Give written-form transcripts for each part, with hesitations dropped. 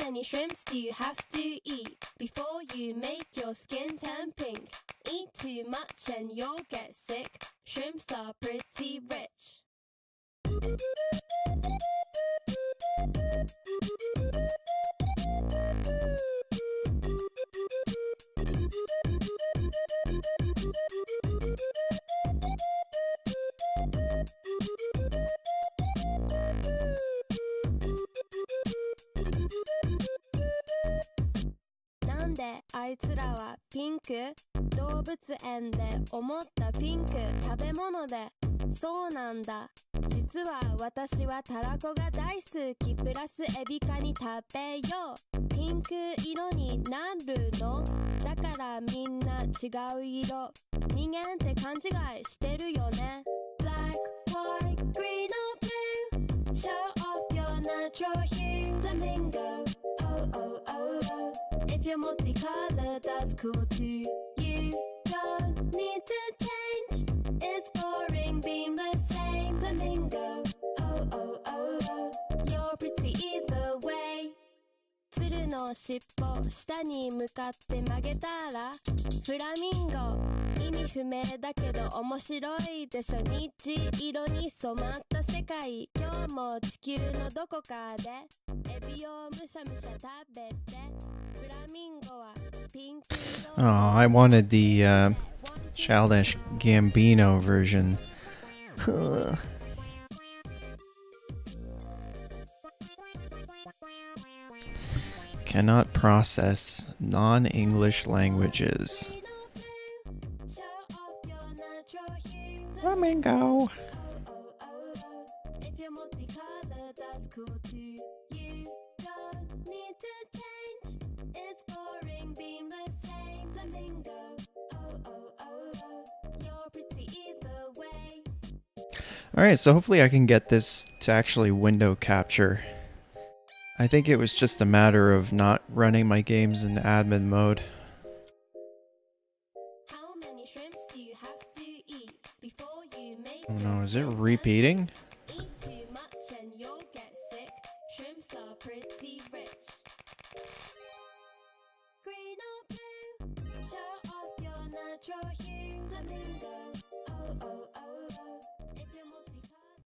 many shrimps do you have to eat before you make your skin turn pink? Eat too much and you'll get sick. Shrimps are pretty rich. なんであいつらはピンク？動物園で思ったピンク食べ物でそうなんだ実は私はたらこが大好きプラスエビカニ食べようピンク色になるのだからみんな違う色人間って勘違いしてるよね Black, white, green or blue Show off your natural hue Flamingo, oh oh oh oh If you're multicolored that's cool too You don't need to change It's boring being the same Flamingo, oh oh oh oh You're pretty either way 鶴の尻尾下に向かって曲げたらフラミンゴ意味不明だけど面白いでしょ虹色に染まった世界今日も地球のどこかでエビをむしゃむしゃ食べてフラミンゴはピンク色 Oh, I wanted the Childish Gambino version. Cannot process non-English languages. Flamingo. If you're multicolored, that's cool too. You don't need to change. It's boring being the same. Flamingo. Oh, oh, oh, oh. You're pretty either way. Alright, so hopefully I can get this to actually window capture. I think it was just a matter of not running my games in admin mode. How many shrimps do you have to eat before you make Oh no, is it repeating? Eat too much and you'll get sick. Shrimps are pretty rich. Green or blue, show off your natural hue. Flamingo, oh oh oh oh. If you're multicolored.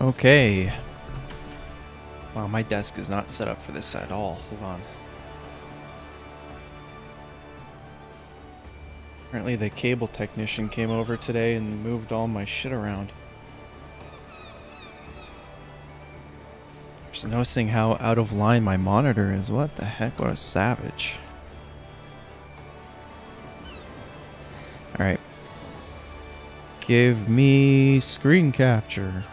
Okay. Wow, my desk is not set up for this at all. Hold on. Apparently the cable technician came over today and moved all my shit around. Just noticing how out of line my monitor is. What the heck? What a savage. Alright. Give me screen capture.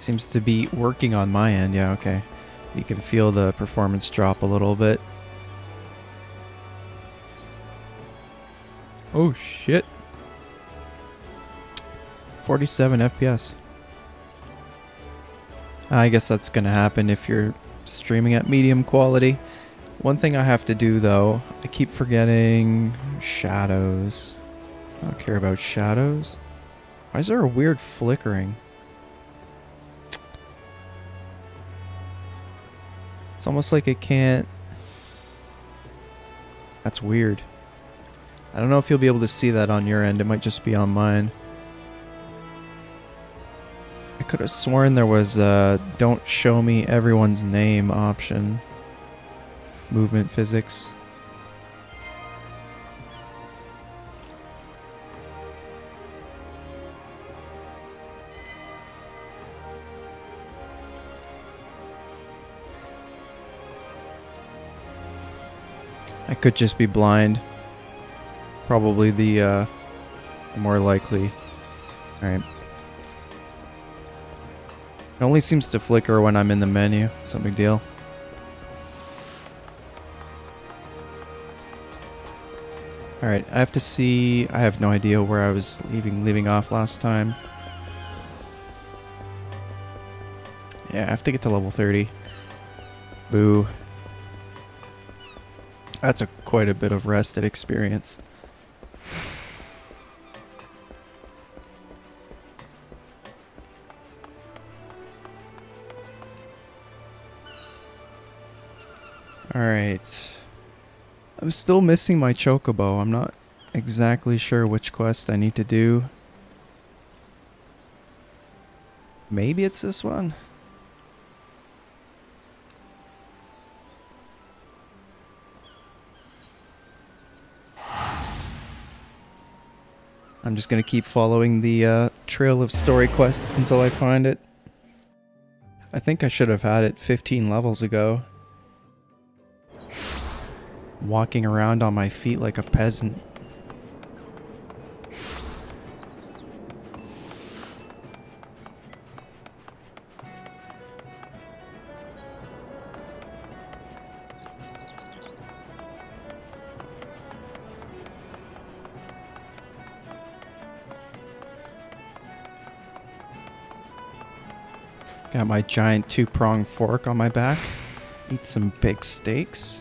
Seems to be working on my end. Yeah, okay. You can feel the performance drop a little bit. Oh shit. 47 FPS. I guess that's gonna happen if you're streaming at medium quality. One thing I have to do though, I keep forgetting shadows. I don't care about shadows. Why is there a weird flickering? It's almost like it can't... That's weird. I don't know if you'll be able to see that on your end. It might just be on mine. I could have sworn there was a don't show me everyone's name option. Movement physics. I could just be blind. Probably the more likely. Alright. It only seems to flicker when I'm in the menu. It's no big deal. Alright, I have to see... I have no idea where I was leaving off last time. Yeah, I have to get to level 30. Boo. That's quite a bit of rested experience. Alright. I'm still missing my chocobo. I'm not exactly sure which quest I need to do. Maybe it's this one? I'm just gonna keep following the trail of story quests until I find it. I think I should have had it 15 levels ago. Walking around on my feet like a peasant. Got my giant two-pronged fork on my back. Eat some big steaks.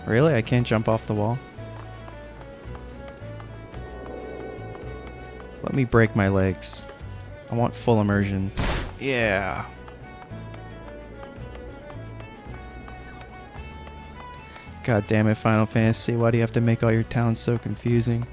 Really? I can't jump off the wall? Let me break my legs. I want full immersion. Yeah. God damn it, Final Fantasy. Why do you have to make all your towns so confusing?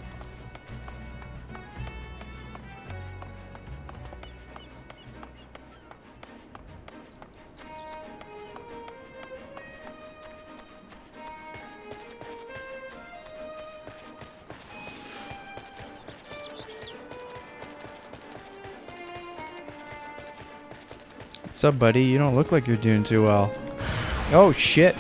What's up, buddy? You don't look like you're doing too well. Oh, shit.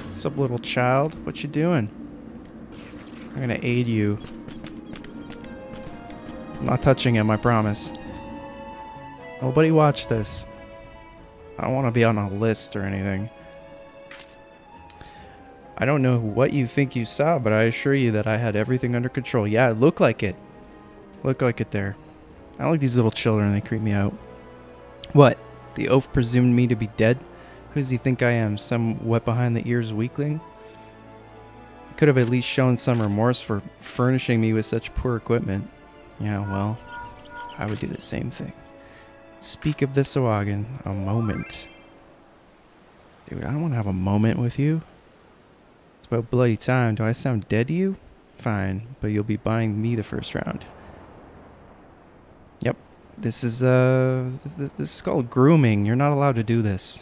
What's up, little child? What you doing? I'm gonna aid you. I'm not touching him, I promise. Nobody watch this. I don't want to be on a list or anything. I don't know what you think you saw, but I assure you that I had everything under control. Yeah, it looked like it. Looked like it there. I don't like these little children, they creep me out. What? The oaf presumed me to be dead? Who does he think I am? Some wet behind the ears weakling? He could have at least shown some remorse for furnishing me with such poor equipment. Yeah, well, I would do the same thing. Speak of the Sahuagin, a moment. Dude, I don't want to have a moment with you. It's about bloody time. Do I sound dead to you? Fine, but you'll be buying me the first round. Yep, this is called grooming. You're not allowed to do this.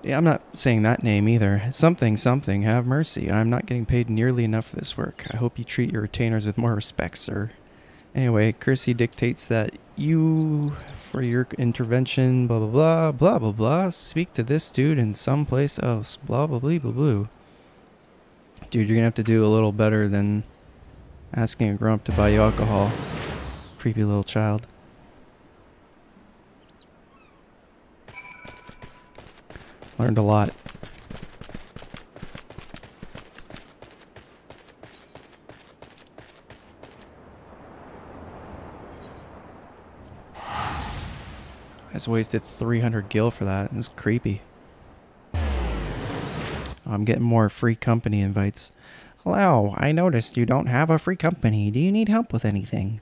Yeah, I'm not saying that name either. Something, have mercy. I'm not getting paid nearly enough for this work. I hope you treat your retainers with more respect, sir. Anyway, Kersey dictates that you, for your intervention, blah, blah, blah, blah, blah, blah, speak to this dude in someplace else, blah, blah, blah, blah, blah. Dude, you're gonna have to do a little better than asking a grump to buy you alcohol. Creepy little child. Learned a lot. I just wasted 300 gil for that. This is creepy. I'm getting more free company invites. Hello, I noticed you don't have a free company. Do you need help with anything?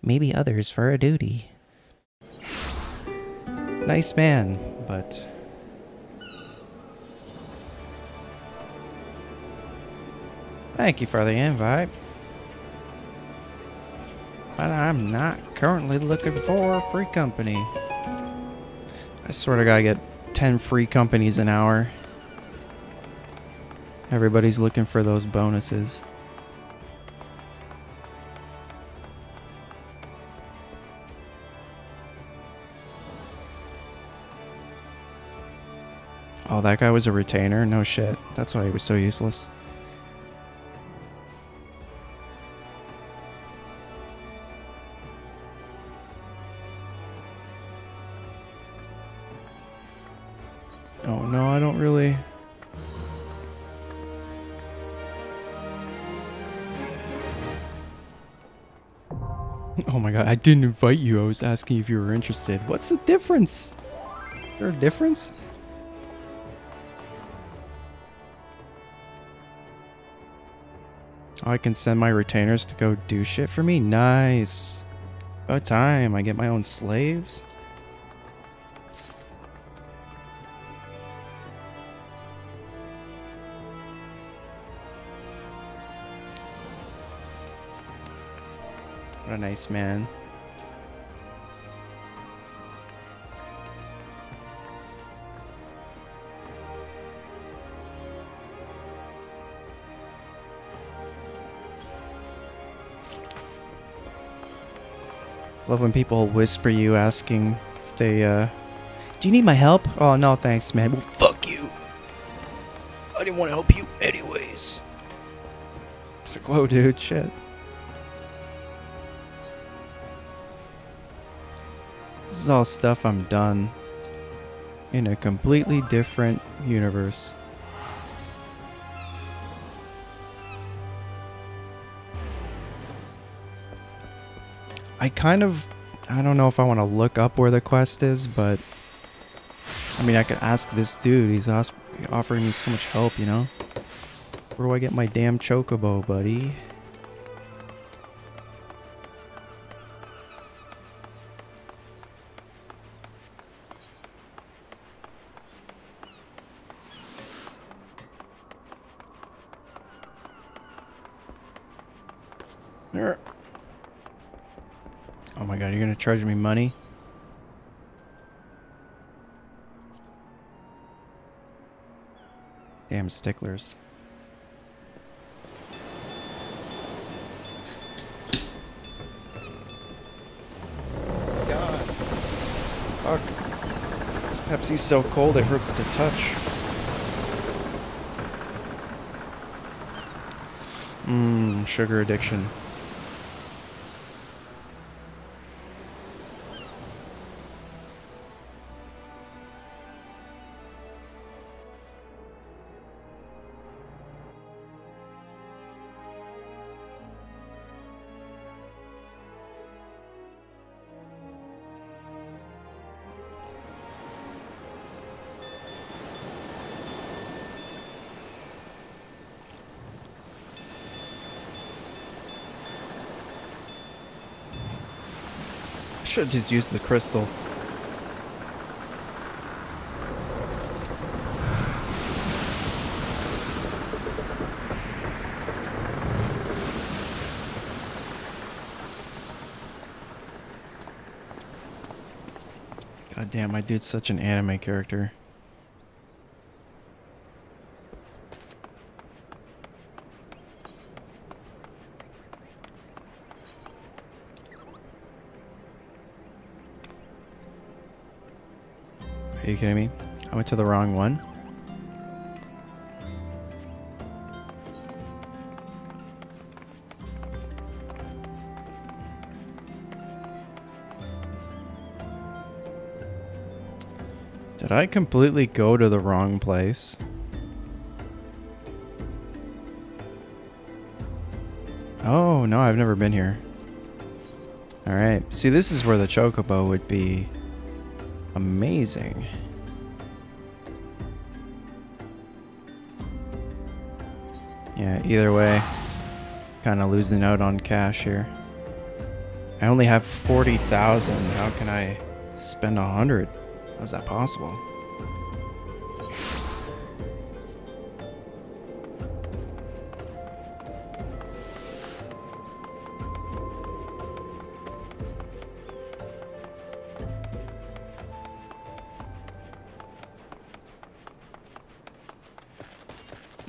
Maybe others for a duty. Nice man, but... Thank you for the invite. But I'm not currently looking for free company. I sort of gotta get 10 free companies an hour. Everybody's looking for those bonuses. Oh, that guy was a retainer? No shit. That's why he was so useless. Oh no, I don't really... Oh my god, I didn't invite you. I was asking if you were interested. What's the difference? Is there a difference? Oh, I can send my retainers to go do shit for me? Nice. It's about time I get my own slaves. What a nice man. Love when people whisper you asking if they, do you need my help? Oh, no, thanks, man. Well, fuck you. I didn't want to help you anyways. It's like, whoa, dude, shit. This is all stuff I'm done in a completely different universe. I don't know if I want to look up where the quest is, but I mean, I could ask this dude. He's offering me so much help, you know? Where do I get my damn chocobo, buddy? There. Oh my god, you're gonna charge me money? Damn sticklers. God. Fuck. This Pepsi's so cold it hurts to touch. Sugar addiction. Should just use the crystal. God damn, my dude's such an anime character. Are you kidding me? I went to the wrong one. Did I completely go to the wrong place? Oh, no, I've never been here. Alright, see, this is where the chocobo would be amazing. Yeah, either way, kind of losing out on cash here. I only have 40,000. How can I spend 100? How's that possible?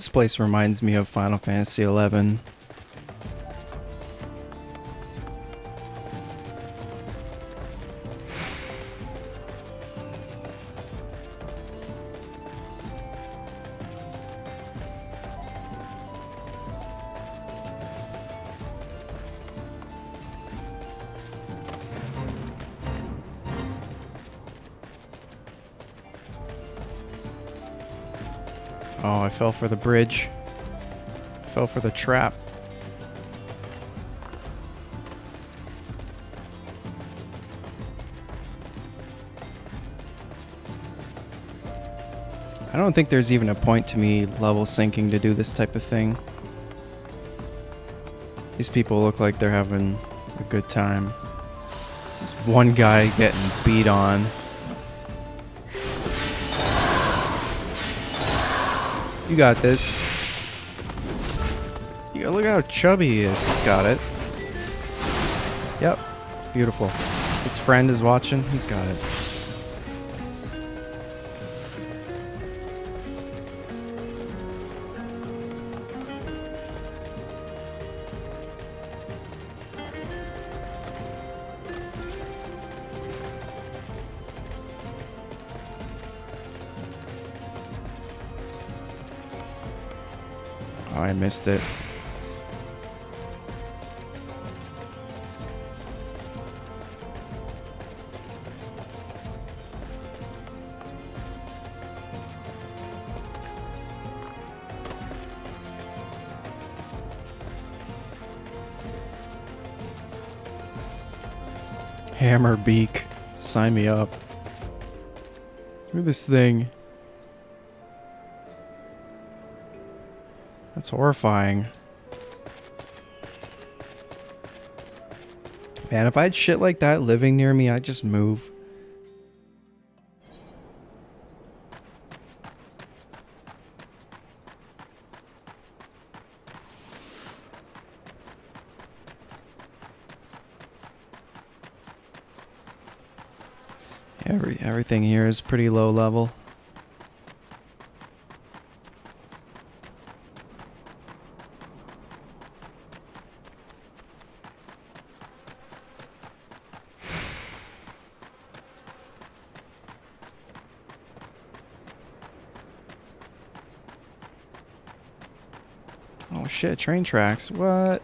This place reminds me of Final Fantasy XI. Oh, I fell for the bridge. I fell for the trap. I don't think there's even a point to me level syncing to do this type of thing. These people look like they're having a good time. This is one guy getting beat on. You got this. Yeah, look how chubby he is. He's got it. Yep. Beautiful. His friend is watching. He's got it. Oh, I missed it. Hammer beak. Sign me up. Look at this thing. That's horrifying. Man, if I had shit like that living near me, I'd just move. Everything here is pretty low level. Oh shit, train tracks. What?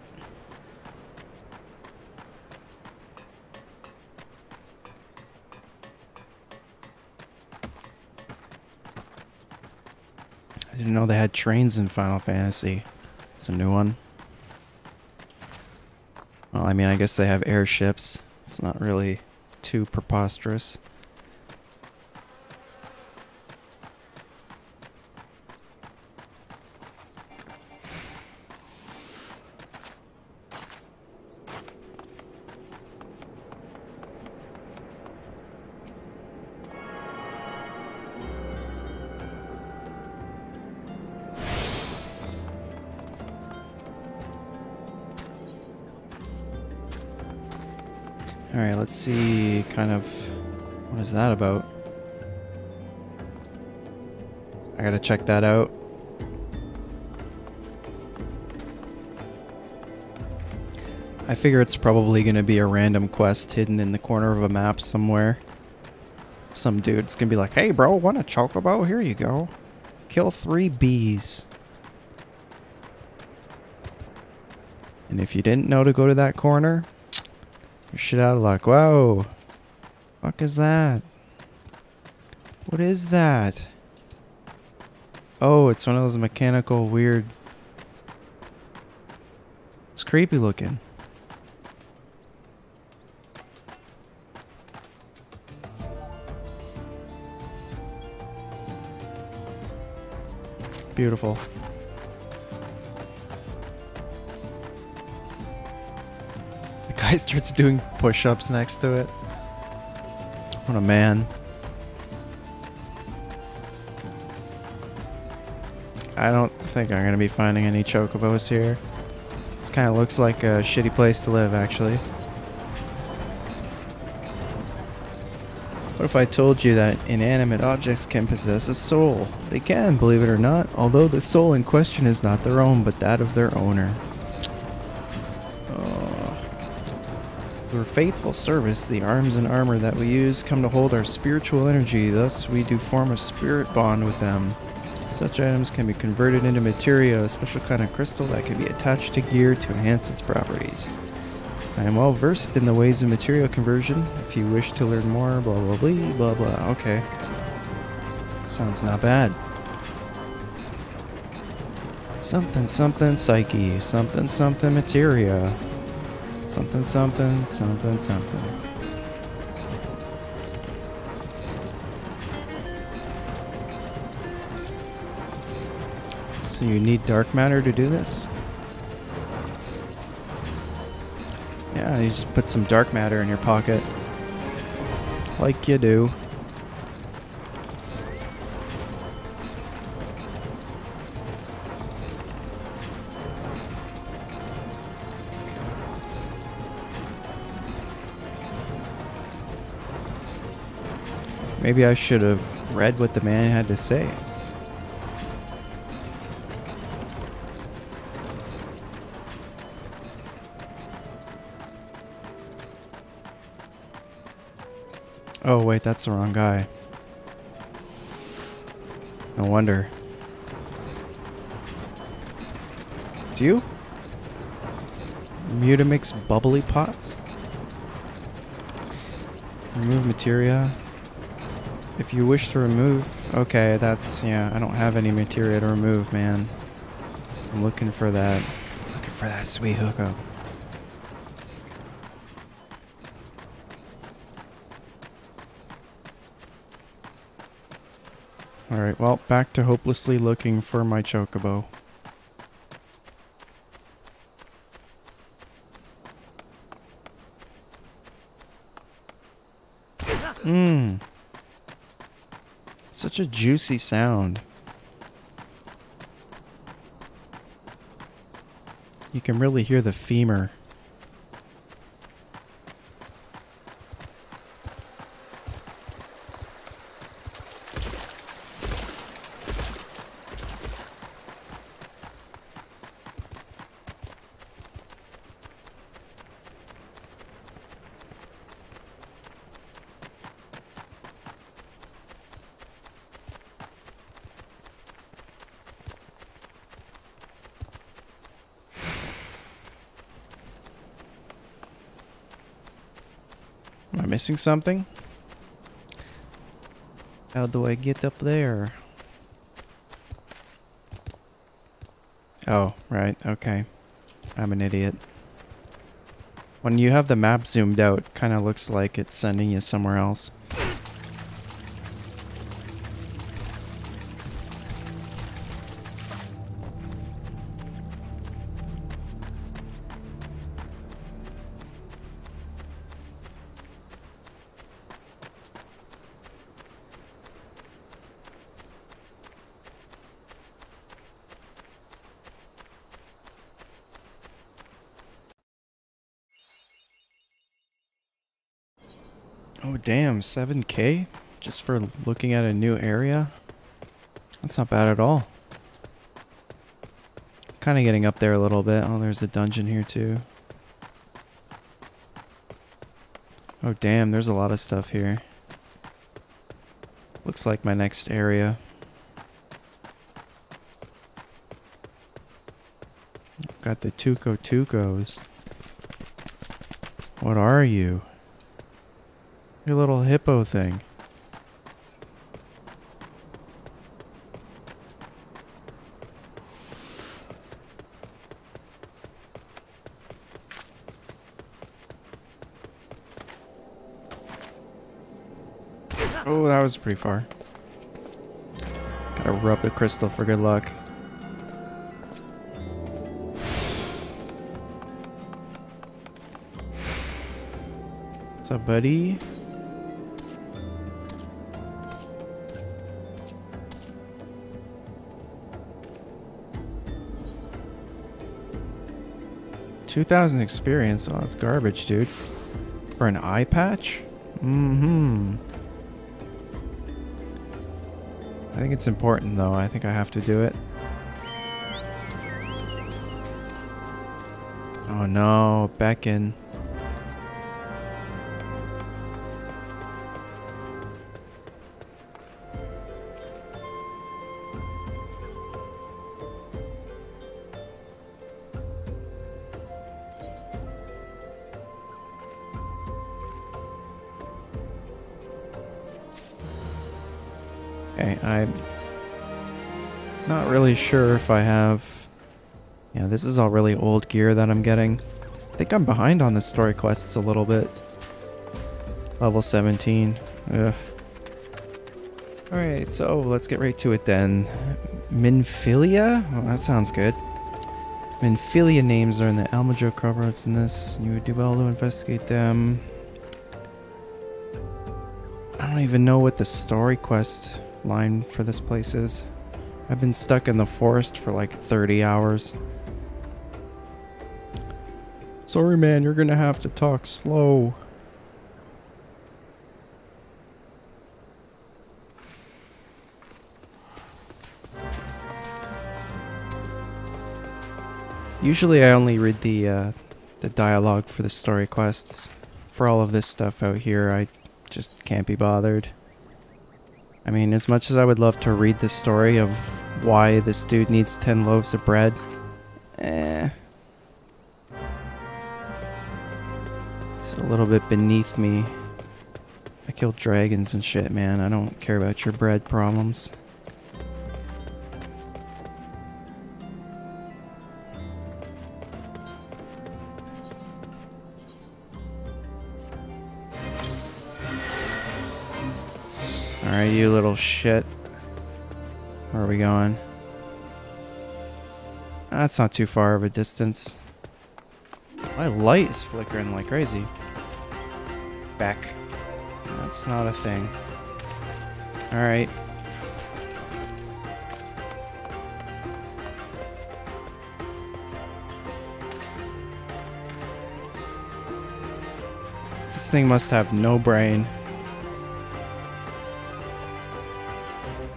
I didn't know they had trains in Final Fantasy. It's a new one. Well, I mean, I guess they have airships. It's not really too preposterous. Alright, let's see kind of what is that about? I gotta check that out. I figure it's probably gonna be a random quest hidden in the corner of a map somewhere. Some dude's gonna be like, hey bro, want a chocobo? Here you go. Kill 3 bees. And if you didn't know to go to that corner, you're shit out of luck. Whoa. Fuck is that? What is that? Oh, it's one of those mechanical weird... It's creepy looking. Beautiful. Guy starts doing push-ups next to it. What a man. I don't think I'm gonna be finding any chocobos here. This kind of looks like a shitty place to live, actually. What if I told you that inanimate objects can possess a soul? They can, believe it or not, although the soul in question is not their own, but that of their owner. Through faithful service, the arms and armor that we use come to hold our spiritual energy, thus we do form a spirit bond with them. Such items can be converted into materia, a special kind of crystal that can be attached to gear to enhance its properties. I am well versed in the ways of material conversion. If you wish to learn more, blah blah blah blah blah. Okay. Sounds not bad. Something something psyche, something something materia. Something something something something. So you need dark matter to do this? Yeah, you just put some dark matter in your pocket. Like you do. Maybe I should have read what the man had to say. Oh wait, that's the wrong guy. No wonder. It's you? Mutamix bubbly pots? Remove materia. If you wish to remove... Okay, that's... Yeah, I don't have any materia to remove, man. I'm looking for that... Looking for that sweet hookup. Alright, well, back to hopelessly looking for my chocobo. Mmm. Such a juicy sound. You can really hear the femur. Am I missing something? How do I get up there? Oh, right, okay. I'm an idiot. When you have the map zoomed out, it kind of looks like it's sending you somewhere else. Oh damn, 7K? Just for looking at a new area? That's not bad at all. Kind of getting up there a little bit. Oh, there's a dungeon here too. Oh damn, there's a lot of stuff here. Looks like my next area. Got the Tuco-Tucos. What are you? Your little hippo thing. Oh, that was pretty far. Gotta rub the crystal for good luck. What's up, buddy? $2,000 experience. Oh, that's garbage, dude. For an eye patch? Mm-hmm. I think it's important though. I think I have to do it. Oh no, back in. Okay, I'm not really sure if I have... Yeah, this is all really old gear that I'm getting. I think I'm behind on the story quests a little bit. Level 17. Ugh. Alright, so let's get right to it then. Minfilia? Oh, that sounds good. Minfilia names are in the Almajo cover. In this. You would do well to investigate them. I don't even know what the story quest line for this place is. I've been stuck in the forest for like 30 hours. Sorry man, you're gonna have to talk slow. Usually I only read the dialogue for the story quests. For all of this stuff out here, I just can't be bothered. I mean, as much as I would love to read the story of why this dude needs 10 loaves of bread, it's a little bit beneath me. I kill dragons and shit, man. I don't care about your bread problems. Alright, you little shit. Where are we going? That's not too far of a distance. My light is flickering like crazy. Back. That's not a thing. Alright. This thing must have no brain.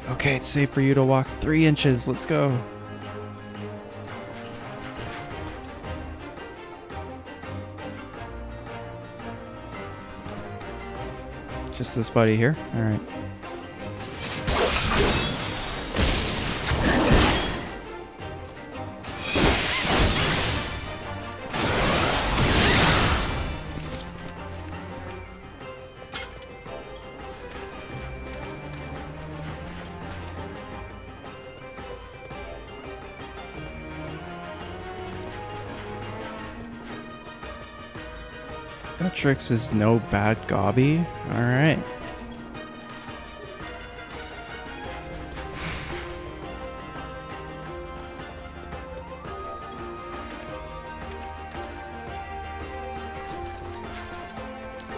Okay, it's safe for you to walk 3 inches. Let's go. Just this buddy here? Alright. Beatrix is no bad gobby. Alright.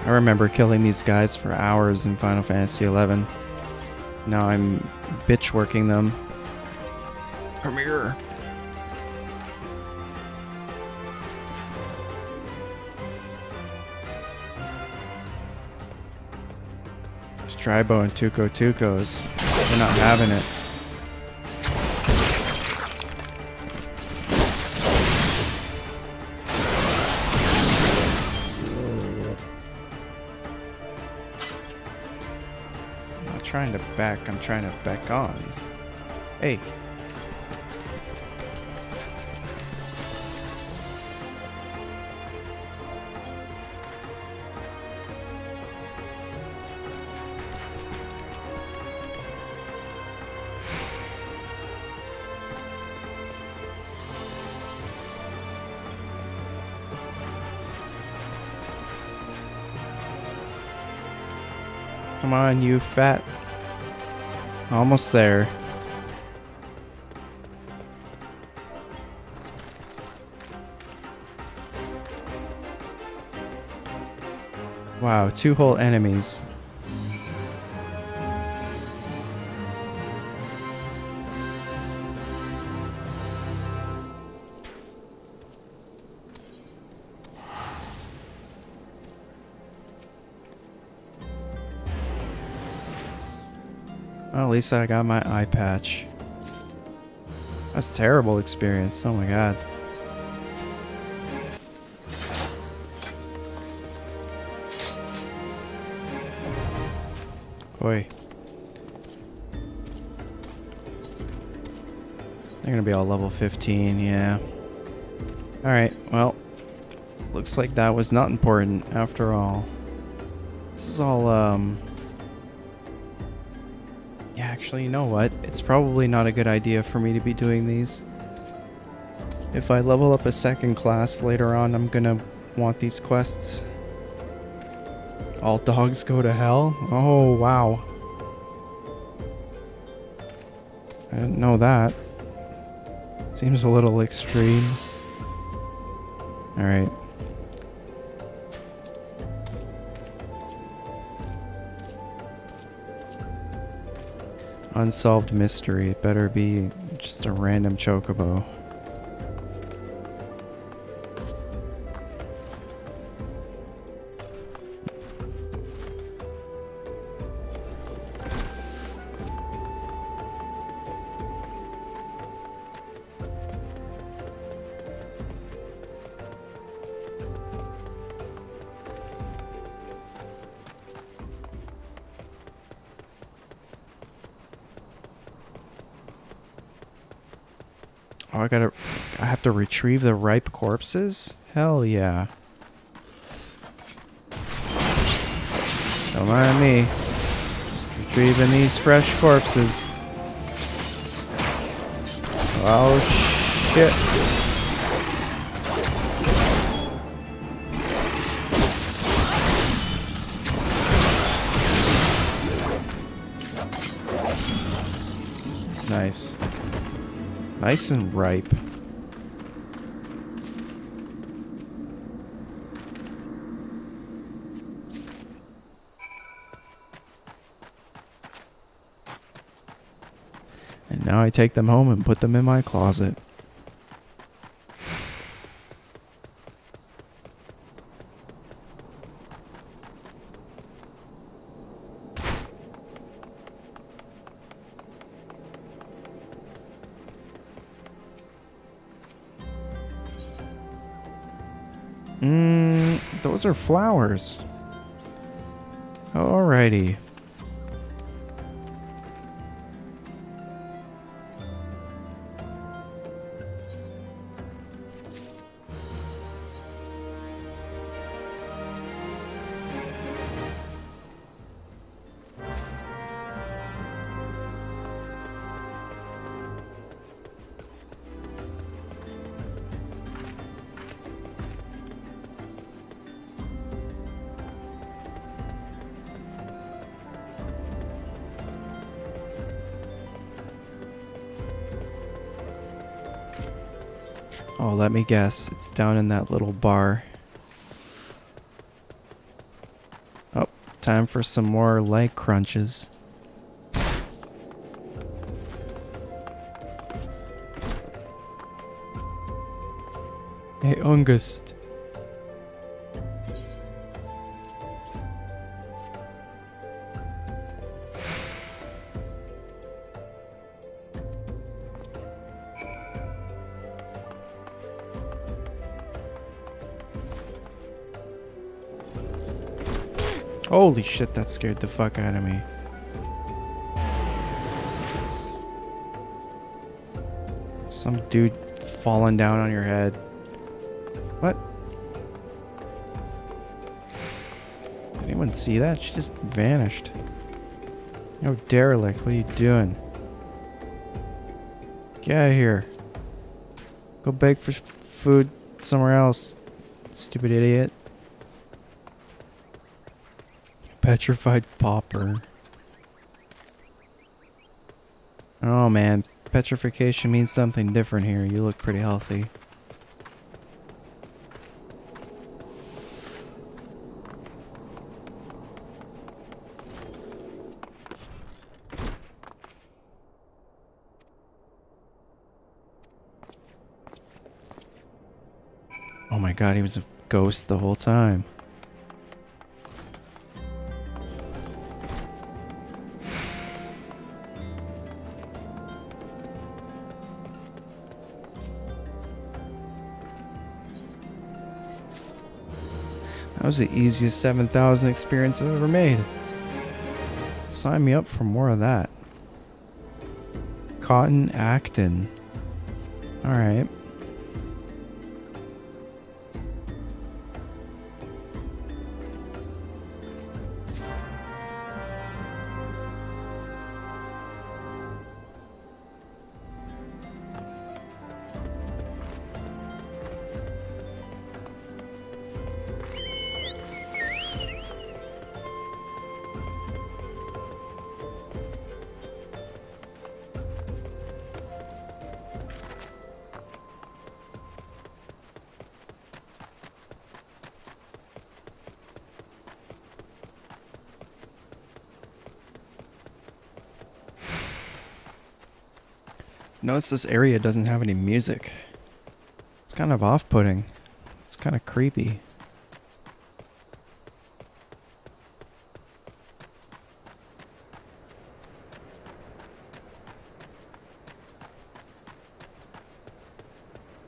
I remember killing these guys for hours in Final Fantasy XI. Now I'm bitch working them. Come here. Tribo and Tuco Tucos. They're not having it. I'm not trying to back, I'm trying to back on. Hey. Come on, you fat. Almost there. Wow, 2 whole enemies. Well, at least I got my eye patch. That's a terrible experience. Oh my god. Oi. They're gonna be all level 15, yeah. Alright, well. Looks like that was not important after all. This is all, yeah, actually, you know what? It's probably not a good idea for me to be doing these. If I level up a second class later on, I'm gonna want these quests. All dogs go to hell? Oh, wow. I didn't know that. Seems a little extreme. Alright. Unsolved mystery. It better be just a random chocobo. Oh, I have to retrieve the ripe corpses? Hell yeah. Don't mind me. Just retrieving these fresh corpses. Oh, shit. Nice. Nice and ripe. And now I take them home and put them in my closet. Those are flowers. Alrighty. Oh, let me guess. It's down in that little bar. Oh, time for some more leg crunches. Hey, August. Holy shit, that scared the fuck out of me. Some dude falling down on your head. What? Did anyone see that? She just vanished. Yo, derelict, what are you doing? Get out of here. Go beg for food somewhere else, stupid idiot. Petrified pauper. Oh man, petrification means something different here. You look pretty healthy. Oh my god, he was a ghost the whole time. That was the easiest 7,000 experience I've ever made. Sign me up for more of that. Cotton Acton. Alright. Notice this area doesn't have any music. It's kind of off-putting. It's kind of creepy.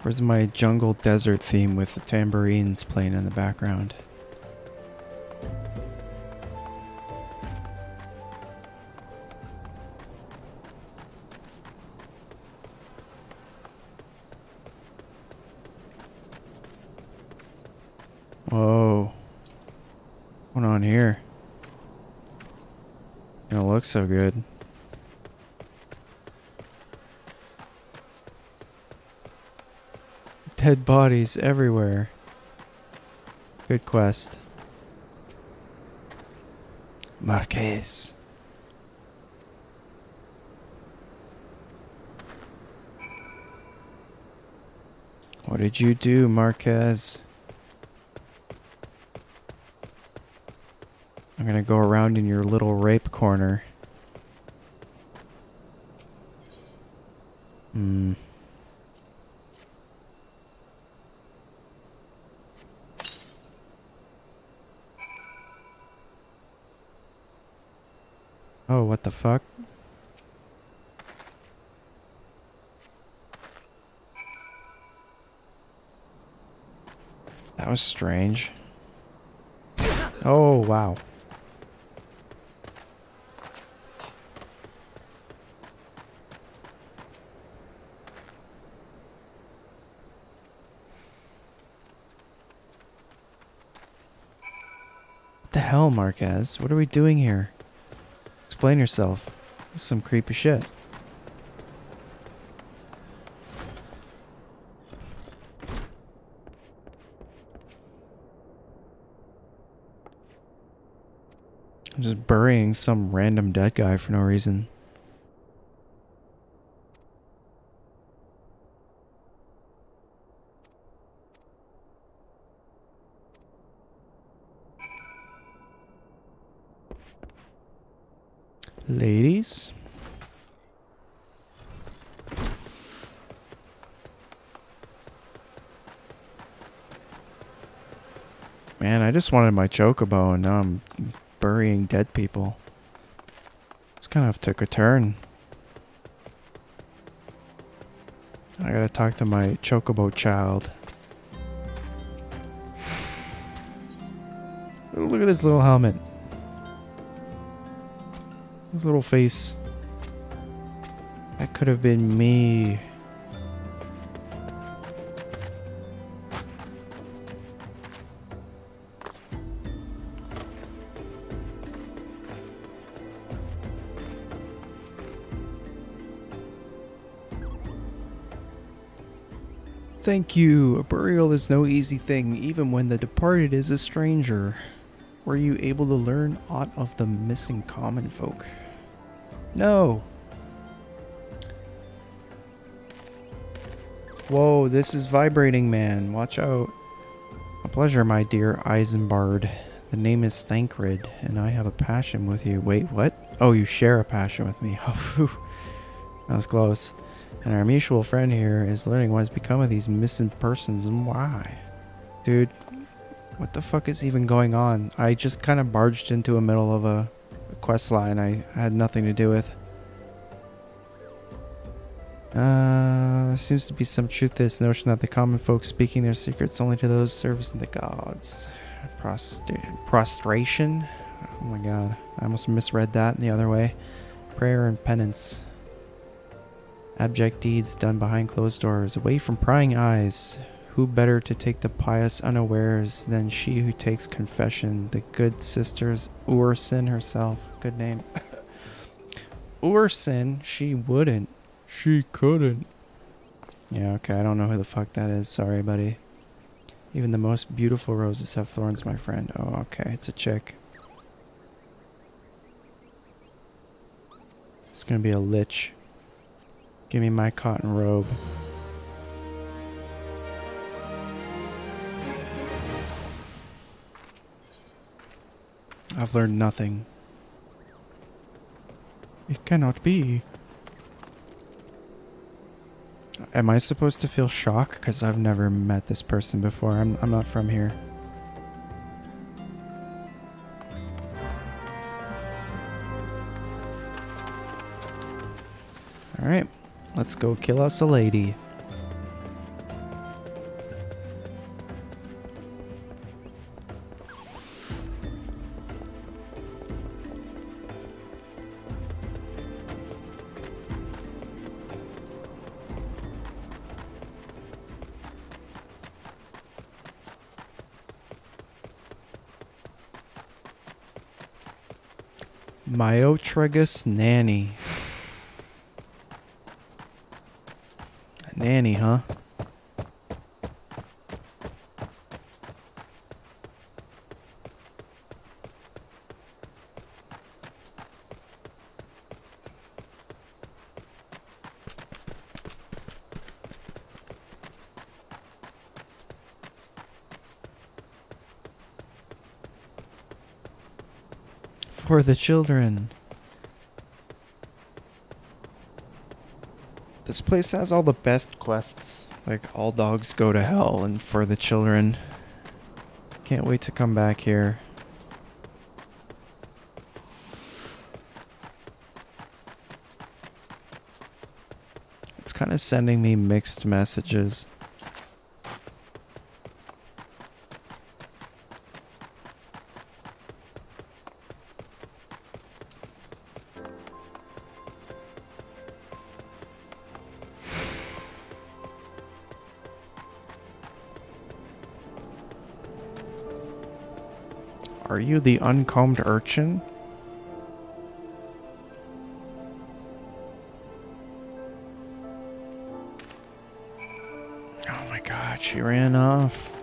Where's my jungle desert theme with the tambourines playing in the background? Whoa. What's going on here? It don't look so good. Dead bodies everywhere. Good quest. Marquez. What did you do, Marquez? I'm gonna go around in your little rape corner. Oh, what the fuck? That was strange. Oh, wow. What the hell, Marquez? What are we doing here? Explain yourself. This is some creepy shit. I'm just burying some random dead guy for no reason. Ladies? Man, I just wanted my chocobo and now I'm burying dead people. This kind of took a turn. I gotta talk to my chocobo child. Oh, look at his little helmet. His little face. That could have been me. Thank you. A burial is no easy thing, even when the departed is a stranger. Were you able to learn aught of the missing common folk? No. Whoa, this is vibrating, man. Watch out. A pleasure, my dear Eisenbard. The name is Thancred, and I have a passion with you. Wait, what? Oh, you share a passion with me. Oh, phew. That was close. And our mutual friend here is learning what has become of these missing persons and why. Dude, what the fuck is even going on? I just kind of barged into the middle of a quest line I had nothing to do with. There seems to be some truth to this notion that the common folk speaking their secrets only to those servicing the gods. Prostration. Oh my god. I almost misread that in the other way. Prayer and penance. Abject deeds done behind closed doors, away from prying eyes. Who better to take the pious unawares than she who takes confession, the good sisters Ursin herself. Good name. Ursin, she wouldn't. She couldn't. Yeah, okay, I don't know who the fuck that is. Sorry, buddy. Even the most beautiful roses have thorns, my friend. Oh, okay, it's a chick. It's gonna be a lich. Give me my cotton robe. I've learned nothing. It cannot be. Am I supposed to feel shock? Because I've never met this person before. I'm not from here. Alright, let's go kill us a lady. Myotragus nanny. Nanny, huh? For the children. This place has all the best quests. Like, all dogs go to hell and for the children. Can't wait to come back here. It's kind of sending me mixed messages. Are you the uncombed urchin? Oh my god, she ran off.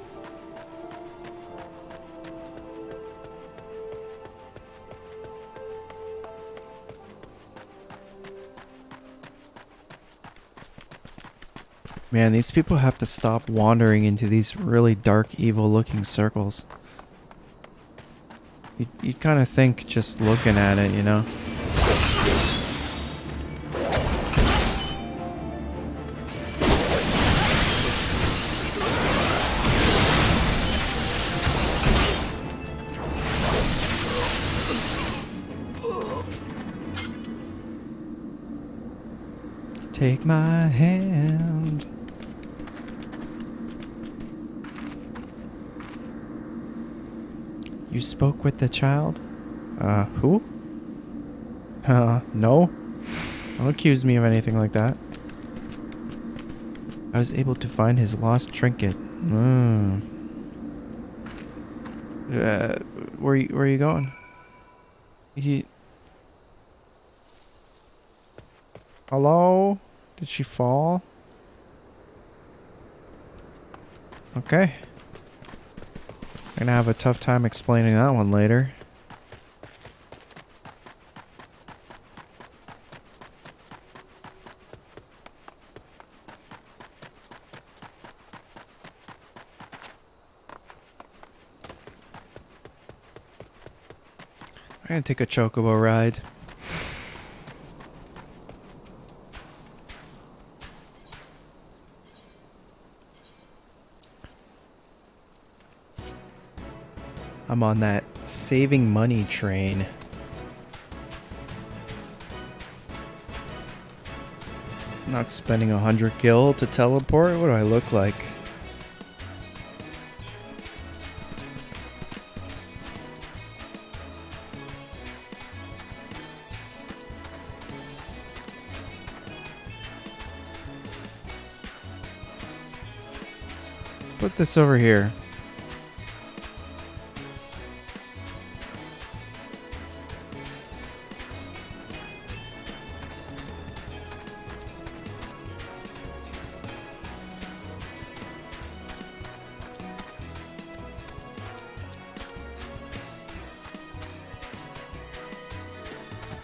Man, these people have to stop wandering into these really dark, evil-looking circles. You kind of think just looking at it, you know? Take my hand. You spoke with the child? Who? No. Don't accuse me of anything like that. I was able to find his lost trinket. Where are you going? Hello? Did she fall? Okay. I'm gonna have a tough time explaining that one later. I'm gonna take a chocobo ride. I'm on that saving money train. Not spending 100 gil to teleport? What do I look like? put this over here.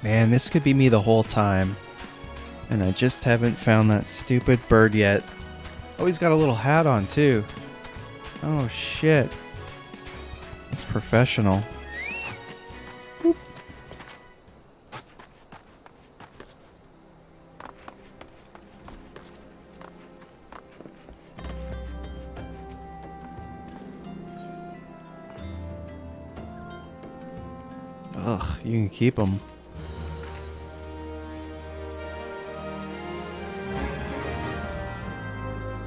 Man, this could be me the whole time. And I just haven't found that stupid bird yet. Oh, he's got a little hat on too. Oh shit. It's professional. Boop. Ugh, you can keep them.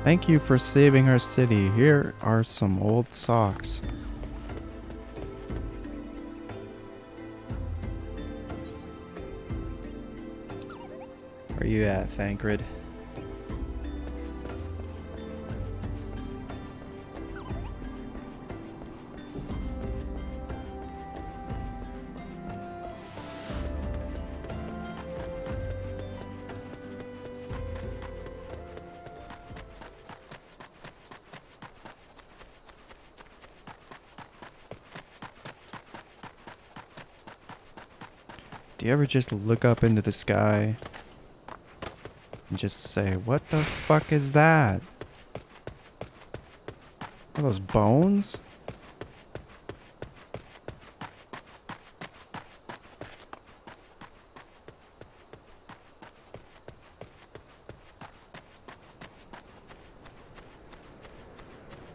Thank you for saving our city. Here are some old socks. Where are you at, Thancred? Do you ever just look up into the sky and just say, what the fuck is that? Are those bones?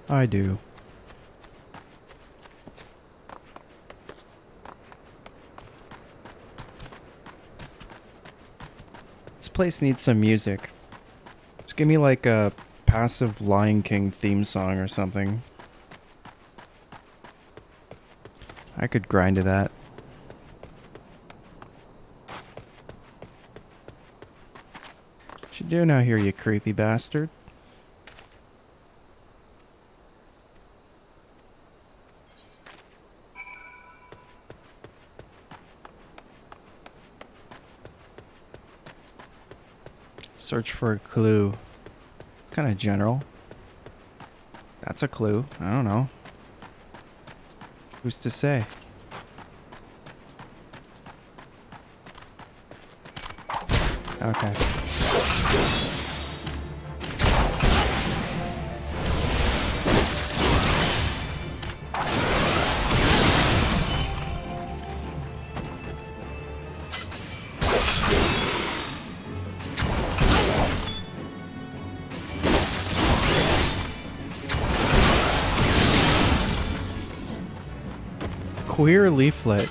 I do. This place needs some music. Just give me like a passive Lion King theme song or something. I could grind to that. What you doing out here, you creepy bastard? Search for a clue. It's kind of general. That's a clue. I don't know. Who's to say? Okay. Queer leaflet.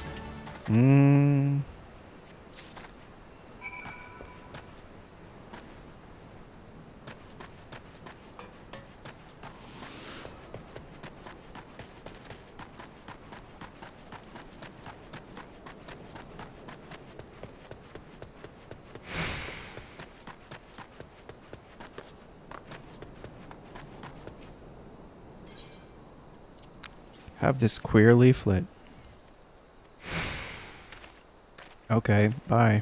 Have this queer leaflet. Okay, bye.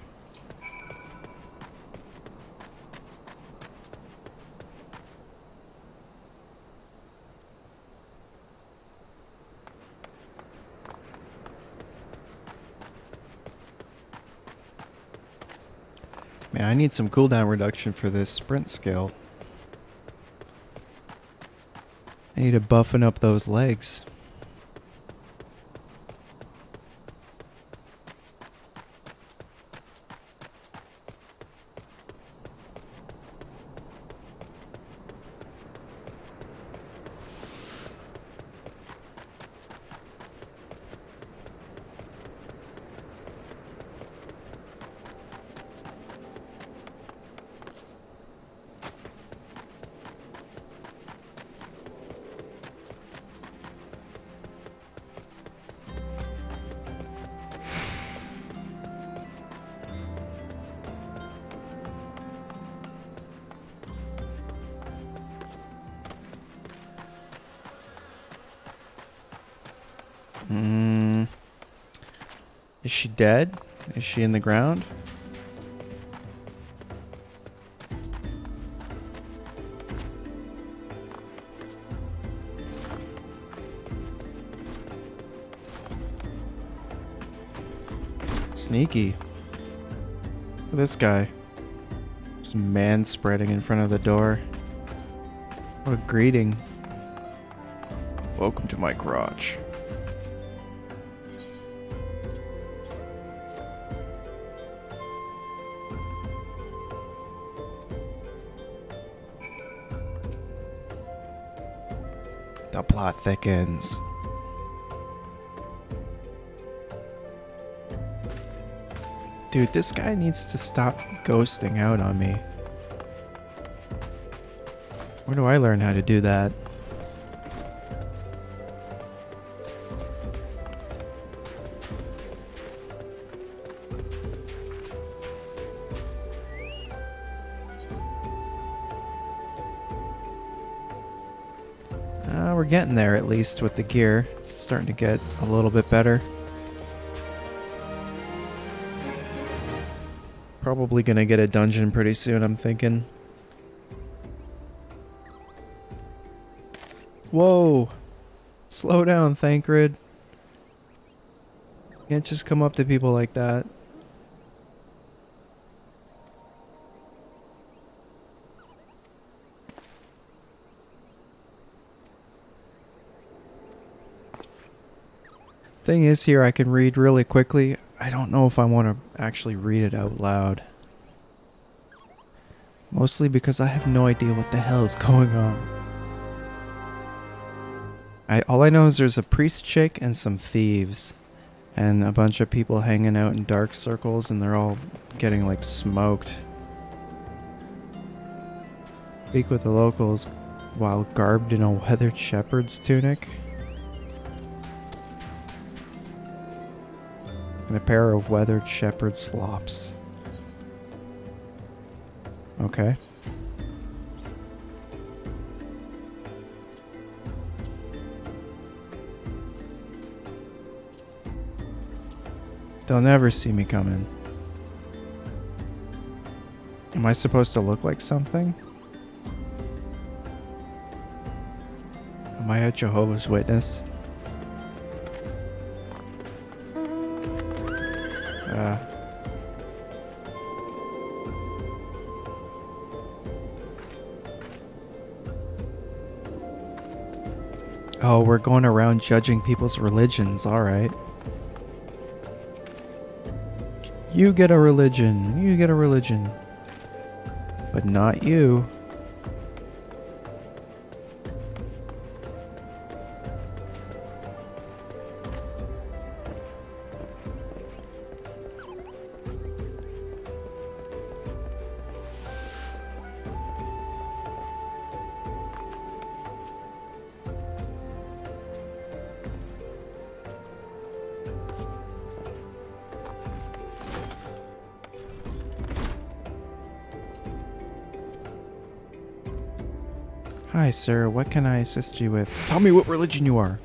Man, I need some cooldown reduction for this sprint skill. I need to buffen up those legs. Mm. Is she dead? Is she in the ground? Sneaky. Look at this guy. Just man spreading in front of the door. What a greeting. Welcome to my garage. The plot thickens. Dude, this guy needs to stop ghosting out on me. Where do I learn how to do that? We're getting there, at least with the gear. It's starting to get a little bit better. Probably gonna get a dungeon pretty soon, I'm thinking. Whoa! Slow down, Thancred. You can't just come up to people like that. Thing is, here I can read really quickly. I don't know if I want to actually read it out loud. Mostly because I have no idea what the hell is going on. All I know is there's a priest chick and some thieves. And a bunch of people hanging out in dark circles, and they're all getting like smoked. Speak with the locals while garbed in a weathered shepherd's tunic. And a pair of weathered shepherd slops. Okay. They'll never see me coming. Am I supposed to look like something? Am I a Jehovah's Witness? Oh, we're going around judging people's religions, alright. You get a religion, you get a religion. But not you. Hi, sir. What can I assist you with? Tell me what religion you are.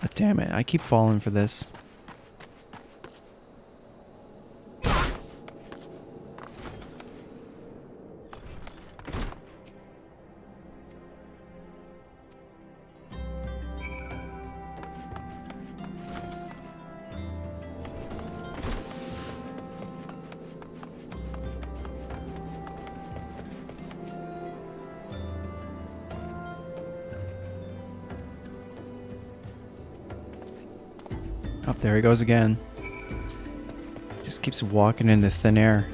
Oh, damn it. I keep falling for this. Oh, there he goes again. Just keeps walking into thin air.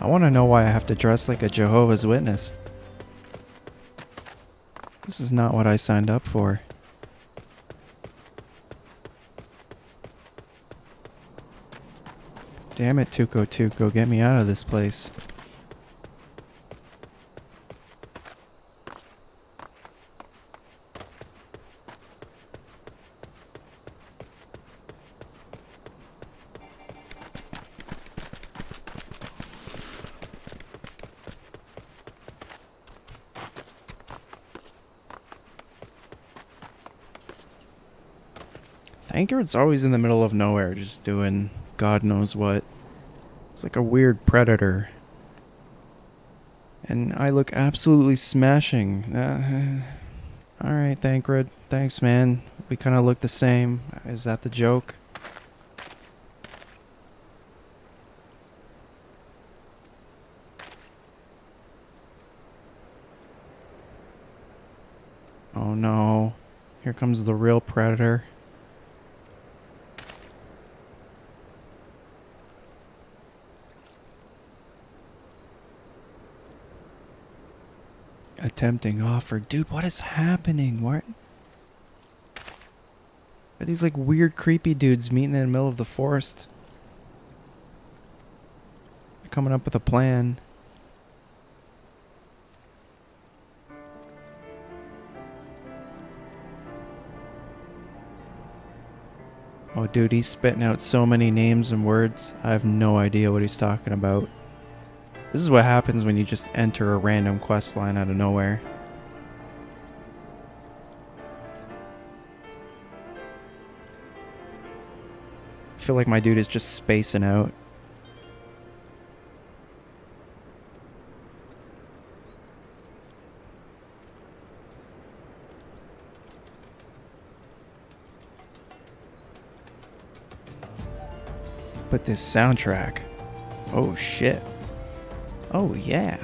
I want to know why I have to dress like a Jehovah's Witness. This is not what I signed up for. Damn it, Tuco Tuco, get me out of this place. Thancred's always in the middle of nowhere, just doing God knows what. It's like a weird predator. And I look absolutely smashing. Alright, Thancred. Thanks, man. We kind of look the same. Is that the joke? Oh no. Here comes the real predator. Attempting offer. Dude, what is happening? What? Are these like weird creepy dudes meeting in the middle of the forest? They're coming up with a plan. Oh dude, he's spitting out so many names and words. I have no idea what he's talking about. This is what happens when you just enter a random quest line out of nowhere. I feel like my dude is just spacing out. But this soundtrack. Oh shit. Oh yeah.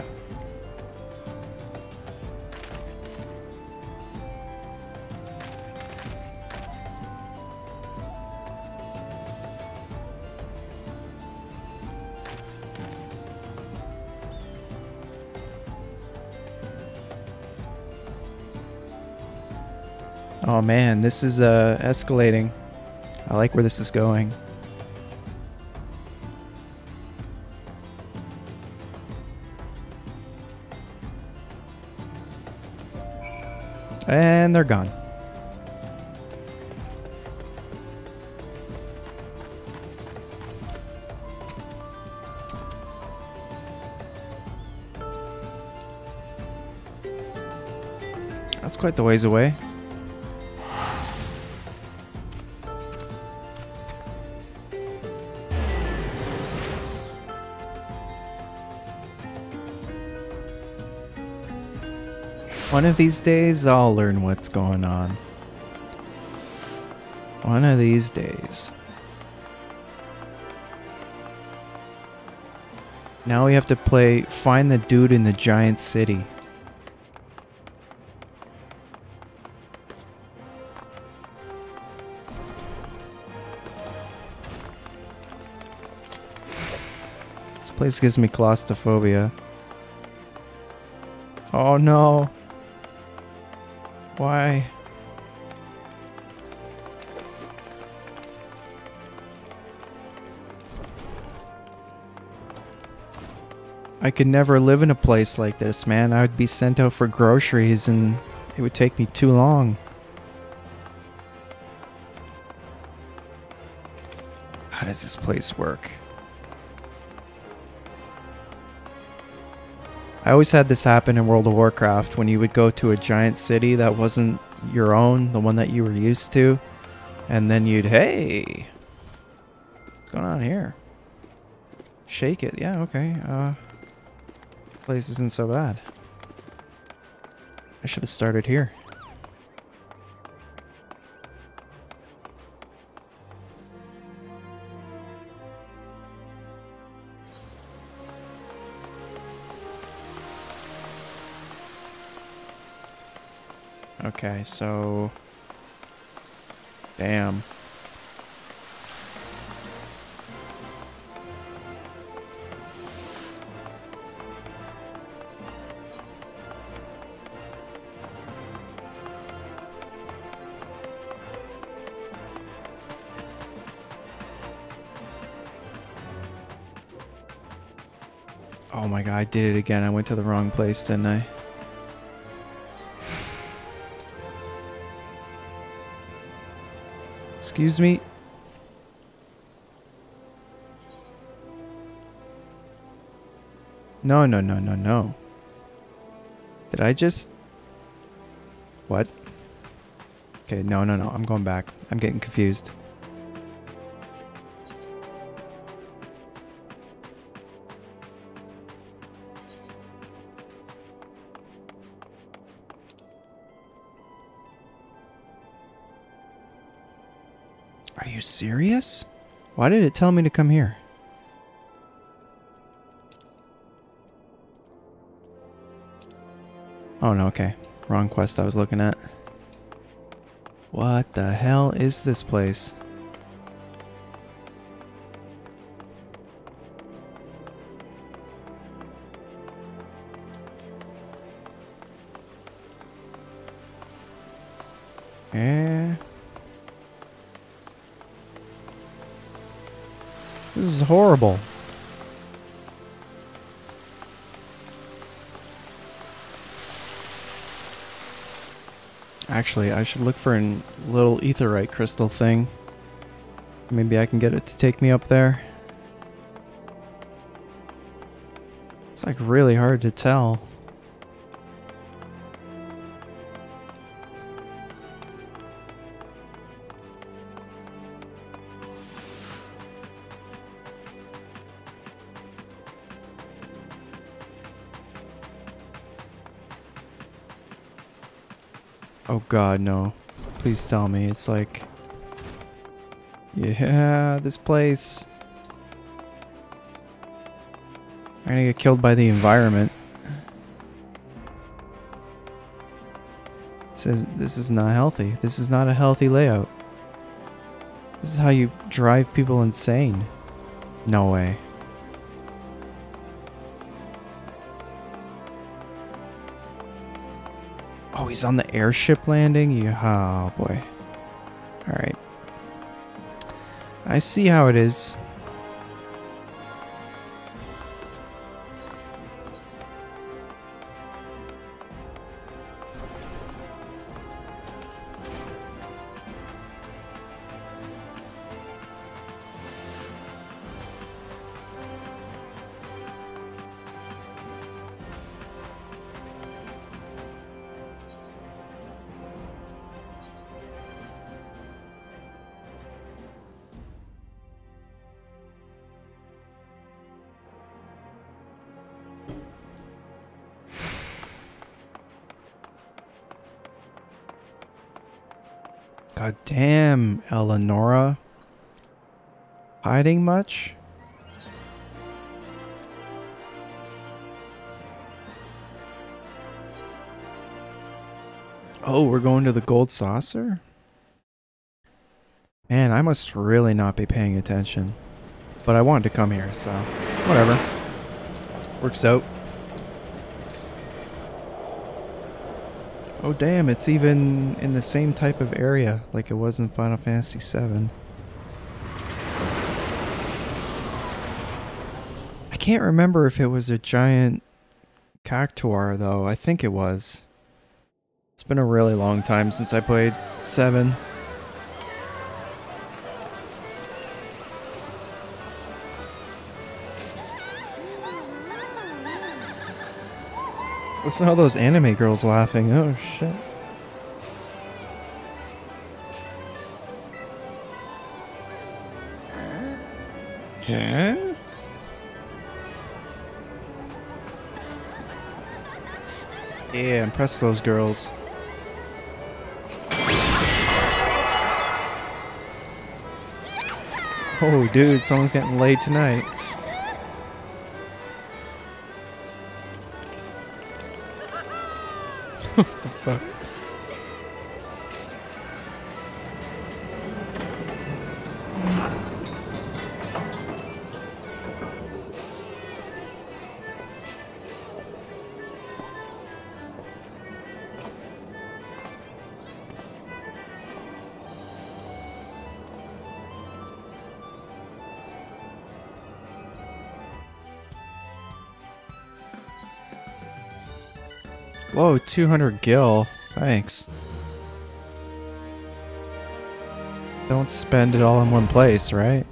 Oh man, this is escalating. I like where this is going. And they're gone. That's quite the ways away. One of these days, I'll learn what's going on. One of these days. Now we have to play Find the Dude in the Giant City. This place gives me claustrophobia. Oh no. Why? I could never live in a place like this, man. I would be sent out for groceries and it would take me too long. How does this place work? I always had this happen in World of Warcraft when you would go to a giant city that wasn't your own, the one that you were used to, and then you'd, hey, what's going on here? Shake it, yeah, okay, place isn't so bad. I should have started here. Okay, so... Damn. Oh my god, I did it again. I went to the wrong place, didn't I? Excuse me? No, no, no, no, no. Did I just... What? Okay, no, no, no. I'm going back. I'm getting confused. Are you serious? Why did it tell me to come here? Oh no, okay. Wrong quest I was looking at. What the hell is this place? Eh. This is horrible. Actually, I should look for a little aetheryte crystal thing. Maybe I can get it to take me up there. It's like really hard to tell. Oh god, no. Please tell me it's like... Yeah, this place. I'm gonna get killed by the environment. This is not healthy. This is not a healthy layout. This is how you drive people insane. No way. Oh, he's on the airship landing? Yeah, oh boy. Alright. I see how it is. God damn, Eleonora. Hiding much? Oh, we're going to the gold saucer? Man, I must really not be paying attention. But I wanted to come here, so whatever. Works out. Oh damn, it's even in the same type of area like it was in Final Fantasy VII. I can't remember if it was a giant cactuar though. I think it was. It's been a really long time since I played 7. Listen to all those anime girls laughing. Oh shit. Yeah? Yeah, impress those girls. Oh dude, someone's getting laid tonight. What the fuck? Whoa, 200 gil. Thanks. Don't spend it all in one place, right?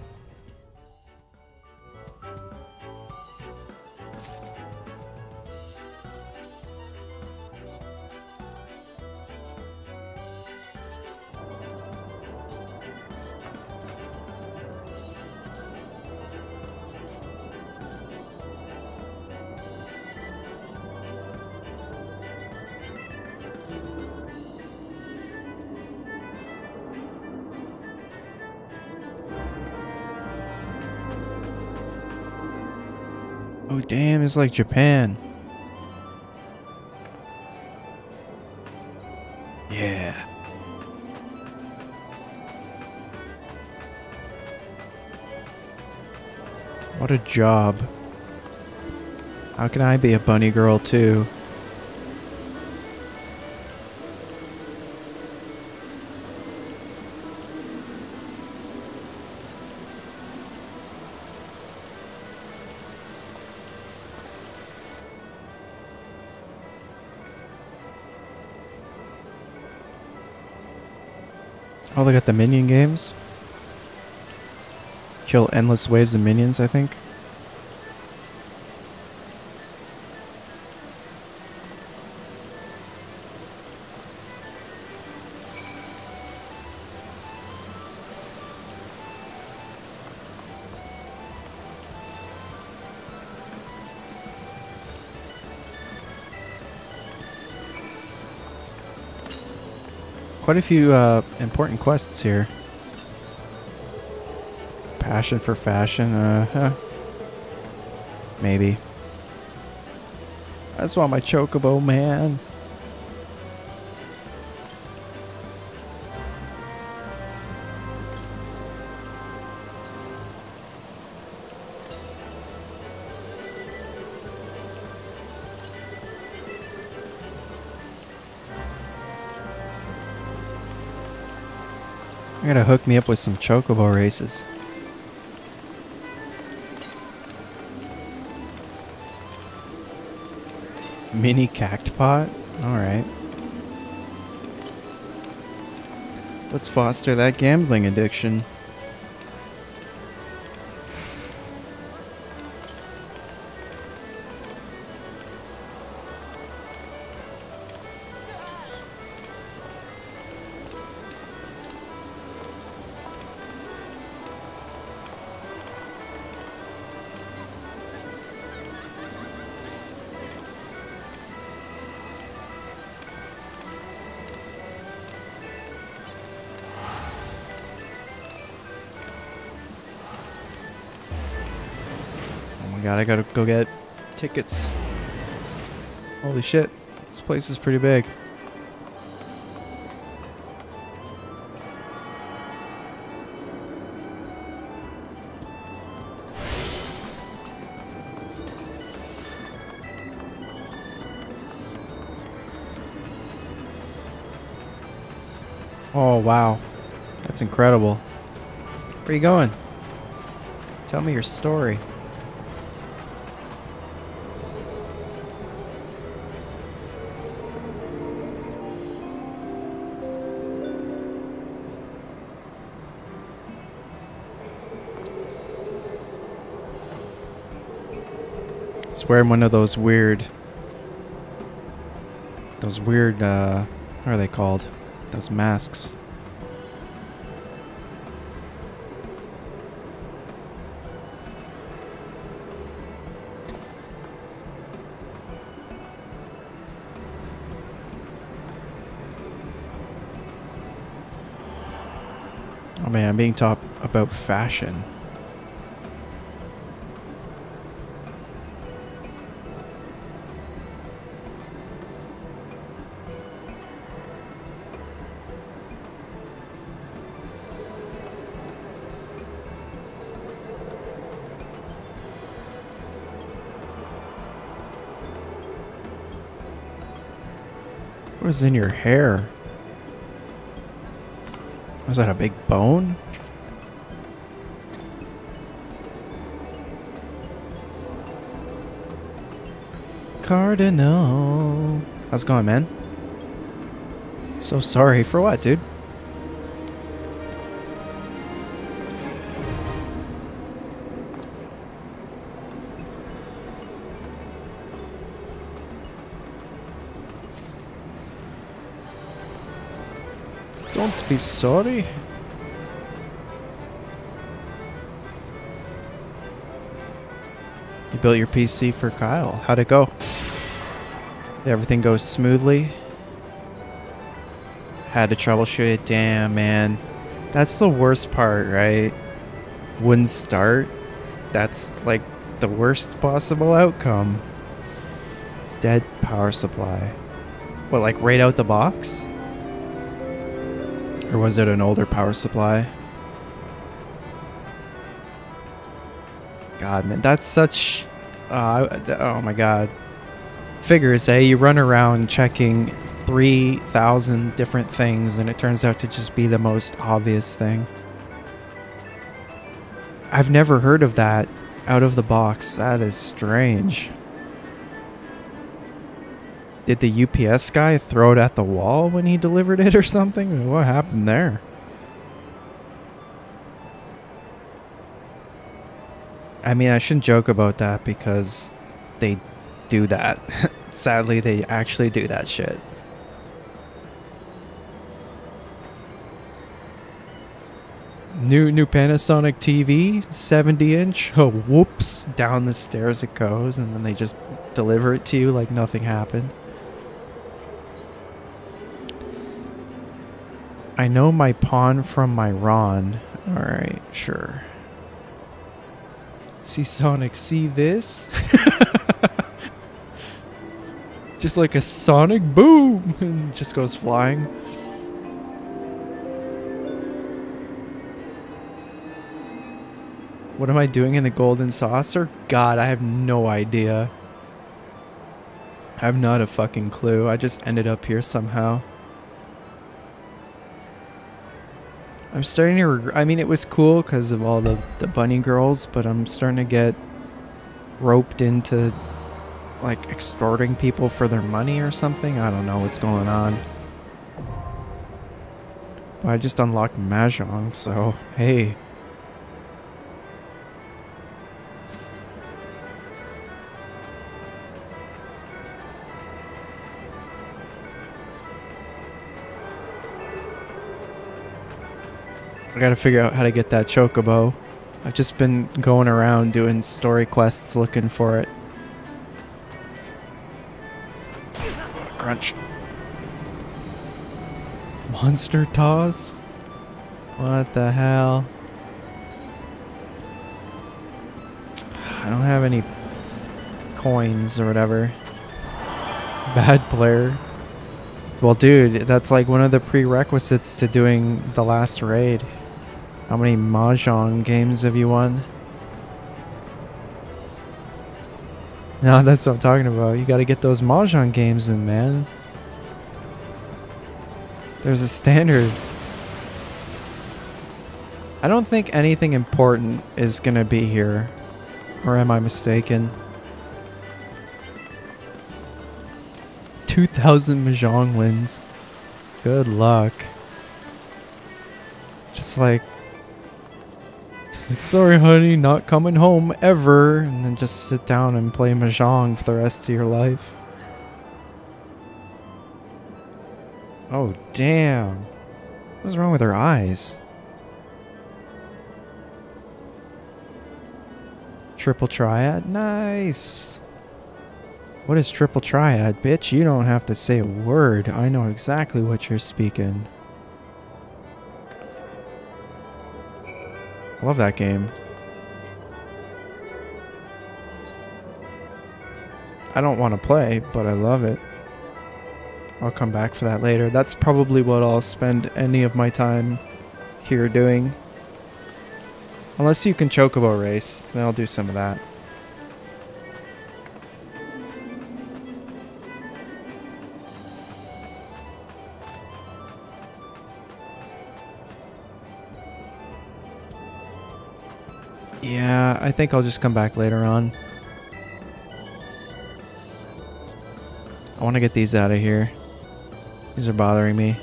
Oh damn, it's like Japan. Yeah. What a job. How can I be a bunny girl too? Oh, they got the minion games. Kill endless waves of minions, I think. Quite a few important quests here. Passion for fashion, maybe. I just want my chocobo, man. You gotta hook me up with some chocobo races. Mini cactpot? Alright. Let's foster that gambling addiction. God, I gotta go get tickets. Holy shit, this place is pretty big. Oh wow, that's incredible. Where are you going? Tell me your story. It's wearing one of those weird, what are they called? Those masks. Oh man, I'm being taught about fashion. What is in your hair? Was that a big bone? Cardinal. How's it going, man? So sorry. For what, dude? Don't be sorry. You built your PC for Kyle. How'd it go? Did everything go smoothly? Had to troubleshoot it. Damn, man. That's the worst part, right? Wouldn't start. That's like the worst possible outcome. Dead power supply. What, like right out the box? Or was it an older power supply? God, man, that's such... oh my god. Figures, eh? You run around checking 3,000 different things and it turns out to just be the most obvious thing. I've never heard of that out of the box. That is strange. Did the UPS guy throw it at the wall when he delivered it or something? What happened there? I mean, I shouldn't joke about that because they do that. Sadly, they actually do that shit. New Panasonic TV, 70-inch. Oh, whoops. Down the stairs it goes, and then they just deliver it to you like nothing happened. I know my pawn from my Ron. Alright, sure. See Sonic, see this? Just like a sonic boom! And just goes flying. What am I doing in the golden saucer? God, I have no idea. I have not a fucking clue. I just ended up here somehow. I'm starting to I mean, it was cool because of all the bunny girls, but I'm starting to get roped into like extorting people for their money or something. I don't know what's going on. But I just unlocked Mahjong, so hey. I gotta figure out how to get that chocobo. I've just been going around doing story quests looking for it. Crunch. Monster toss? What the hell? I don't have any coins or whatever. Bad player. Well, dude, that's like one of the prerequisites to doing the last raid. How many Mahjong games have you won? No, that's what I'm talking about. You gotta get those Mahjong games in, man. There's a standard. I don't think anything important is gonna be here. Or am I mistaken? 2,000 Mahjong wins. Good luck. Just like... sorry honey, not coming home ever, and then just sit down and play Mahjong for the rest of your life. Oh damn. What's wrong with her eyes? Triple triad? Nice. What is triple triad, bitch? You don't have to say a word. I know exactly what you're speaking. I love that game. I don't want to play, but I love it. I'll come back for that later. That's probably what I'll spend any of my time here doing. Unless you can chocobo race, then I'll do some of that. Yeah, I think I'll just come back later on. I want to get these out of here. These are bothering me.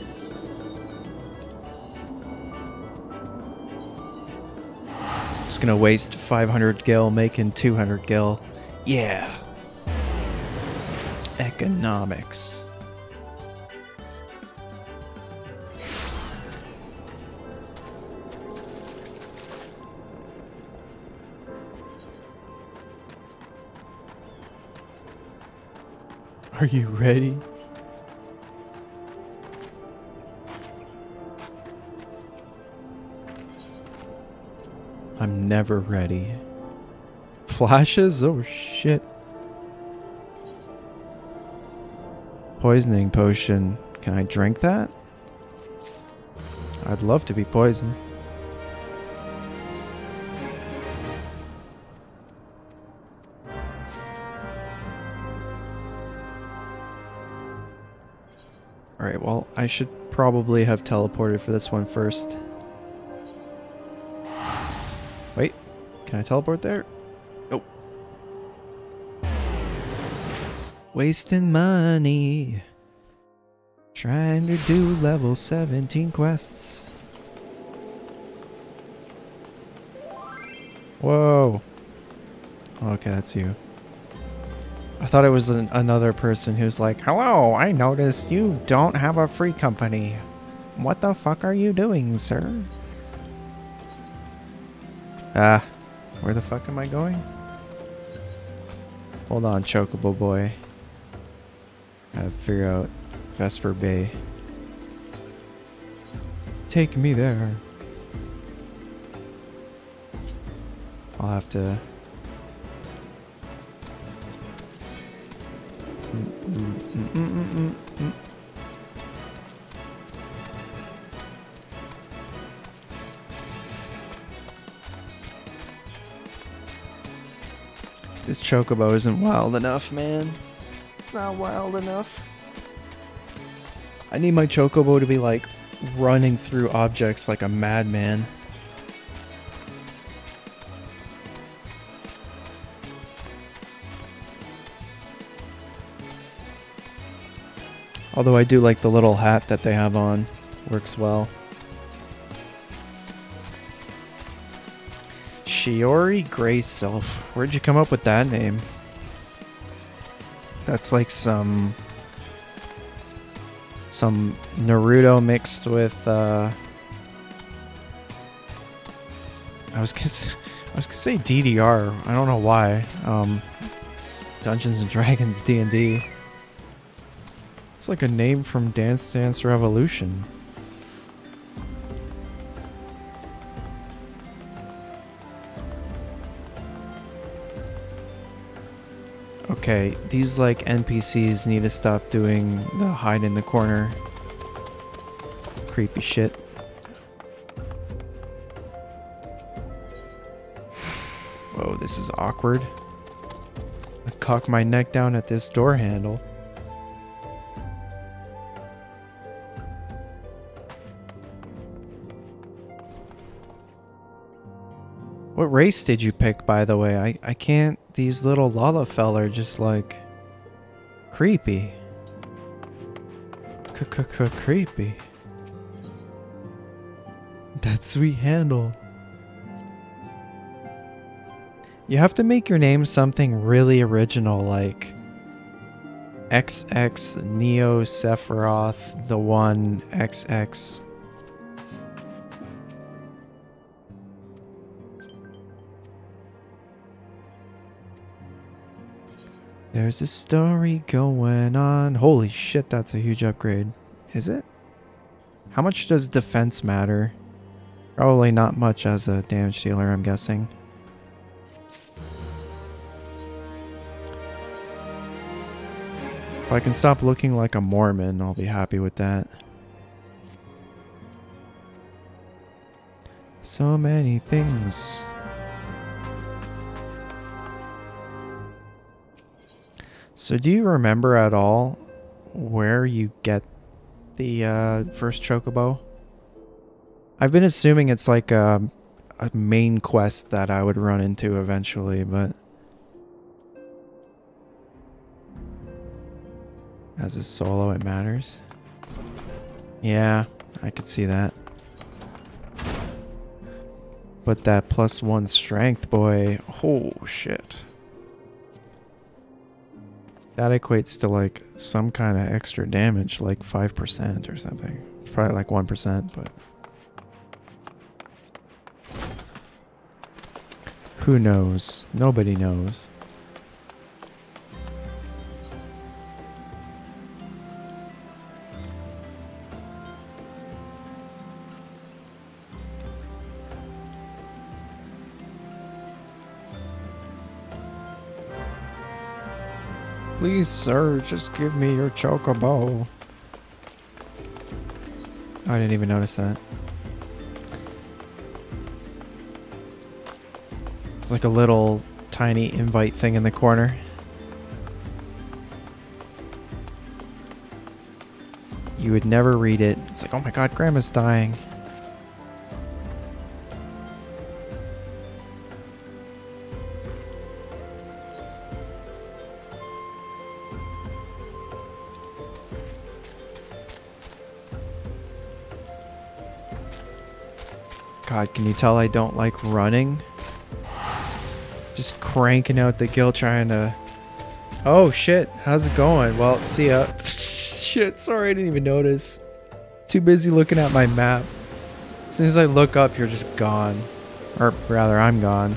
Just gonna waste 500 gil making 200 gil. Yeah. Economics. Are you ready? I'm never ready. Flashes? Oh shit. Poisoning potion. Can I drink that? I'd love to be poisoned. Alright, well, I should probably have teleported for this one first. Wait, can I teleport there? Nope. Wasting money. Trying to do level 17 quests. Whoa. Okay, that's you. I thought it was another person who's like, hello, I noticed you don't have a free company. What the fuck are you doing, sir? Where the fuck am I going? Hold on, Chocobo boy. Gotta figure out Vesper Bay. Take me there. I'll have to... This Chocobo isn't wild enough, man. It's not wild enough. I need my Chocobo to be like running through objects like a madman. Although I do like the little hat that they have on. Works well. Shiori Grey Sylph. Where'd you come up with that name? That's like some Naruto mixed with I was gonna say DDR. I don't know why. Dungeons and Dragons D&D. It's like a name from Dance Dance Revolution. Okay, these like NPCs need to stop doing the hide in the corner creepy shit. Whoa, this is awkward. I cock my neck down at this door handle. What race did you pick, by the way? I can't... These little Lalafell are just, like... creepy. Creepy. That sweet handle. You have to make your name something really original, like... XX Neo Sephiroth the One XX... There's a story going on. Holy shit, that's a huge upgrade. Is it? How much does defense matter? Probably not much as a damage dealer, I'm guessing. If I can stop looking like a Mormon, I'll be happy with that. So many things. So do you remember at all where you get the first Chocobo? I've been assuming it's like a main quest that I would run into eventually, but... As a solo, it matters. Yeah, I could see that. But that +1 strength, boy. Oh, shit. That equates to like some kind of extra damage, like 5% or something. Probably like 1%, but... who knows? Nobody knows. Please, sir, just give me your chocobo. Oh, I didn't even notice that. It's like a little tiny invite thing in the corner. You would never read it. It's like, oh my god, Grandma's dying. God, can you tell I don't like running? Just cranking out the gill trying to... Oh shit, how's it going? Well, see ya. Shit, sorry, I didn't even notice. Too busy looking at my map. As soon as I look up, you're just gone. Or rather, I'm gone.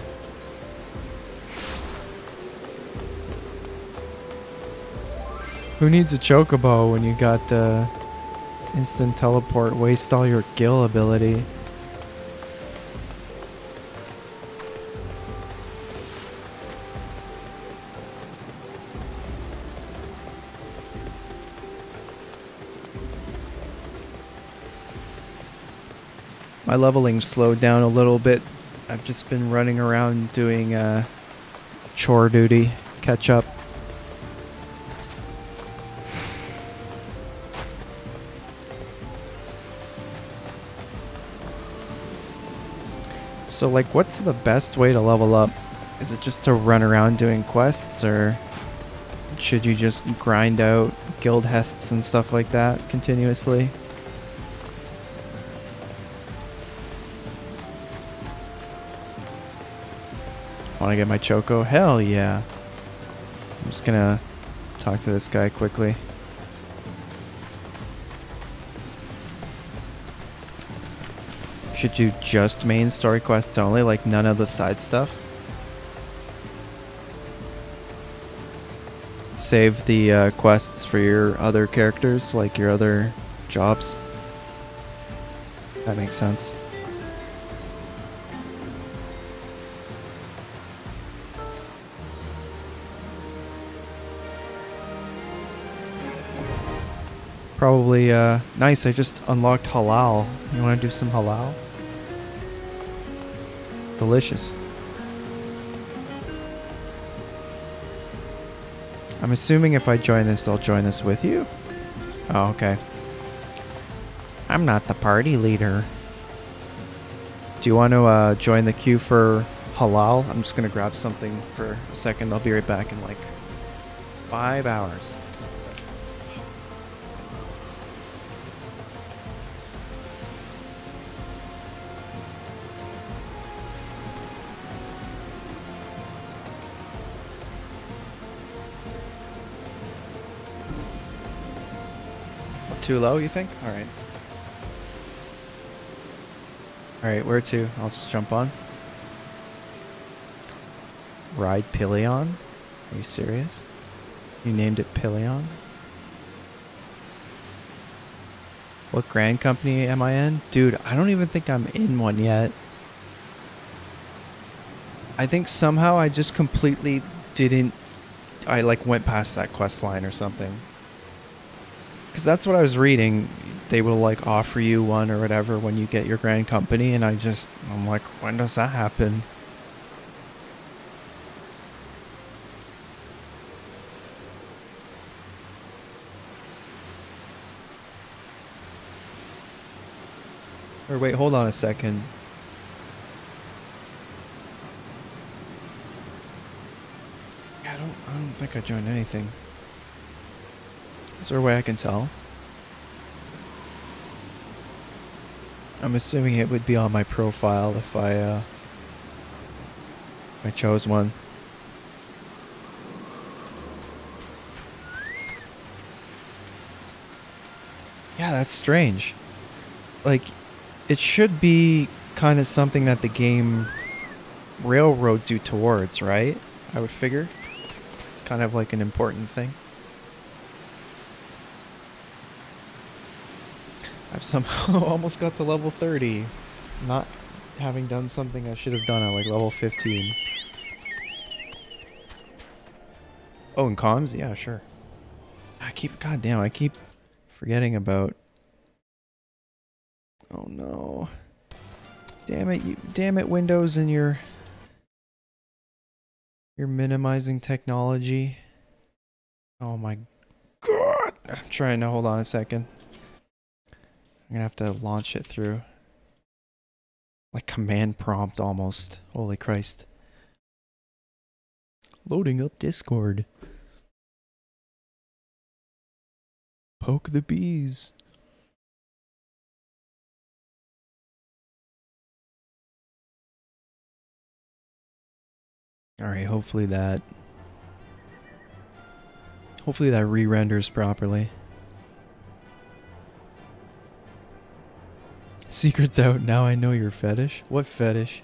Who needs a chocobo when you got the instant teleport? Waste all your gill ability. My leveling slowed down a little bit. I've just been running around doing chore duty, catch up. So like, what's the best way to level up? Is it just to run around doing quests, or should you just grind out guild hests and stuff like that continuously? Want to get my choco? Hell yeah. I'm just gonna talk to this guy quickly. Should do just main story quests only, like none of the side stuff? Save the quests for your other characters, like your other jobs. That makes sense. Probably, nice, I just unlocked halal. You want to do some halal? Delicious. I'm assuming if I join this, they'll join this with you? Oh, okay. I'm not the party leader. Do you want to join the queue for halal? I'm just going to grab something for a second. I'll be right back in like 5 hours. Too low, you think? Alright. Alright, where to? I'll just jump on. Ride Pillion? Are you serious? You named it Pillion? What Grand Company am I in? Dude, I don't even think I'm in one yet. I think somehow I just completely didn't... I like went past that quest line or something. Because that's what I was reading. They will like offer you one or whatever when you get your Grand Company, and I'm like, when does that happen? Or wait, hold on a second. I don't think I joined anything. Is there a way I can tell? I'm assuming it would be on my profile if I chose one. Yeah, that's strange. Like, it should be kind of something that the game railroads you towards, right? I would figure. It's kind of like an important thing. I've somehow almost got to level 30. Not having done something I should have done at like level 15. Oh, and comms? Yeah, sure. Goddamn, I keep forgetting about... Oh no. Damn it, Windows, and you're minimizing technology. Oh my god. I'm trying to hold on a second. I'm gonna have to launch it through like command prompt almost. Holy Christ. Loading up Discord. Poke the bees. Alright, hopefully that re-renders properly. Secret's out, now I know your fetish. What fetish?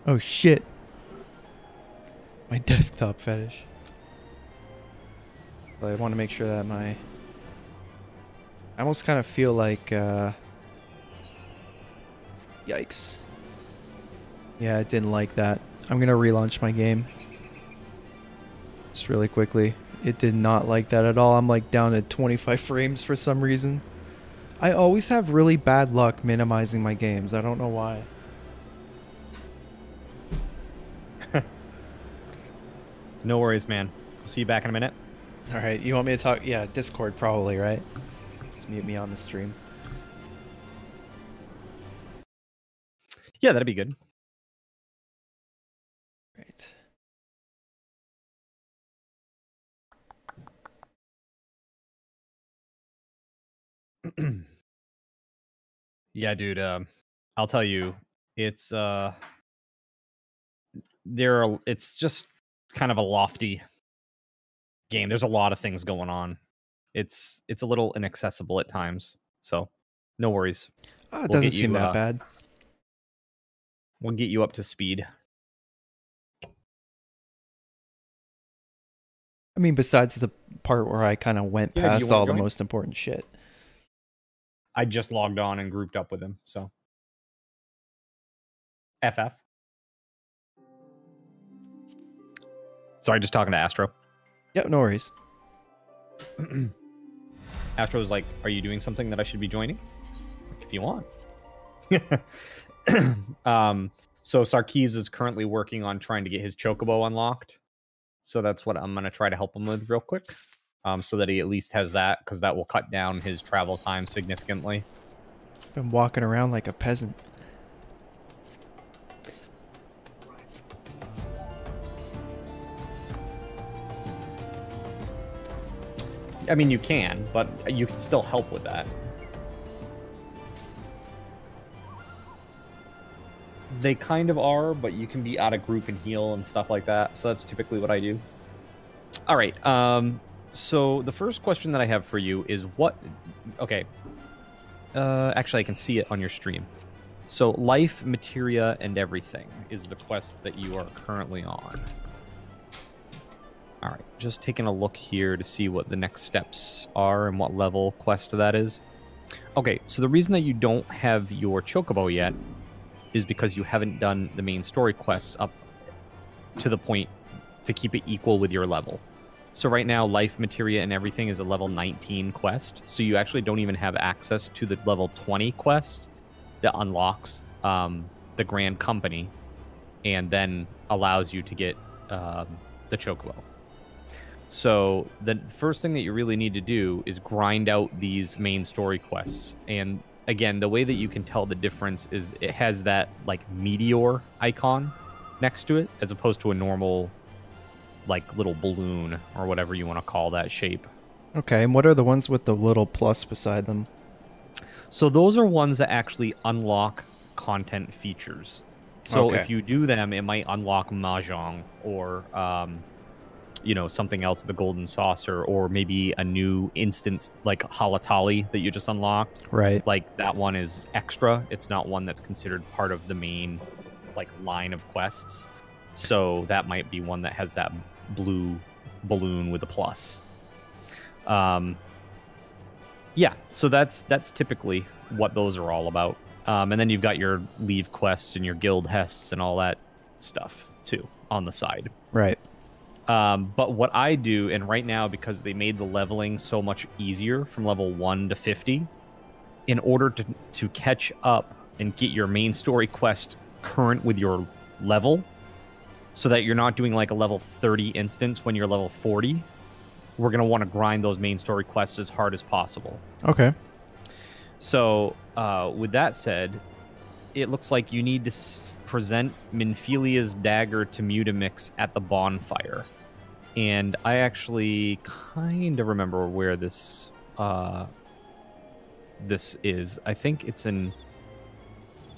Oh shit. My desktop fetish. But I want to make sure that I almost kind of feel like, yikes. Yeah, it didn't like that. I'm gonna relaunch my game. Just really quickly. It did not like that at all. I'm like down to 25 frames for some reason. I always have really bad luck minimizing my games. I don't know why. No worries, man. I'll see you back in a minute. Alright, you want me to talk? Yeah, Discord probably, right? Just mute me on the stream. Yeah, that'd be good. Right. Yeah, dude. I'll tell you, it's it's just kind of a lofty game. There's a lot of things going on. It's a little inaccessible at times. So, no worries. Oh, it doesn't seem that bad. We'll get you up to speed. I mean, besides the part where I kind of went past all the most important shit. I just logged on and grouped up with him, so. FF. Sorry, just talking to Astro. Yep, no worries. Astro was like, are you doing something that I should be joining? If you want. So Sarkis is currently working on trying to get his Chocobo unlocked. So that's what I'm going to try to help him with real quick. So that he at least has that, because that will cut down his travel time significantly. I'm walking around like a peasant. I mean, you can, but you can still help with that. They kind of are, but you can be out of group and heal and stuff like that. So that's typically what I do. All right. So the first question that I have for you is what... Okay. Actually, I can see it on your stream. So life, materia, and everything is the quest that you are currently on. All right. Just taking a look here to see what the next steps are and what level quest that is. Okay. So the reason that you don't have your Chocobo yet is because you haven't done the main story quests up to the point to keep it equal with your level. So right now, Life, Materia, and Everything is a level 19 quest. So you actually don't even have access to the level 20 quest that unlocks the Grand Company and then allows you to get the Chocobo. So the first thing that you really need to do is grind out these main story quests. And again, the way that you can tell the difference is it has that like meteor icon next to it as opposed to a normal like little balloon or whatever you want to call that shape. Okay, and what are the ones with the little plus beside them? So those are ones that actually unlock content features. So Okay. if you do them, it might unlock Mahjong or something else, the Golden Saucer, or maybe a new instance like Halatali that you just unlocked. Right. Like that one is extra. It's not one that's considered part of the main like line of quests. So that might be one that has that blue balloon with a plus. Yeah, so that's typically what those are all about. And then you've got your leave quests and your guild hests and all that stuff too on the side. Right. But what I do, and right now, because they made the leveling so much easier from level 1 to 50, in order to catch up and get your main story quest current with your level, so that you're not doing like a level 30 instance when you're level 40, we're going to want to grind those main story quests as hard as possible. Okay. So, with that said, it looks like you need to present Minfilia's dagger to Mutamix at the bonfire. And I actually kind of remember where this is. I think it's in...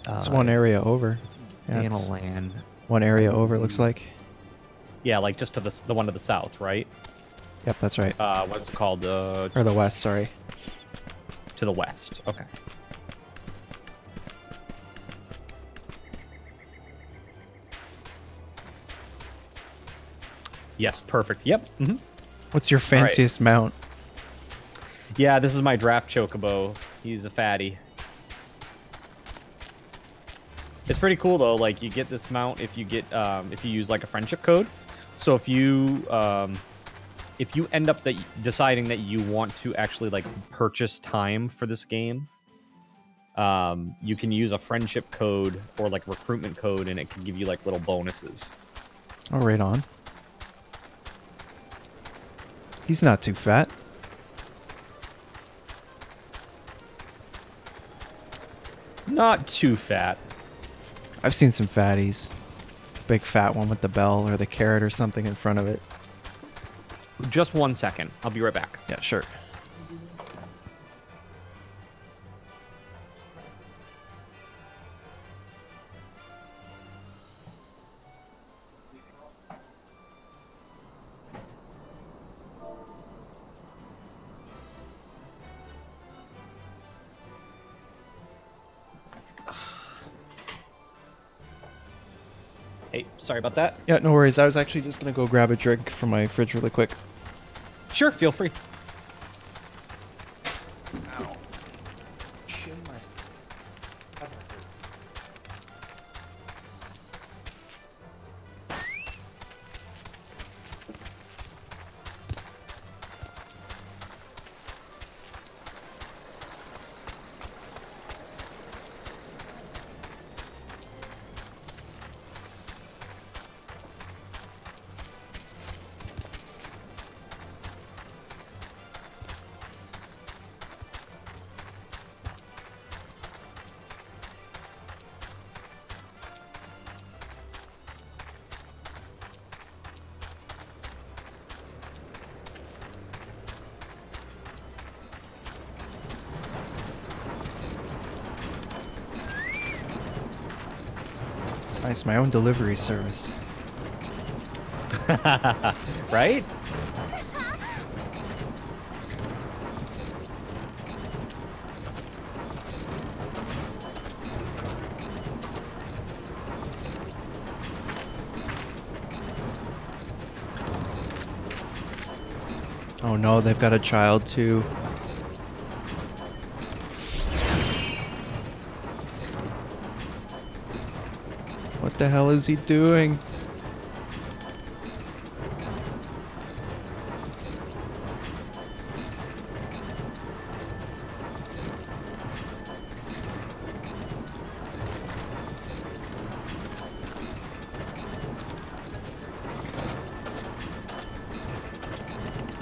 It's one area over. Yeah, it's Thanalan. one area over, it looks like. Yeah, like just to the one to the south, right? Yep, that's right. What's it called? Or the west, sorry. To the west. Okay. Yes, perfect. Yep. Mm-hmm. What's your fanciest mount? Yeah, this is my draft chocobo. He's a fatty. It's pretty cool though. Like you get this mount if you use like a friendship code. So if you end up deciding that you want to actually like purchase time for this game, you can use a friendship code or like recruitment code, and it can give you like little bonuses. Oh, right on. He's not too fat. Not too fat. I've seen some fatties. Big fat one with the bell or the carrot or something in front of it. Just 1 second. I'll be right back. Yeah, sure. Hey, sorry about that. Yeah, no worries. I was actually just going to go grab a drink from my fridge really quick. Sure, feel free. Ow. Nice, my own delivery service. Right? Oh no, they've got a child too. What the hell is he doing?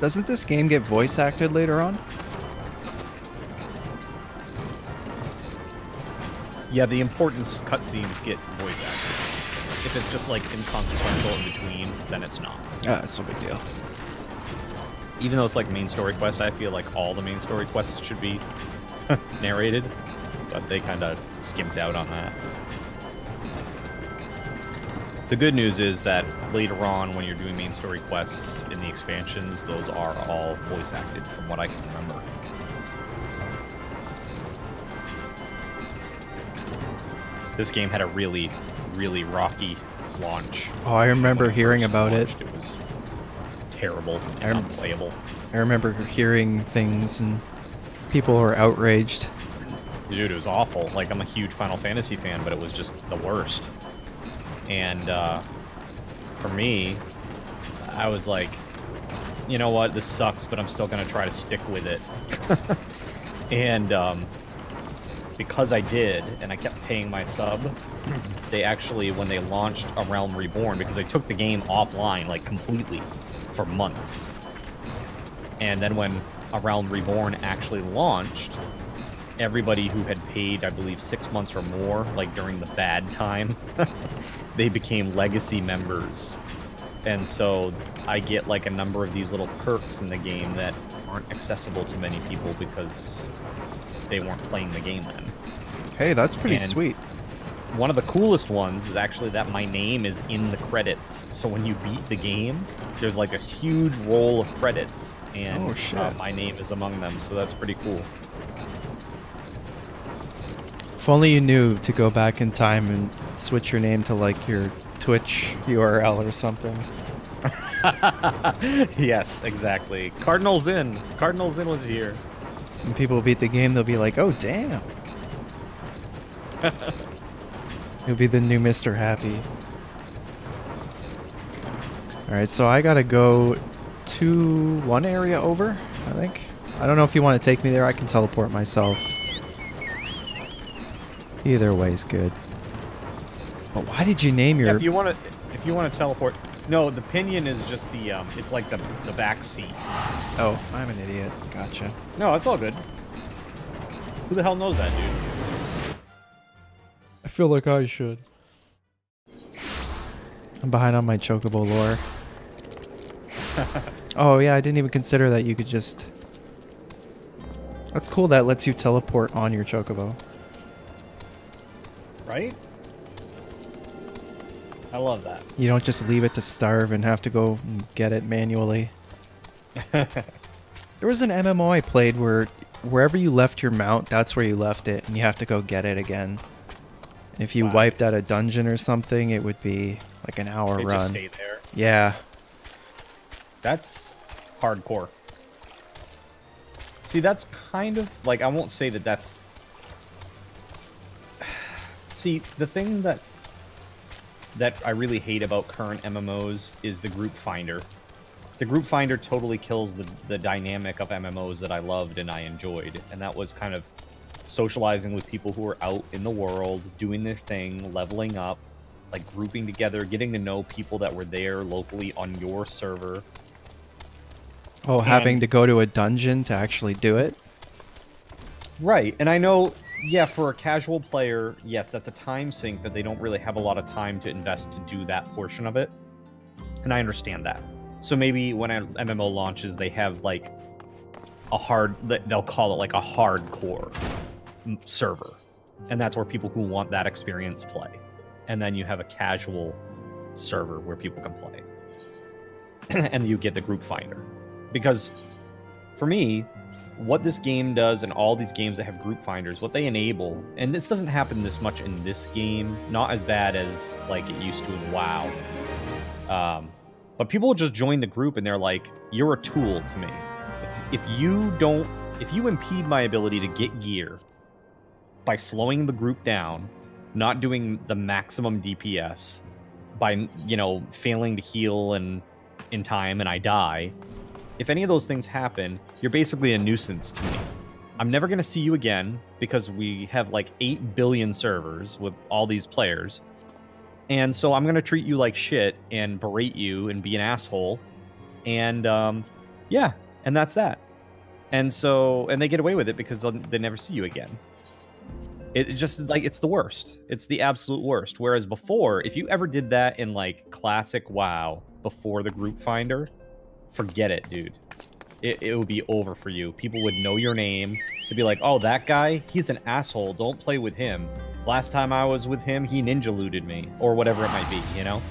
Doesn't this game get voice acted later on? Yeah, the importance cutscenes get voice acted. If it's just like inconsequential in between, then it's not. Ah, it's no big deal. Even though it's like main story quest, I feel like all the main story quests should be narrated, but they kind of skimped out on that. The good news is that later on, when you're doing main story quests in the expansions, those are all voice acted from what I can remember. This game had a really, really rocky launch. Oh, I remember When it hearing first about launched, it. It was terrible and unplayable. I remember hearing things and people were outraged. Dude, it was awful. Like, I'm a huge Final Fantasy fan, but it was just the worst. And for me, I was like, you know what, this sucks, but I'm still going to try to stick with it. And because I did, and I kept paying my sub, they actually, when they launched A Realm Reborn, because they took the game offline, like, completely for months. And then when A Realm Reborn actually launched, everybody who had paid, I believe, 6 months or more, like during the bad time, they became legacy members. And so I get like a number of these little perks in the game that aren't accessible to many people because they weren't playing the game then. Hey, that's pretty And sweet. one of the coolest ones is actually that my name is in the credits. So when you beat the game, there's like a huge roll of credits, and Oh, shit. my name is among them. So that's pretty cool. If only you knew to go back in time and switch your name to like your Twitch URL or something. Yes, exactly. Cardinals in. Cardinals in was here. When people beat the game, they'll be like, "Oh, damn." You'll be the new Mr. Happy. Alright, so I gotta go to one area over, I think. I don't know if you want to take me there. I can teleport myself. Either way's good. But why did you name your... Yeah, if you want to teleport. No, the pinion is just the it's like the back seat. Oh, I'm an idiot. Gotcha. No, it's all good. Who the hell knows that, dude? I feel like I should. I'm behind on my Chocobo lore. Oh yeah, I didn't even consider that you could just... That's cool, that lets you teleport on your Chocobo. Right? I love that. You don't just leave it to starve and have to go and get it manually. There was an MMO I played where wherever you left your mount, that's where you left it, and you have to go get it again. And if you Wow. wiped out a dungeon or something, it would be like an hour It run. just stay there. Yeah. That's hardcore. See, that's kind of like, I won't say that that's... See, the thing that I really hate about current MMOs is the group finder. The group finder totally kills the dynamic of MMOs that I loved and I enjoyed, and that was kind of socializing with people who are out in the world, doing their thing, leveling up, like grouping together, getting to know people that were there locally on your server. Oh, having And- to go to a dungeon to actually do it? Right, and I know, yeah, for a casual player, yes, that's a time sink that they don't really have a lot of time to invest to do that portion of it, and I understand that. So maybe when an MMO launches, they have like a hard, they'll call it like a hardcore server, and that's where people who want that experience play. And then you have a casual server where people can play, and you get the group finder. Because for me, what this game does, and all these games that have group finders, what they enable, and this doesn't happen this much in this game, not as bad as like it used to in WoW. But people will just join the group and they're like, "You're a tool to me. If you impede my ability to get gear by slowing the group down, not doing the maximum DPS, by failing to heal and in time and I die." If any of those things happen, you're basically a nuisance to me. I'm never going to see you again because we have like 8 billion servers with all these players. And so I'm going to treat you like shit and berate you and be an asshole. And yeah, and that's that. And they get away with it because they never see you again. It just like, it's the worst. It's the absolute worst. Whereas before, if you ever did that in like classic WoW before the group finder, forget it, dude. it would be over for you. People would know your name. They'd be like, oh, that guy, he's an asshole. Don't play with him. Last time I was with him, he ninja looted me. Or whatever it might be, you know?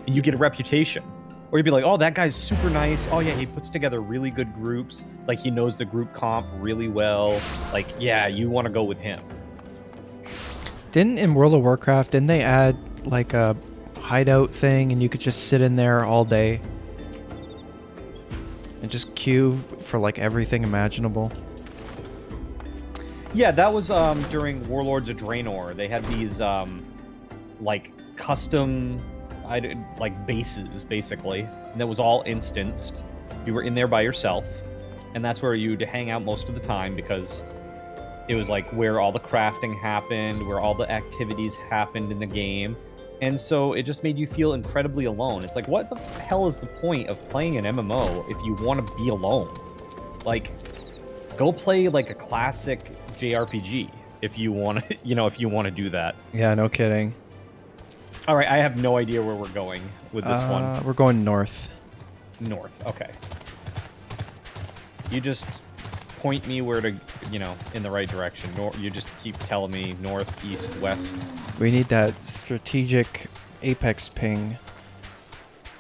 And you get a reputation. Or you'd be like, oh, that guy's super nice. Oh, yeah, he puts together really good groups. Like, he knows the group comp really well. Like, yeah, you want to go with him. Didn't in World of Warcraft, didn't they add like a hideout thing and you could just sit in there all day and just queue for like everything imaginable? Yeah, that was during Warlords of Draenor. They had these like custom like bases basically, and that was all instanced. You were in there by yourself, and that's where you'd hang out most of the time because it was like where all the crafting happened, where all the activities happened in the game. And so it just made you feel incredibly alone. It's like, what the hell is the point of playing an MMO if you want to be alone? Like, go play like a classic JRPG if you want to, you know, if you want to do that. Yeah, no kidding. All right, I have no idea where we're going with this one. We're going north. North, okay. You just point me where to, you know, in the right direction. You just keep telling me north, east, west. We need that strategic Apex ping.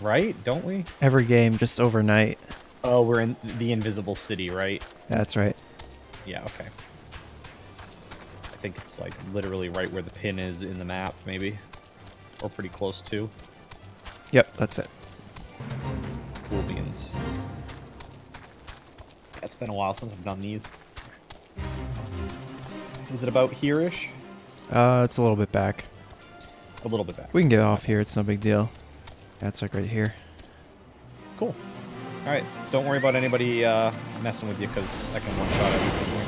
Right? Don't we? Every game, just overnight. Oh, we're in the Invisible City, right? That's right. Yeah, okay. I think it's like literally right where the pin is in the map, maybe. Or pretty close to. Yep, that's it. Cool beans. It's been a while since I've done these. Is it about here-ish? It's a little bit back. A little bit back. We can get off here, it's no big deal. That's like right here. Cool. Alright, don't worry about anybody messing with you, because I can one-shot everything here.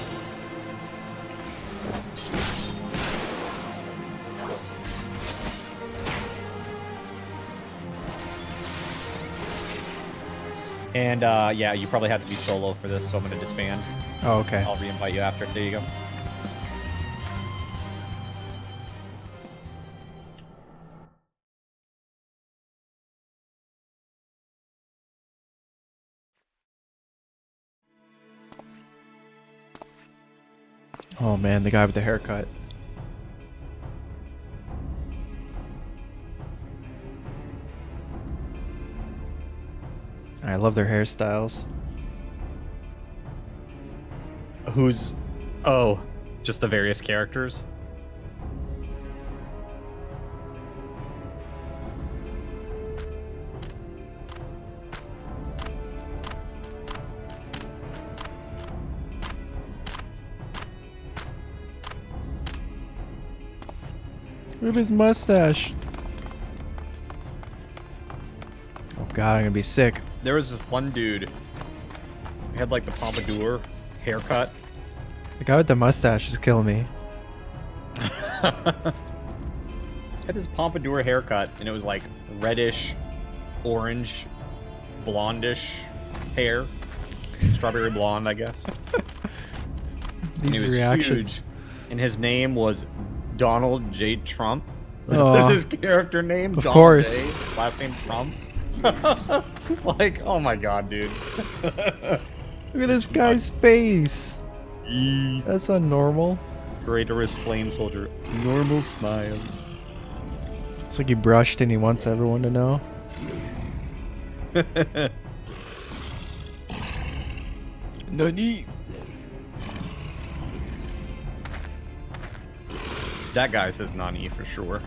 And, yeah, you probably have to be solo for this, so I'm going to disband. Oh, okay. I'll re-invite you after. There you go. Oh man, the guy with the haircut. I love their hairstyles. Who's... Oh, just the various characters? Look at his mustache. Oh god, I'm gonna be sick. There was this one dude. He had like the pompadour haircut. The guy with the mustache is killing me. Had this pompadour haircut, and it was like reddish, orange, blondish hair. Strawberry blonde, I guess. These and he was reactions. huge. And his name was Donald J. Trump. Oh, This is his character name. Of Donald course. J, last name Trump. Like, oh my god, dude. Look at this guy's face. That's not normal. Traitorous flame soldier. Normal smile. It's like he brushed and he wants everyone to know. Nani? That guy says Nani for sure.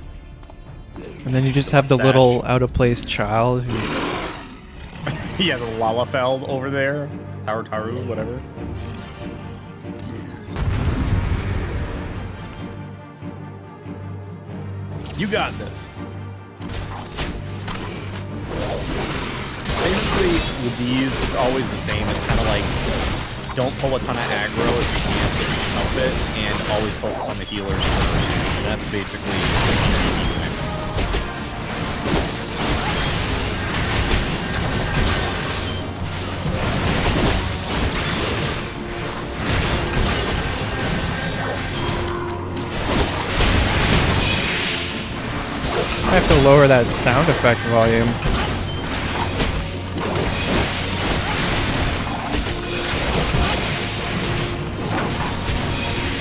And then you just have the little out of place child who's... Yeah, the Lalafell over there. Taru, whatever. You got this. Basically, with these, it's always the same. It's kind of like, don't pull a ton of aggro if you can't help it, and always focus on the healers first. And that's basically... I have to lower that sound effect volume.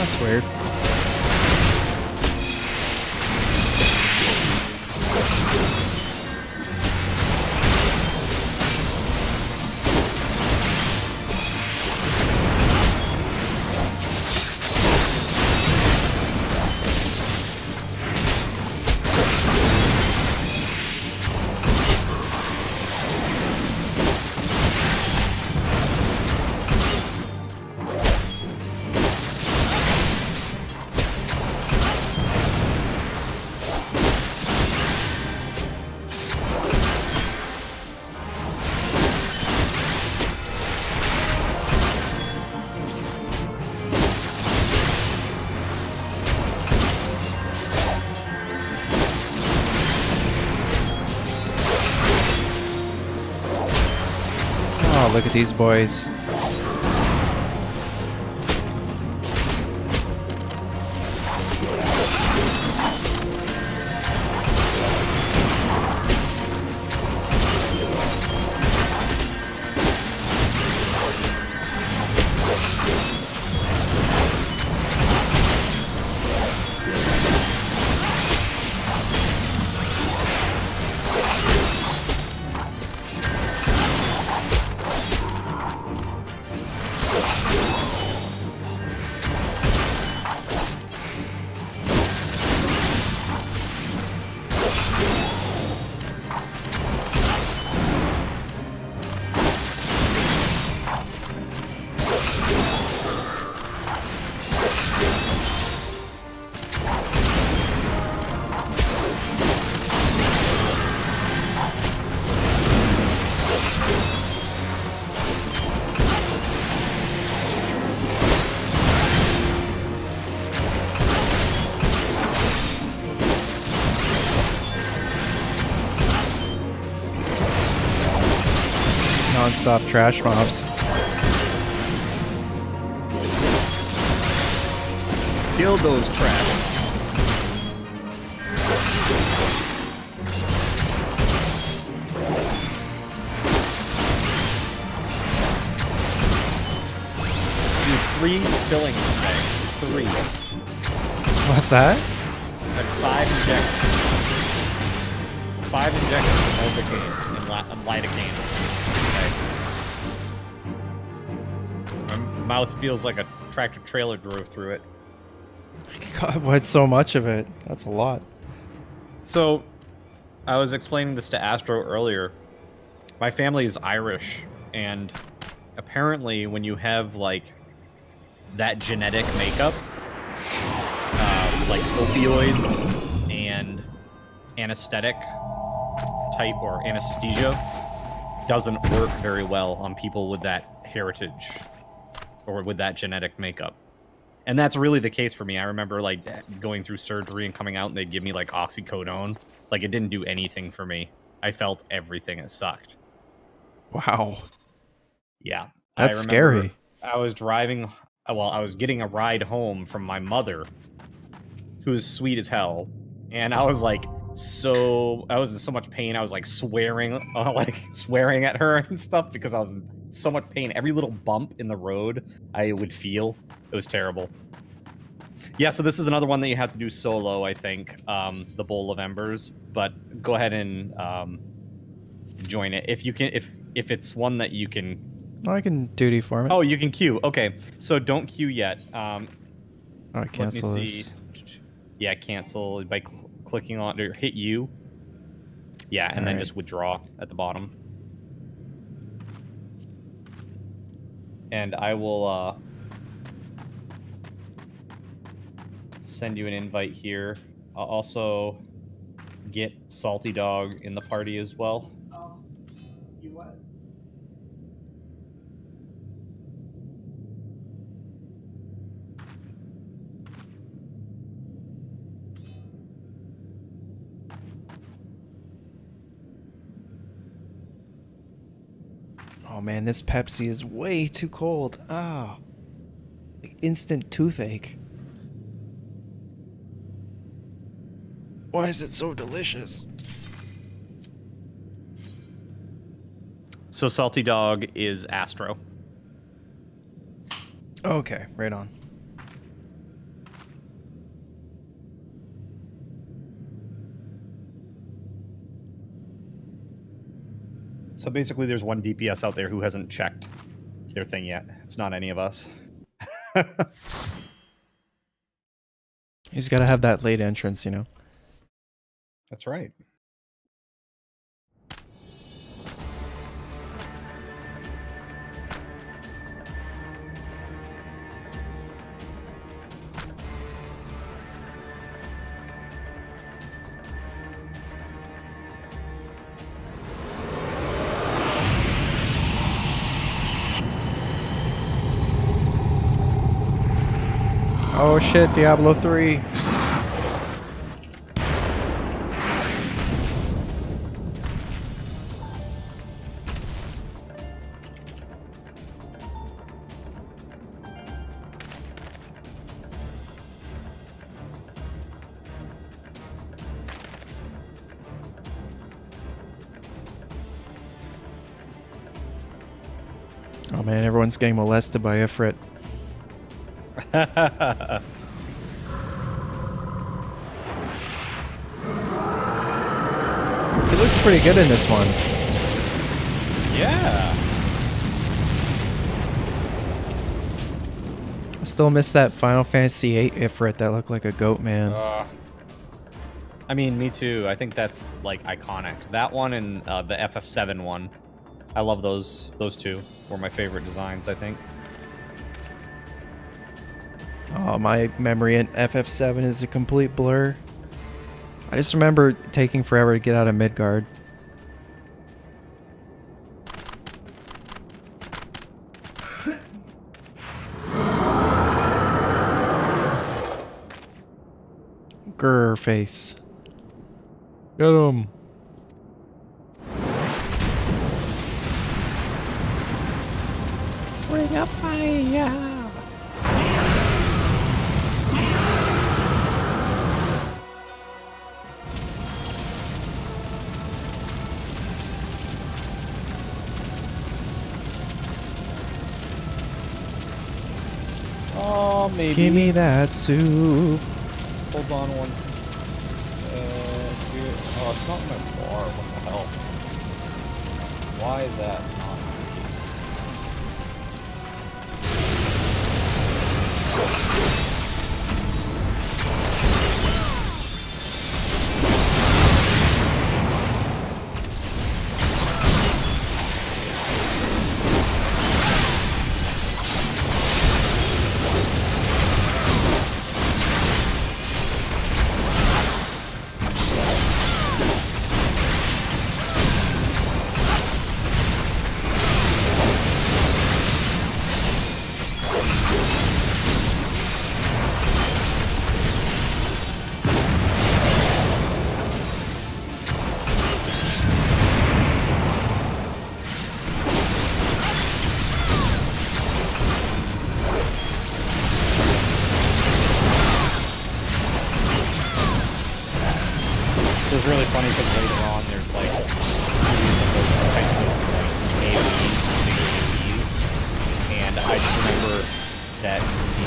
That's weird. Oh, look at these boys. Non-stop trash mobs. Kill those trash. Do 3 fillings today. 3. What's that? And 5 injections. 5 injections of Novocaine and lidocaine. Okay. My mouth feels like a tractor trailer drove through it. God, what's so much of it? That's a lot. So, I was explaining this to Astro earlier. My family is Irish, and apparently when you have, like, that genetic makeup, like opioids and anesthetic type or anesthesia doesn't work very well on people with that heritage or with that genetic makeup. And that's really the case for me. I remember like going through surgery and coming out and they'd give me like oxycodone. Like it didn't do anything for me. I felt everything. It sucked. Wow. Yeah. That's scary. I was driving, well, I was getting a ride home from my mother, who is sweet as hell. And I was like, I was in so much pain. I was like swearing at her and stuff because I was in so much pain. Every little bump in the road I would feel. It was terrible. Yeah, so this is another one that you have to do solo, I think, the Bowl of Embers. But go ahead and join it if you can. If it's one that you can. I can duty form it. Oh, you can queue. Okay, so don't queue yet. All right, cancel let me see. this. Yeah, cancel by clicking on or hit U. Yeah, and then just withdraw at the bottom. And I will send you an invite here. I'll also get Salty Dog in the party as well. You what? Oh man, this Pepsi is way too cold. Ah, like instant toothache. Why is it so delicious? So Salty Dog is Astro. Okay, right on. So basically, there's one DPS out there who hasn't checked their thing yet. It's not any of us. He's got to have that late entrance, you know. That's right. Oh shit, Diablo 3. Oh man, everyone's getting molested by Ifrit. He looks pretty good in this one. Yeah. I still miss that Final Fantasy VIII Ifrit that looked like a goat man. I mean, me too. I think that's like iconic. That one and the FF7 one. I love those two. Were my favorite designs, I think. Oh, my memory in FF7 is a complete blur. I just remember taking forever to get out of Midgard. Grr face. Get him. Bring up fire. Oh, maybe. Give me that soup. Hold on one here. Oh, it's not my bar. What the hell? Why is that not It was really funny because later on there's like a series of those types of like AoEs, bigger AoEs, and I just remember that the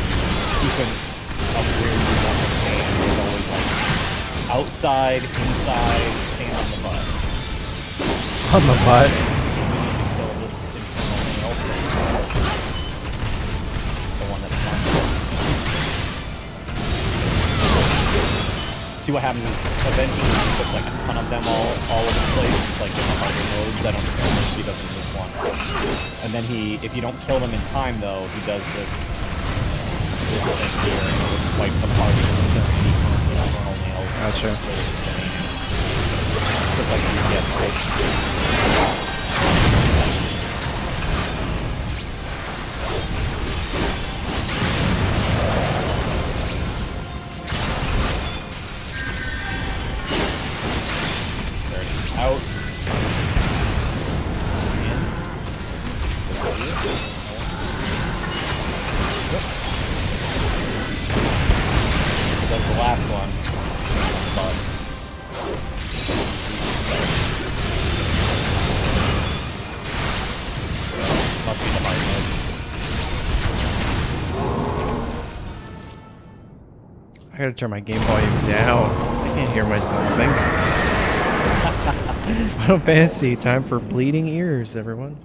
sequence of where you want to stand was always like outside, inside, stand on the butt. On the butt. Kill this infernal male. The one that's not. See what happens is eventually he puts like a ton of them all over the place, like in the harder modes. I don't know if he does in this one. And then if you don't kill them in time though, he does this thing here and it'll wipe the party with the infernal nails. Gotcha. Just like you get right? Out. In. Yep. That's the last one. But must be the hard mode. I gotta turn my game volume down. I can't hear myself think. Final Fantasy, time for bleeding ears, everyone.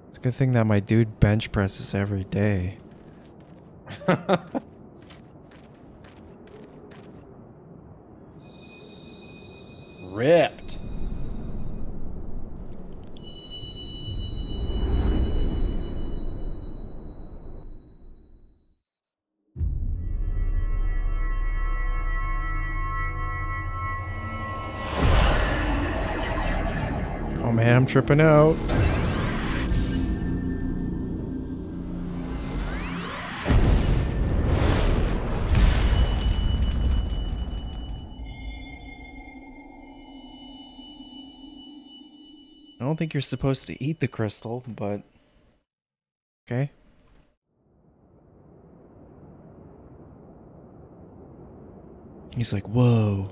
It's a good thing that my dude bench presses every day. Ripped. Oh man, I'm tripping out. I don't think you're supposed to eat the crystal, but okay. He's like, whoa.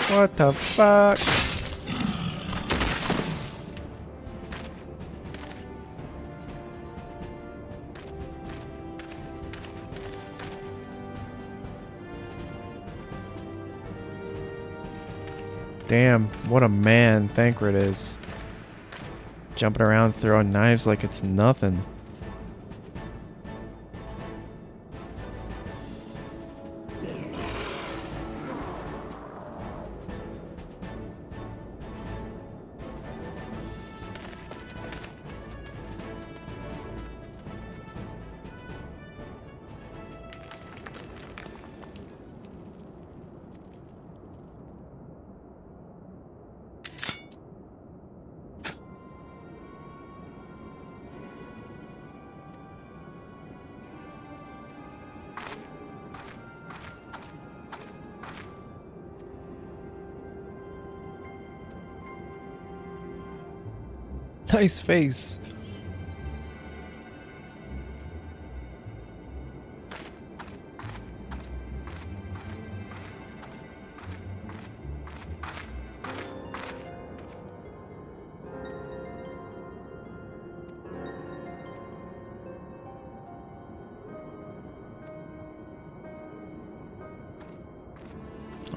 What the fuck? Damn, what a man Thancred is. Jumping around throwing knives like it's nothing. Nice face.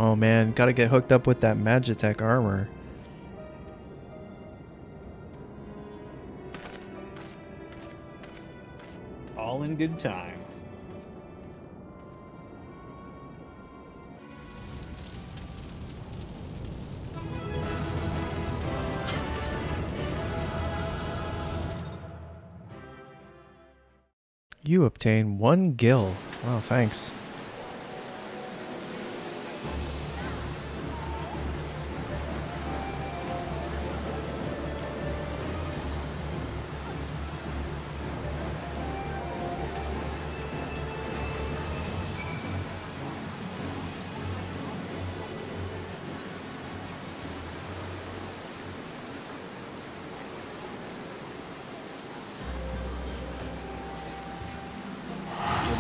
Oh man, gotta get hooked up with that Magitech armor. All in good time. You obtain 1 gil. Wow, thanks.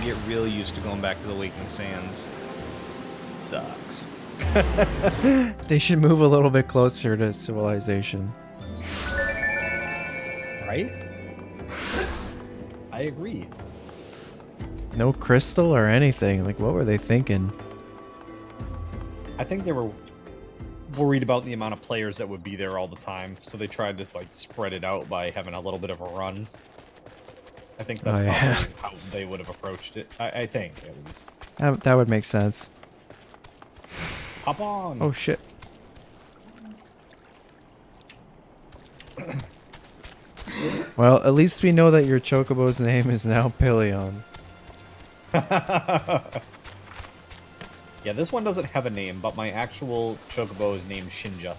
Get real used to going back to the Waking Sands. Sucks. They should move a little bit closer to civilization. Right? I agree. No crystal or anything. Like, what were they thinking? I think they were worried about the amount of players that would be there all the time, so they tried to like spread it out by having a little bit of a run. I think that's probably how they would have approached it. I think, at least. That would make sense. Hop on! Oh shit. Well, at least we know that your chocobo's name is now Pilion. Yeah, this one doesn't have a name, but my actual chocobo is named Shinja.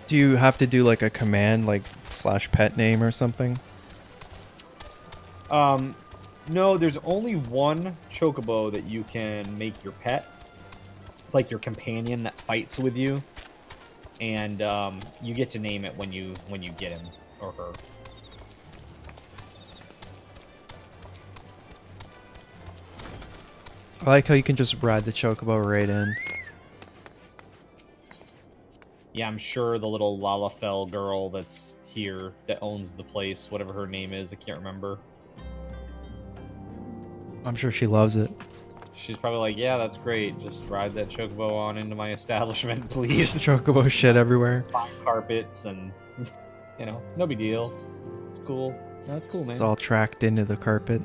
Do you have to do like a command, like /pet name or something? No, there's only one chocobo that you can make your pet, like your companion that fights with you, and you get to name it when you get him or her. I like how you can just ride the chocobo right in. Yeah, I'm sure the little Lalafell girl that's here that owns the place, whatever her name is, I can't remember. I'm sure she loves it. She's probably like, yeah, that's great. Just ride that chocobo on into my establishment, please. Chocobo shit everywhere. Fine carpets and, you know, no big deal. It's cool. That's cool, man. It's all tracked into the carpet.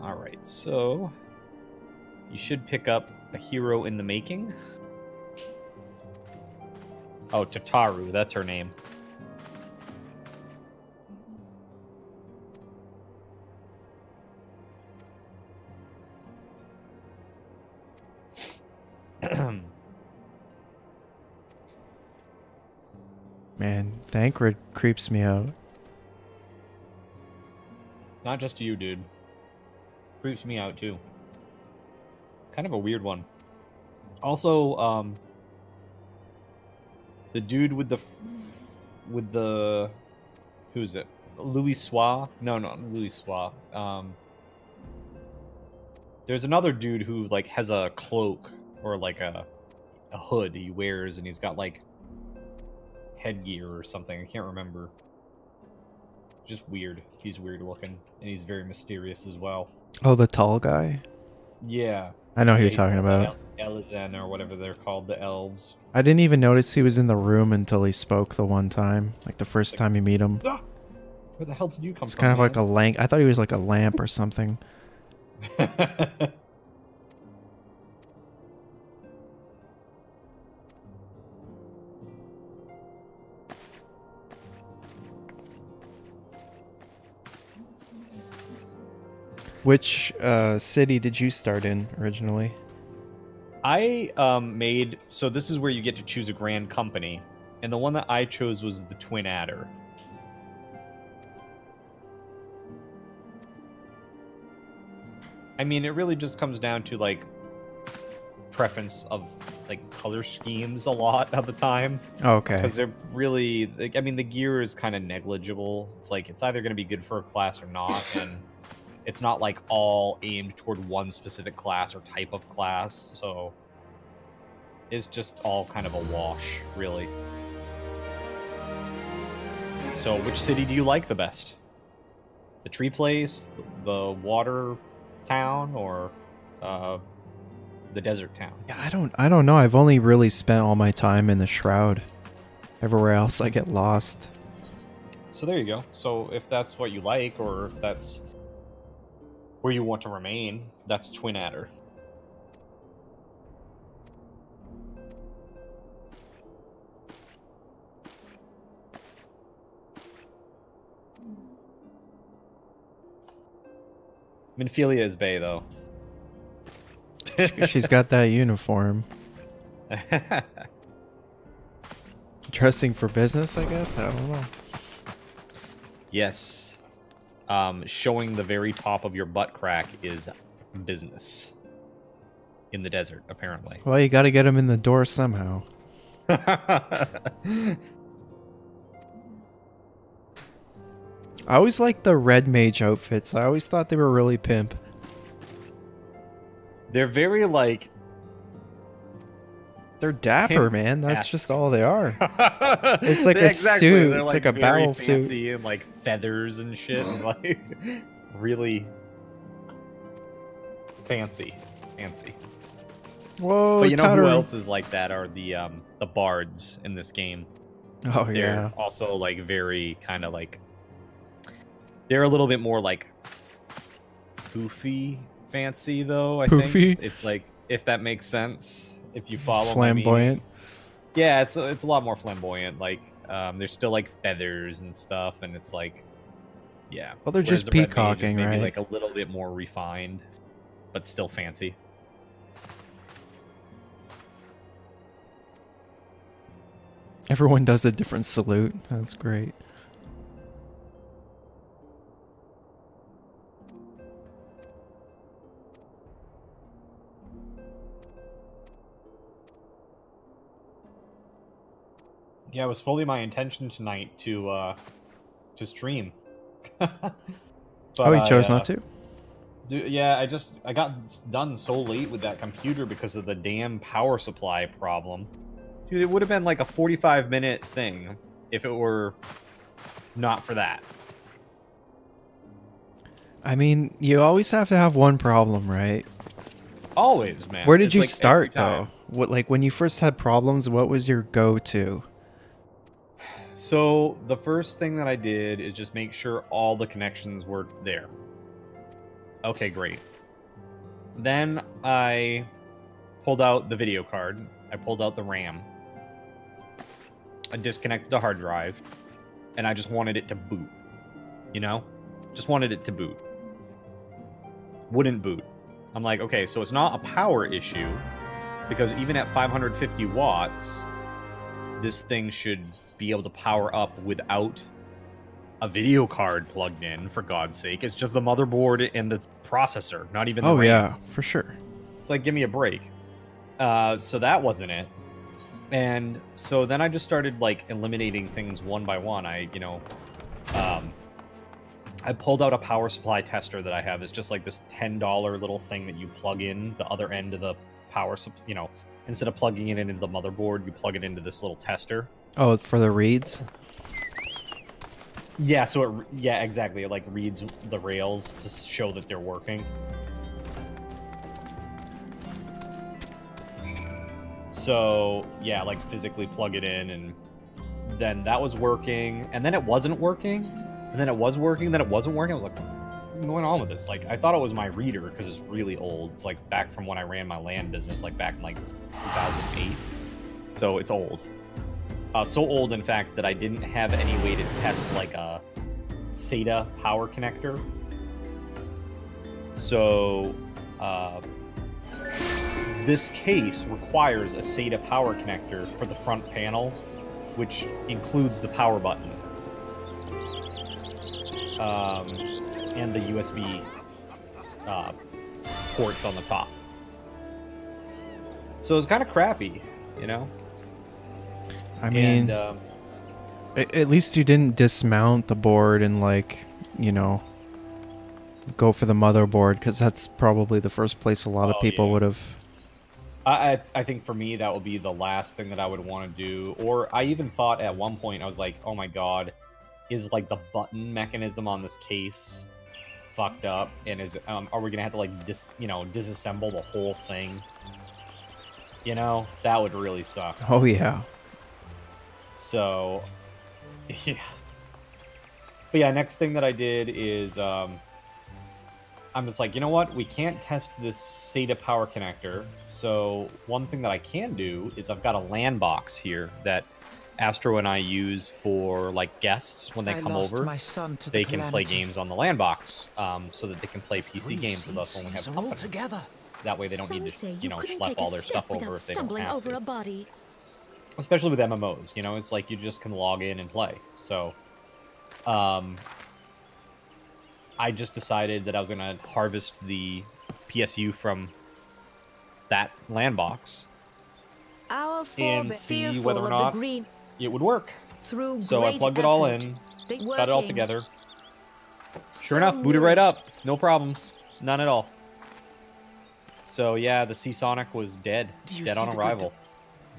All right, so you should pick up a hero in the making. Oh, Tataru, that's her name. Man, Thancred creeps me out. Not just you, dude. Creeps me out too. Kind of a weird one. Also, the dude with the who's it? Louis Soir? No, not Louis Soir. There's another dude who like has a cloak or like a hood he wears, and he's got like headgear or something. I can't remember. Just weird. He's weird looking, and he's very mysterious as well. Oh, the tall guy? Yeah. I know who you're They- talking about. Elizen or whatever they're called, the elves. I didn't even notice he was in the room until he spoke the one time. Like the first time you meet him. Where the hell did you come It's from? kind of like a man? lamp. I thought he was like a lamp or something. Which city did you start in originally? I made so this is where you get to choose a grand company, and the one that I chose was the Twin Adder. I mean, it really just comes down to like preference of like color schemes a lot of the time, Oh, okay. because they're really like, I mean, the gear is kind of negligible. It's like it's either going to be good for a class or not, and it's not like all aimed toward one specific class or type of class, so it's just all kind of a wash, really. So, which city do you like the best? The tree place, the water town, or the desert town? Yeah, I don't know. I've only really spent all my time in the Shroud. Everywhere else I get lost. So there you go. So if that's what you like, or if that's where you want to remain, that's Twin Adder. Minfilia is Bay, though. She's got that uniform. Dressing for business, I guess? I don't know. Yes. Showing the very top of your butt crack is business. In the desert, apparently. Well, you gotta get him in the door somehow. I always liked the red mage outfits. I always thought they were really pimp. They're very, like... They're dapper, Pimp man. That's esque. just all they are. It's like a Exactly. suit. They're, It's like a very battle suit. fancy and like feathers and shit. And, like really fancy. Whoa, But you know who Tataru. else is like that are the bards in this game. Oh, They're yeah. also like very kind of like they're a little bit more like poofy fancy though, I Poofy? think. It's like if that makes sense. If you follow my meaning. Flamboyant. Yeah, it's a lot more flamboyant. Like, there's still like feathers and stuff, and it's like, yeah. Well, they're Whereas just the red mage is peacocking, maybe, right? Like a little bit more refined, but still fancy. Everyone does a different salute. That's great. Yeah, it was fully my intention tonight to to stream. Oh, you chose not to? Yeah, I got done so late with that computer because of the damn power supply problem. Dude, it would have been like a 45-minute thing if it were not for that. I mean, you always have to have one problem, right? Always, man. Where did It's you like start, every time. though? What, like, when you first had problems, what was your go-to? So, the first thing that I did is just make sure all the connections were there. Okay, great. Then I pulled out the video card. I pulled out the RAM. I disconnected the hard drive. And I just wanted it to boot. You know? Just wanted it to boot. Wouldn't boot. I'm like, okay, so it's not a power issue. Because even at 550 watts, this thing should be able to power up without a video card plugged in, for God's sake. It's just the motherboard and the processor, not even the RAM. Yeah, for sure. It's like, give me a break. So that wasn't it. And so then I just started, like, eliminating things one by one. I pulled out a power supply tester that I have. It's just like this $10 little thing that you plug in the other end of the power, instead of plugging it into the motherboard, you plug it into this little tester. Oh, for the reads? Yeah, so yeah, exactly. It like reads the rails to show that they're working. So yeah, like physically plug it in, and then that was working, and then it wasn't working, and then it was working, then it wasn't working. I was like, what's going on with this? Like, I thought it was my reader because it's really old. It's like back from when I ran my LAN business, like back in like 2008. So it's old. So old, in fact, that I didn't have any way to test like a SATA power connector. So this case requires a SATA power connector for the front panel, which includes the power button and the USB ports on the top. So it's kind of crappy, you know? I mean, And, at least you didn't dismount the board and, like, you know, go for the motherboard, because that's probably the first place a lot of people yeah. would have. I think for me that would be the last thing that I would want to do. Or I even thought at one point, I was like, oh my god, is like the button mechanism on this case fucked up, and is are we gonna have to like disassemble the whole thing? You know, that would really suck. Oh yeah. So yeah. But yeah, next thing that I did is I'm just like, you know what? We can't test this SATA power connector. So one thing that I can do is I've got a LAN box here that Astro and I use for like guests when they come over. They can play games on the LAN box, so that they can play PC games with us when we have company. That way they don't need to, schlep all their stuff over if they don't have to. Especially with MMOs, it's like you just can log in and play. So, I just decided that I was going to harvest the PSU from that LAN box and see whether or not it would work. So I plugged it all in, got it all together. Sure enough, booted right up. No problems. None at all. So yeah, the Seasonic was dead. Dead on arrival.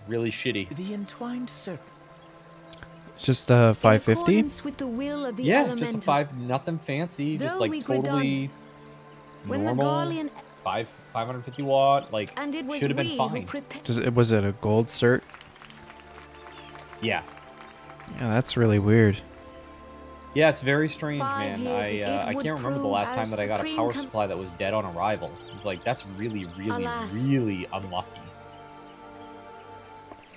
Really shitty. The entwined serpent. Just 550? Yeah, just a 5, nothing fancy, just like totally normal 550 watt, like should have been fine. Was it a gold cert? Yeah. Yeah, that's really weird. Yeah, it's very strange, man. I can't remember the last time that I got a power supply that was dead on arrival. It's like, that's really, really, really unlucky.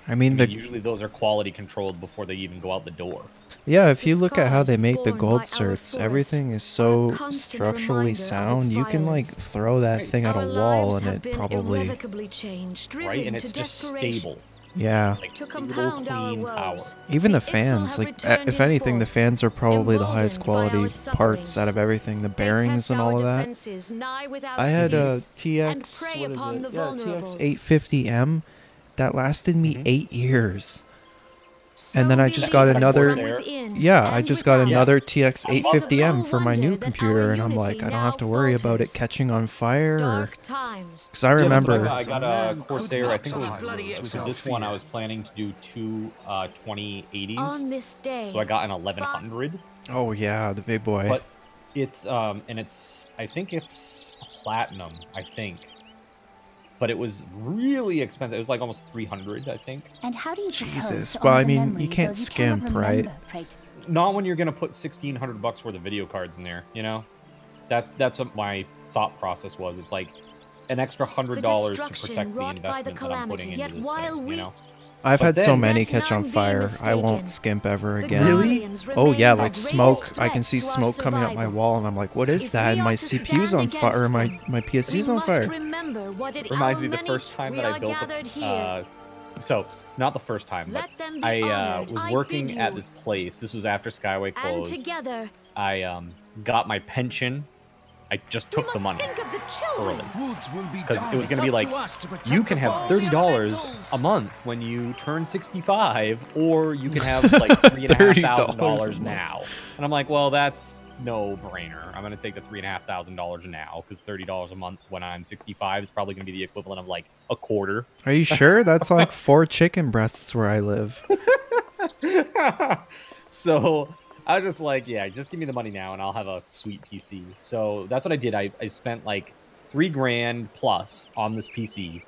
I mean, usually those are quality controlled before they even go out the door. Yeah, if you look at how they make the gold certs, everything is so structurally sound. You can like throw that thing at a wall and it probably... Right, and it's just stable. Yeah. Like, clean power. Even the fans, like, if anything, the fans are probably the highest quality parts out of everything. The bearings and all of that. I had a TX, what is it? Yeah, TX 850M. That lasted me 8 years. And then I just got another. Yeah, I just got without. another TX 850M for my new computer, and I'm like, I don't have to worry about it catching on fire. Dark times. Because I remember. I got a Corsair. I think it was this one. I was planning to do two 2080s. On this day. So I got an 1100. Oh yeah, the big boy. But it's and it's I think it's a platinum. I think. But it was really expensive. It was like almost 300, I think. And how do you Jesus. Well, I mean, you can't skimp, right? Not when you're gonna put $1,600 worth of video cards in there. You know, that's what my thought process was. It's like an extra $100 to protect the investment that I'm putting into this thing. You know. I've But had so then- many Let catch on none be fire. I mistaken. won't skimp ever The again. Guardians Oh remain yeah, the like greatest smoke. I can threat see to our smoke coming up my survival. wall, and I'm like, what is If that? we And my are to CPU's stand on fire. Or against them, my PSU's on must fire. remember what it Reminds me our the many first time we that I are built gathered a, here. so not the first time, but Let them be I honored. was I working bid at you. this place. This was after Skyway And closed. together, I got my pension. I just we took the must money think of the children. early because it was going to be like you can have $30 a month when you turn 65, or you can have like $3,500 now. And I'm like, well, that's no brainer. I'm going to take the $3,500 now because $30 a month when I'm 65 is probably going to be the equivalent of like a quarter. Are you sure? That's like 4 chicken breasts where I live. So I was just like, yeah, just give me the money now and I'll have a sweet PC. So that's what I did. I spent like $3,000 plus on this PC,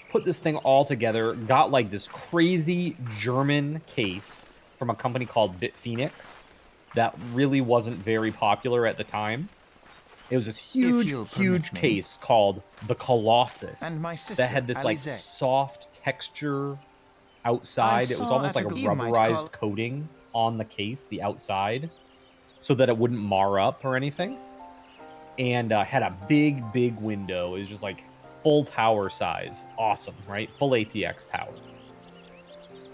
put this thing all together, got like this crazy German case from a company called BitPhoenix that really wasn't very popular at the time. It was this huge case called the Colossus And my sister, that had this like Alizé. soft texture outside. It was saw almost at like a a you might rubberized call- coating on the case, the outside, so that it wouldn't mar up or anything. And had a big window. It was just like full tower size. Awesome, right? Full ATX tower.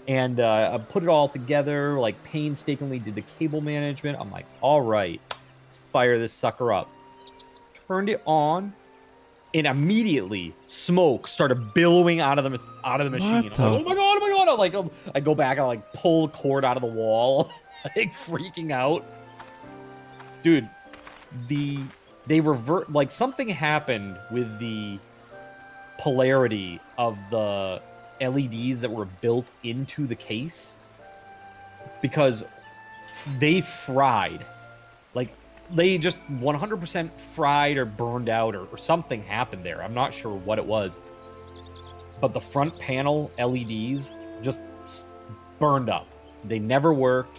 And I put it all together, like painstakingly did the cable management. I'm like, all right, let's fire this sucker up. Turned it on, and immediately smoke started billowing out of the machine. I'm like, oh my god! I'm like, I go back, I like pull the cord out of the wall, like freaking out. Dude, they revert, like something happened with the polarity of the LEDs that were built into the case, because they fried. Like, they just 100% fried or burned out, or something happened there. I'm not sure what it was. But the front panel LEDs just burned up. They never worked,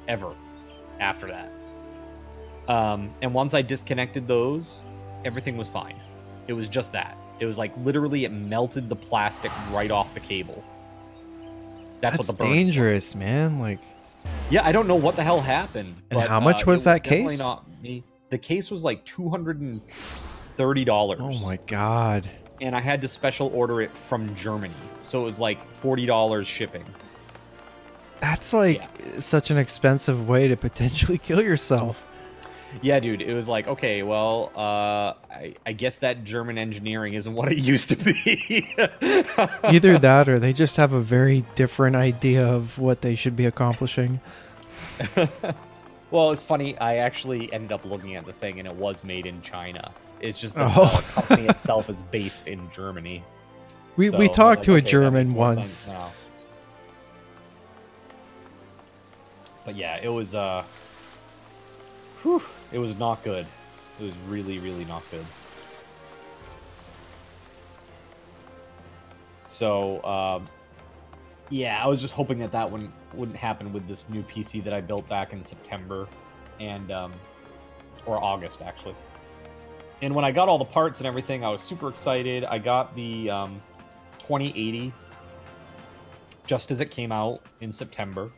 ever, after that. And once I disconnected those, everything was fine. It was just that. It was like, literally, it melted the plastic right off the cable. That's what the burn was. Dangerous, man. Like, yeah, I don't know what the hell happened. And but, how much was it that definitely case? Not me. The case was like $230. oh my god. And I had to special order it from Germany, so it was like $40 shipping. That's like such an expensive way to potentially kill yourself. Yeah, dude, it was like, okay, well, I guess that German engineering isn't what it used to be. Either that or they just have a very different idea of what they should be accomplishing. Well, it's funny. I actually ended up looking at the thing, and it was made in China. It's just that Oh. the company itself is based in Germany. We So, talked like, to a okay, that German makes more once. sense now. But yeah, it was it was not good. It was really not good. So yeah, I was just hoping that wouldn't happen with this new PC that I built back in September and or August actually. And when I got all the parts and everything, I was super excited. I got the 2080 just as it came out in September.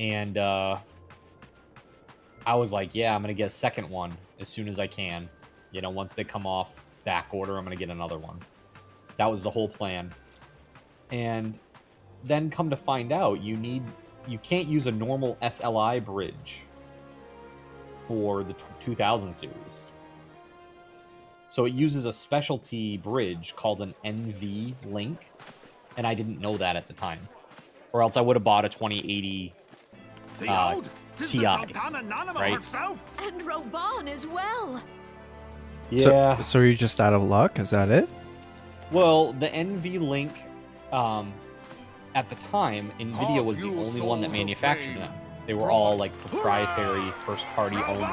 And I was like, yeah, I'm going to get a second one as soon as I can. You know, once they come off back order, I'm going to get another one. That was the whole plan. And then come to find out, you can't use a normal SLI bridge for the 2000 series. So it uses a specialty bridge called an NV Link, and I didn't know that at the time. or else I would have bought a 2080 Ti, right? And Roban as well. Yeah. So you're just out of luck? Is that it? Well, the NVLink, at the time, NVIDIA was the only one that manufactured them. They were all like proprietary, first party only.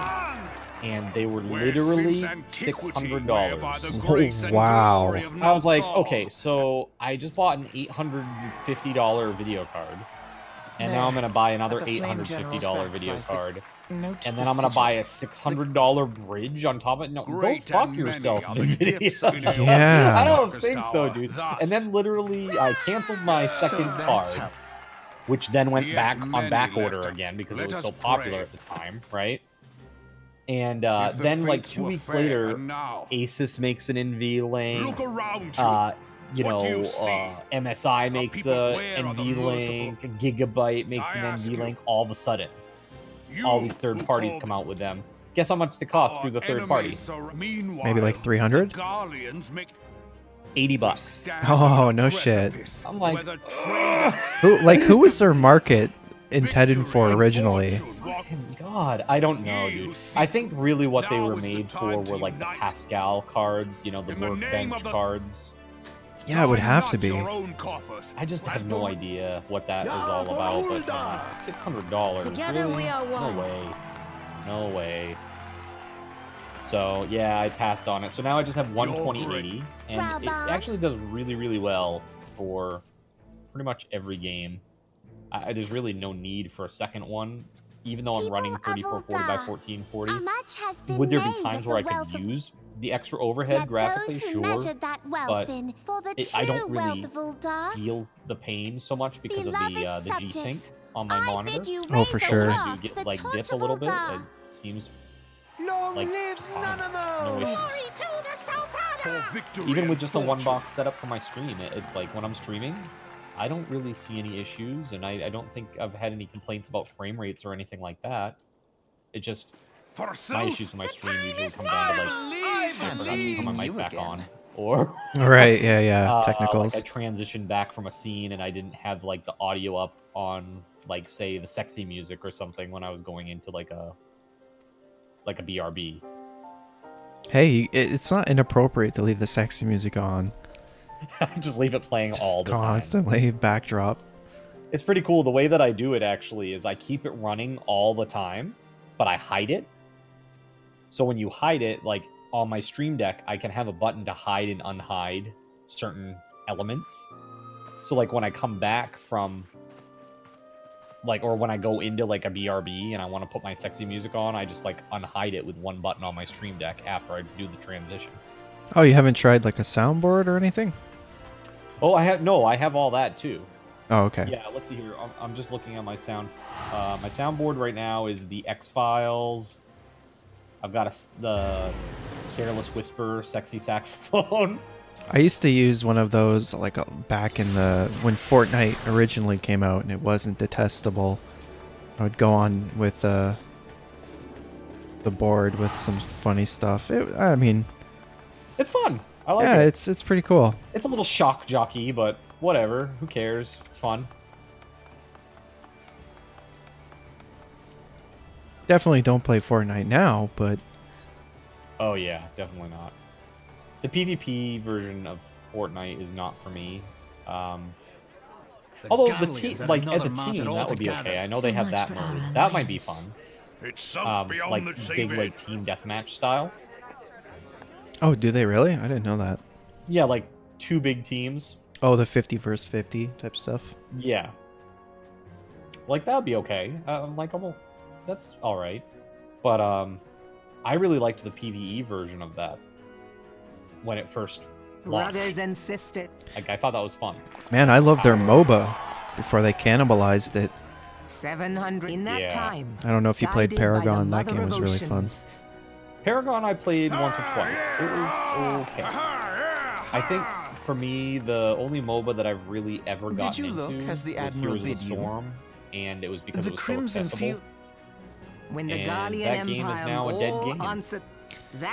And they were literally $600. Oh, wow. I was like, okay, so I just bought an $850 video card. And now I'm going to buy another $850 video card. And then I'm going to buy a $600 bridge on top of it. No, go fuck yourself, NVIDIA. Yeah. I don't think so, dude. And then literally, I canceled my second card, which then went back on back order again because it was so popular at the time, right? And then, like 2 weeks later, Asus makes an NVLink. MSI makes a NVLink. Gigabyte makes an NVLink. All of a sudden, all these third parties come out with them. Guess how much they cost through the third party? Maybe like 300? $80. Oh, no shit. I'm like, Who was their market intended for originally? God, I don't know, dude. I think really what they were made for were like the Pascal cards, the workbench cards. Yeah, it would have to be. I just have no idea what that is all about, but $600. Together really? we are one. No way. No way. So, yeah, I passed on it. So now I just have one 2080, and it actually does really, really well for pretty much every game. There's really no need for a second one, even though I'm running 3440 by 1440. Would there be times where I could use the extra overhead graphically? Sure, but I don't really feel the pain so much because of the G-Sync on my monitor. Oh, for sure. I do get, like, dip a little bit. It seems like just fine. No issue. Even with just a one-box setup for my stream, it's like when I'm streaming, I don't really see any issues, and I don't think I've had any complaints about frame rates or anything like that. It just, my issues with my stream usually come down to, like, I forgot to put my mic back on, or... Right, yeah, technicals. Like I transitioned back from a scene, and I didn't have, like, the audio up on, like, say, the sexy music or something when I was going into, like a BRB. Hey, it's not inappropriate to leave the sexy music on. Just leave it playing all the time. Constantly, backdrop. It's pretty cool. The way that I do it, actually, is I keep it running all the time, but I hide it. So when you hide it, like, on my Stream Deck, I can have a button to hide and unhide certain elements. So, like, when I come back from, like, or when I go into, like, a BRB and I want to put my sexy music on, I just, like, unhide it with one button on my Stream Deck after I do the transition. Oh, you haven't tried, like, a soundboard or anything? Oh, I have all that, too. Oh, okay. Yeah, let's see here. I'm just looking at my sound. My soundboard right now is the X-Files. I've got the Careless Whisper sexy saxophone. I used to use one of those, like, back in when Fortnite originally came out and it wasn't detestable. I would go on with the board with some funny stuff. I mean, it's fun. I like it. Yeah, it's pretty cool. It's a little shock jockey, but whatever. Who cares? It's fun. Definitely don't play Fortnite now, but... Oh yeah, definitely not. The PvP version of Fortnite is not for me. Although the team, like, as a team, that would be okay. I know they have that mode. That might be fun. Like big, like, team deathmatch style. Oh, do they really? I didn't know that. Yeah, like 2 big teams. Oh, the 50 versus 50 type stuff. Yeah. Like, that would be okay. Like, well, that's all right. But I really liked the PvE version of that when it first launched. Brothers and sisters. Like, I thought that was fun. Man, I loved their MOBA before they cannibalized it. 700 in that time. I don't know if you played Paragon. That game was really fun. Paragon I played once or twice. It was okay. I think for me, the only MOBA that I've really ever gotten into was Heroes of the Storm, and it was because it was so accessible. When the and that game is now a dead game.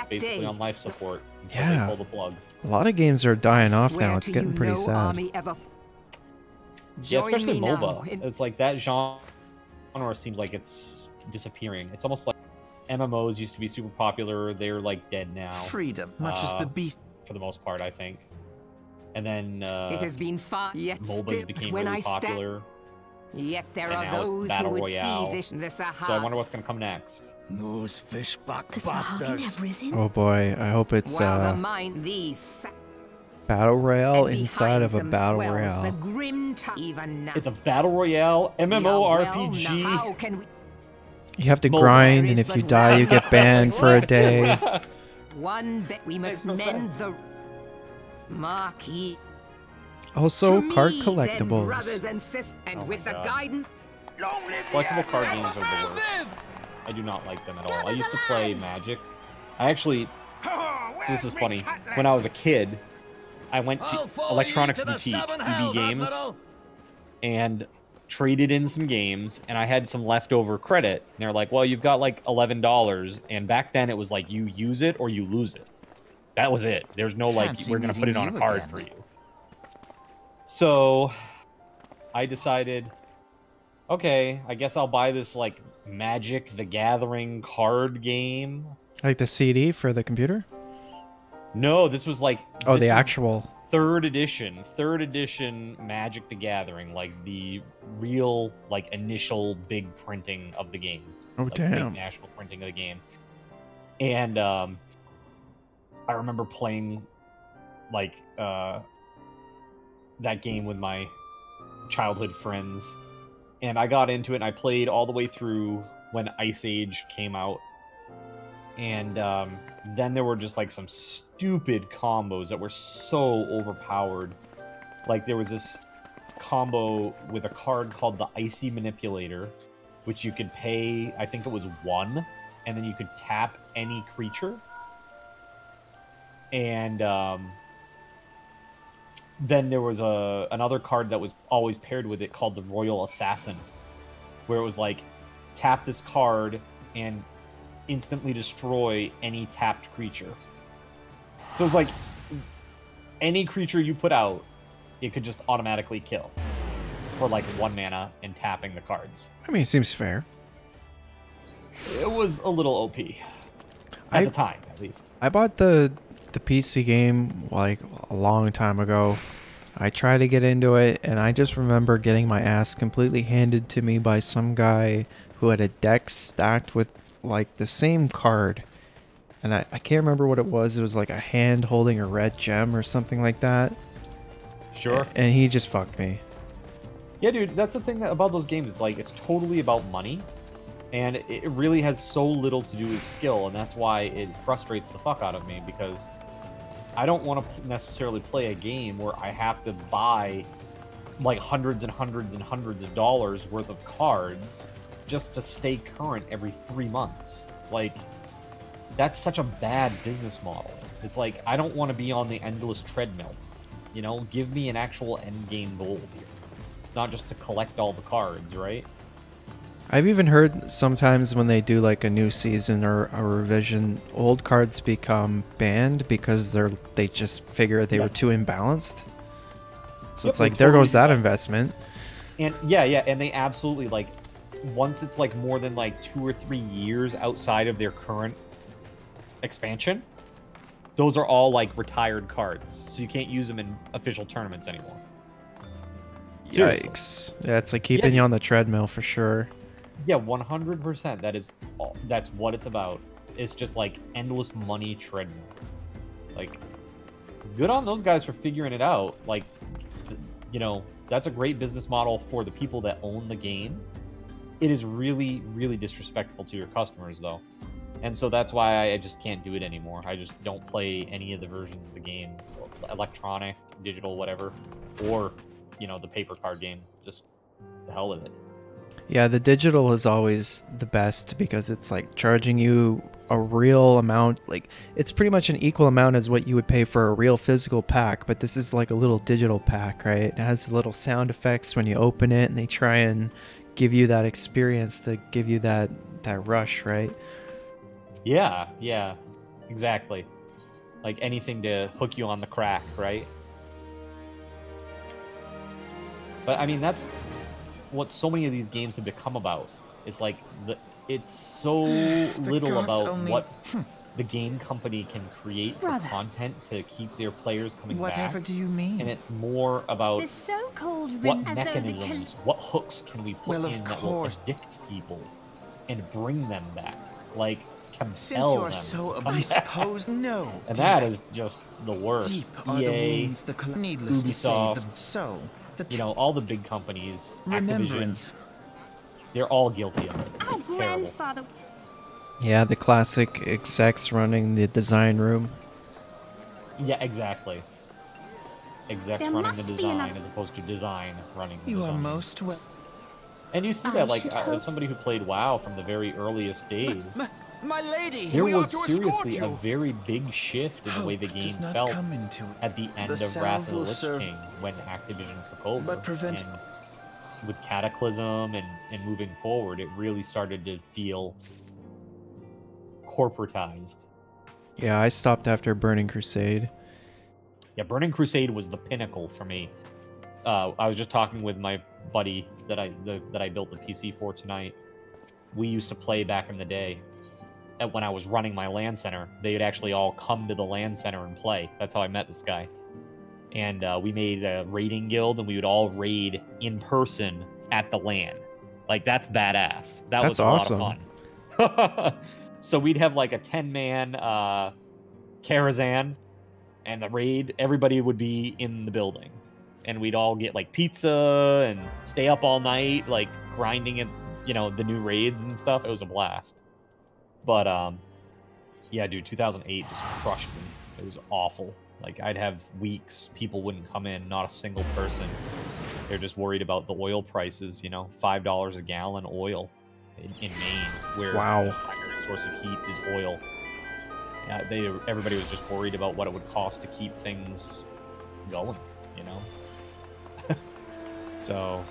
Basically on life support until they pull the plug. A lot of games are dying off now. It's getting pretty sad. Yeah, Join especially me now MOBA. in- It's like that genre seems like it's disappearing. It's almost like MMOs used to be super popular. They're like dead now. Freedom, much as the beast. For the most part, I think. And then It has been far, yet MOBAs still, became when really I stand, popular. yet there And are now it's those who Battle would Royale. see this So I Sahara. wonder what's gonna come next. Those fishback The Sahagin bastards. have risen. Oh boy, I hope it's While the mind these battle royale and inside behind of a them battle swells royale. The grim even now. It's a battle royale We are well, MMORPG. now how can we You have to Mobile. grind, There and is if you but die, you one get banned for a way. day. one bet we must Makes no mend sense. the marquee. Also, To card me, then, collectibles. brothers and sisters, and Oh with my the God. guidance. Collectible card games are the worst. I do not like them at all. I used to play Magic. I actually, so this is funny. When I was a kid, I went to Electronics Boutique, EB Games, and traded in some games, and I had some leftover credit. And they're like, well, you've got like $11. And back then it was like, you use it or you lose it. That was it. There's no like, Fancy we're going to put it meeting on a you card again. for you. So I decided, okay, I guess I'll buy this like Magic the Gathering card game. Like the CD for the computer? No, this was like Oh, this the was actual. third edition Magic the Gathering, like the real like initial big printing of the game. Oh, Like damn. big national printing of the game. And I remember playing like that game with my childhood friends, and I got into it and I played all the way through when Ice Age came out. And then there were just like some stupid combos that were so overpowered. Like there was this combo with a card called the Icy Manipulator, which you could pay, I think it was 1, and then you could tap any creature. And then there was another card that was always paired with it called the Royal Assassin, where it was like, tap this card and instantly destroy any tapped creature. So it's like, any creature you put out, it could just automatically kill for like 1 mana and tapping the cards. I mean, it seems fair. It was a little OP. At the time, at least. I bought the PC game like a long time ago. I tried to get into it, and I just remember getting my ass completely handed to me by some guy who had a deck stacked with like the same card. And I can't remember what it was. It was like a hand holding a red gem or something like that. Sure. And he just fucked me. Yeah, dude, that's the thing about those games. It's like, it's totally about money. And it really has so little to do with skill. And that's why it frustrates the fuck out of me. Because I don't want to necessarily play a game where I have to buy like hundreds and hundreds and hundreds of dollars worth of cards just to stay current every 3 months. Like, that's such a bad business model. It's like, I don't want to be on the endless treadmill. You know, give me an actual end game goal here. It's not just to collect all the cards, right? I've even heard sometimes when they do like a new season or a revision, old cards become banned because they just figure they were Yes. too imbalanced. So Yep, it's like, they there totally goes do that that. investment. And yeah, and they absolutely, like, once it's like more than like 2 or 3 years outside of their current expansion, those are all like retired cards. So you can't use them in official tournaments anymore. Seriously. Yikes. Yeah, it's like keeping Yeah, you on the treadmill for sure. Yeah, 100%. That is all, that's what it's about. It's just like endless money treadmill. Like, good on those guys for figuring it out. Like, you know, that's a great business model for the people that own the game. It is really, really disrespectful to your customers, though. And so that's why I just can't do it anymore. I just don't play any of the versions of the game, electronic, digital, whatever, or, you know, the paper card game. Just the hell with it. Yeah, the digital is always the best because it's like charging you a real amount. Like, it's pretty much an equal amount as what you would pay for a real physical pack, but this is like a little digital pack, right? It has little sound effects when you open it, and they try and give you that experience to give you that rush, right? Yeah, exactly. Like anything to hook you on the crack, right? But I mean, that's what so many of these games have become about. It's like it's so little gods about only- what the game company can create for content to keep their players coming Whatever back. do you mean? And it's more about The so-called what rim as though the mechanisms, what hooks can we put Well, of in that will course. addict people and bring them back, like compel Since you are them so, to come I back. suppose, no. And that is just the worst. Deep are the EA, wounds, needless to say, Ubisoft, so, the you know, all the big companies, Activision, remembrance. they're all guilty of it. Our It's terrible. grandfather. Yeah, the classic execs running the design room. Yeah, exactly. Execs There running must the be design another- as opposed to design running the You are design. most well. And you see I that, like, should as hope- somebody who played WoW from the very earliest days, My lady, there we was ought to escort seriously a you. very big shift in the way the Hope game does not felt come into it. at the end The of Wrath of salve the will Lich serve- King when Activision took over. But prevent- And with Cataclysm and moving forward, it really started to feel corporatized. Yeah, I stopped after Burning Crusade. Yeah, Burning Crusade was the pinnacle for me. I was just talking with my buddy that I built the PC for tonight. We used to play back in the day. And when I was running my LAN center, they would actually all come to the LAN center and play. That's how I met this guy. And we made a raiding guild, and we would all raid in person at the LAN. Like, that's badass. That was That's a awesome. lot of fun. So we'd have like a 10-man Karazhan, and the raid, everybody would be in the building. And we'd all get like pizza and stay up all night, like grinding at, you know, the new raids and stuff. It was a blast. But yeah, dude, 2008 just crushed me. It was awful. Like, I'd have weeks, people wouldn't come in, not a single person. They're just worried about the oil prices, you know, $5 a gallon oil in Maine, where Wow. the primary source of heat is oil. Yeah, everybody was just worried about what it would cost to keep things going, you know? So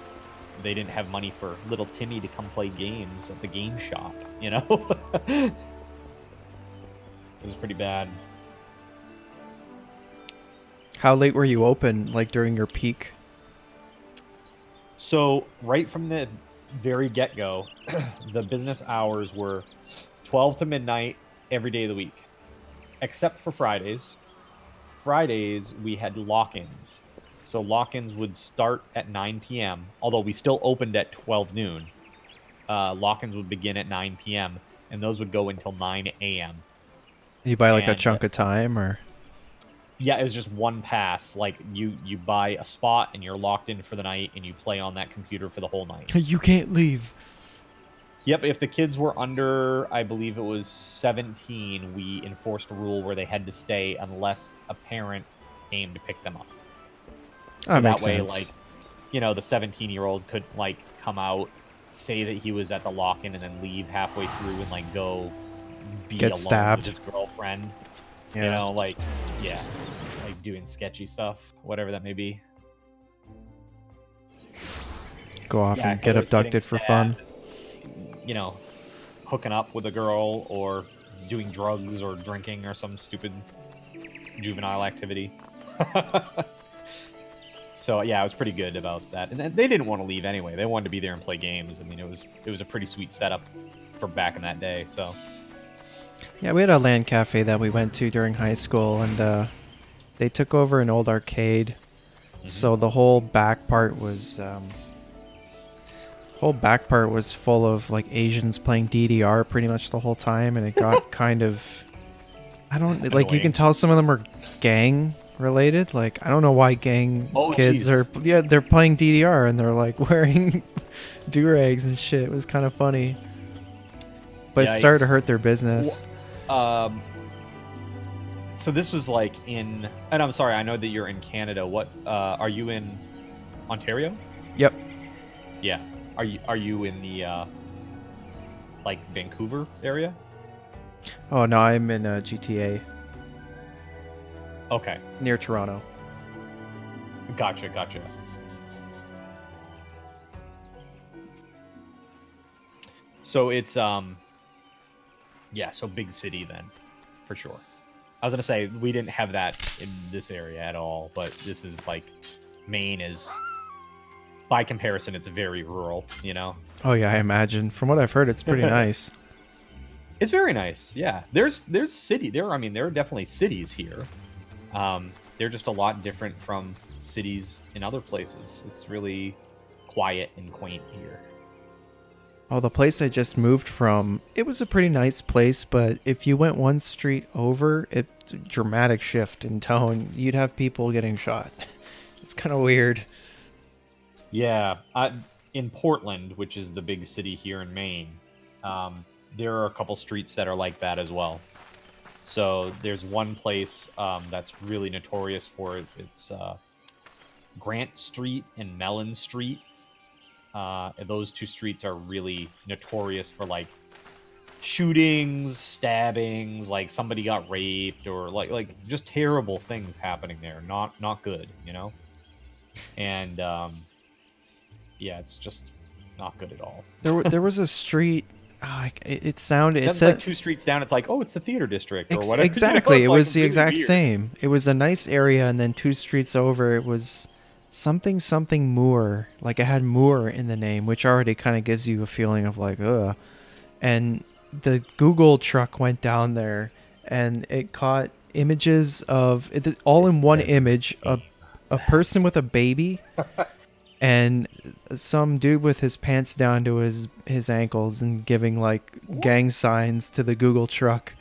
they didn't have money for little Timmy to come play games at the game shop, you know? It was pretty bad. How late were you open, like during your peak? So right from the very get-go, the business hours were 12 to midnight every day of the week, except for Fridays. Fridays, we had lock-ins. So lock-ins would start at 9 p.m., although we still opened at 12 noon. Lock-ins would begin at 9 p.m., and those would go until 9 a.m. You buy like a And- chunk of time, or? Yeah, it was just one pass. Like, you buy a spot, and you're locked in for the night, and you play on that computer for the whole night. You can't leave. Yep, if the kids were under, I believe it was 17, we enforced a rule where they had to stay unless a parent came to pick them up. So That that makes way, sense. like, you know, the 17-year-old could, like, come out, say that he was at the lock-in, and then leave halfway through and, like, go be Get alone stabbed. with his girlfriend. Yeah. You know, like, yeah, like doing sketchy stuff, whatever that may be. Go off Yeah, and get getting abducted for fun. stabbed, you know, hooking up with a girl or doing drugs or drinking or some stupid juvenile activity. So yeah, I was pretty good about that. And they didn't want to leave anyway. They wanted to be there and play games. I mean, it was a pretty sweet setup for back in that day. So Yeah, we had a LAN cafe that we went to during high school, and they took over an old arcade. So the whole back part was full of like Asians playing DDR pretty much the whole time, and it got kind of, I don't like, you Annoying. can tell some of them are gang related. Like, I don't know why gang Oh, kids jeez. are they're playing DDR and they're like wearing do-rags and shit. It was kind of funny, but it started to Yikes. hurt their business. So this was like in, and I'm sorry, I know that you're in Canada. What are you in Ontario? Yep. Yeah. Are you in the like Vancouver area? Oh no, I'm in GTA Okay. near Toronto. Gotcha. So it's yeah, so big city then, for sure. I was gonna say we didn't have that in this area at all, but this is like Maine is by comparison, it's very rural. You know. Oh yeah, I imagine. From what I've heard, it's pretty nice. It's very nice. Yeah, there's city there. I mean, there are definitely cities here. They're just a lot different from cities in other places. It's really quiet and quaint here. Oh, the place I just moved from, it was a pretty nice place, but if you went one street over, it's a dramatic shift in tone. You'd have people getting shot. It's kind of weird. Yeah, in Portland, which is the big city here in Maine, there are a couple streets that are like that as well. So there's one place that's really notorious for it. It's Grant Street and Mellon Street. Those two streets are really notorious for like shootings, stabbings, like somebody got raped, or like just terrible things happening there. Not good, you know. And yeah, it's just not good at all. There was a street. It sounded. It That's said like 2 streets down. It's like, oh, it's the theater district or whatever. Exactly, You know, it it's was like the really exact weird. same. It was a nice area, and then 2 streets over, it was something Moore. Like it had Moore in the name, which already kind of gives you a feeling of like, ugh. And the Google truck went down there, and it caught images of it all in one image. A person with a baby. And some dude with his pants down to his ankles and giving like gang signs to the Google truck.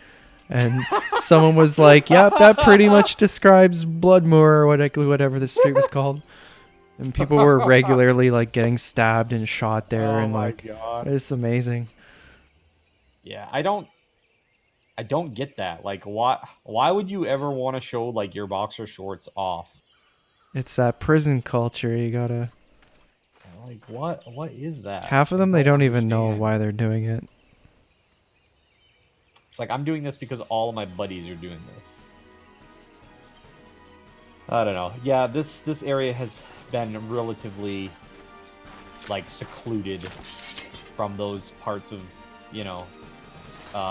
And someone was like, yep, that pretty much describes Bloodmoor or whatever the street was called. And people were regularly like getting stabbed and shot there. Oh and my like, God. it's amazing. Yeah, I don't get that. Like, why would you ever want to show like your boxer shorts off? It's that prison culture. You gotta. Like, what is that? Half of them, they don't even know why they're doing it. It's like, I'm doing this because all of my buddies are doing this. I don't know. Yeah, this area has been relatively like secluded from those parts of, you know,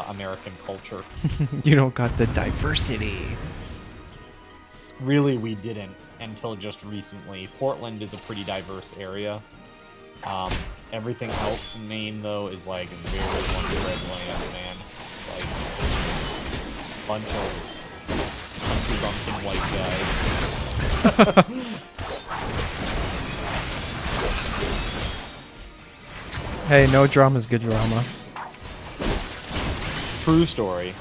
American culture. You don't got the diversity. Really, we didn't until just recently. Portland is a pretty diverse area. Everything else in Maine, though, is like very one-red land, man. Like, bunch of bumpkin white guys. Hey, no drama's good drama. True story.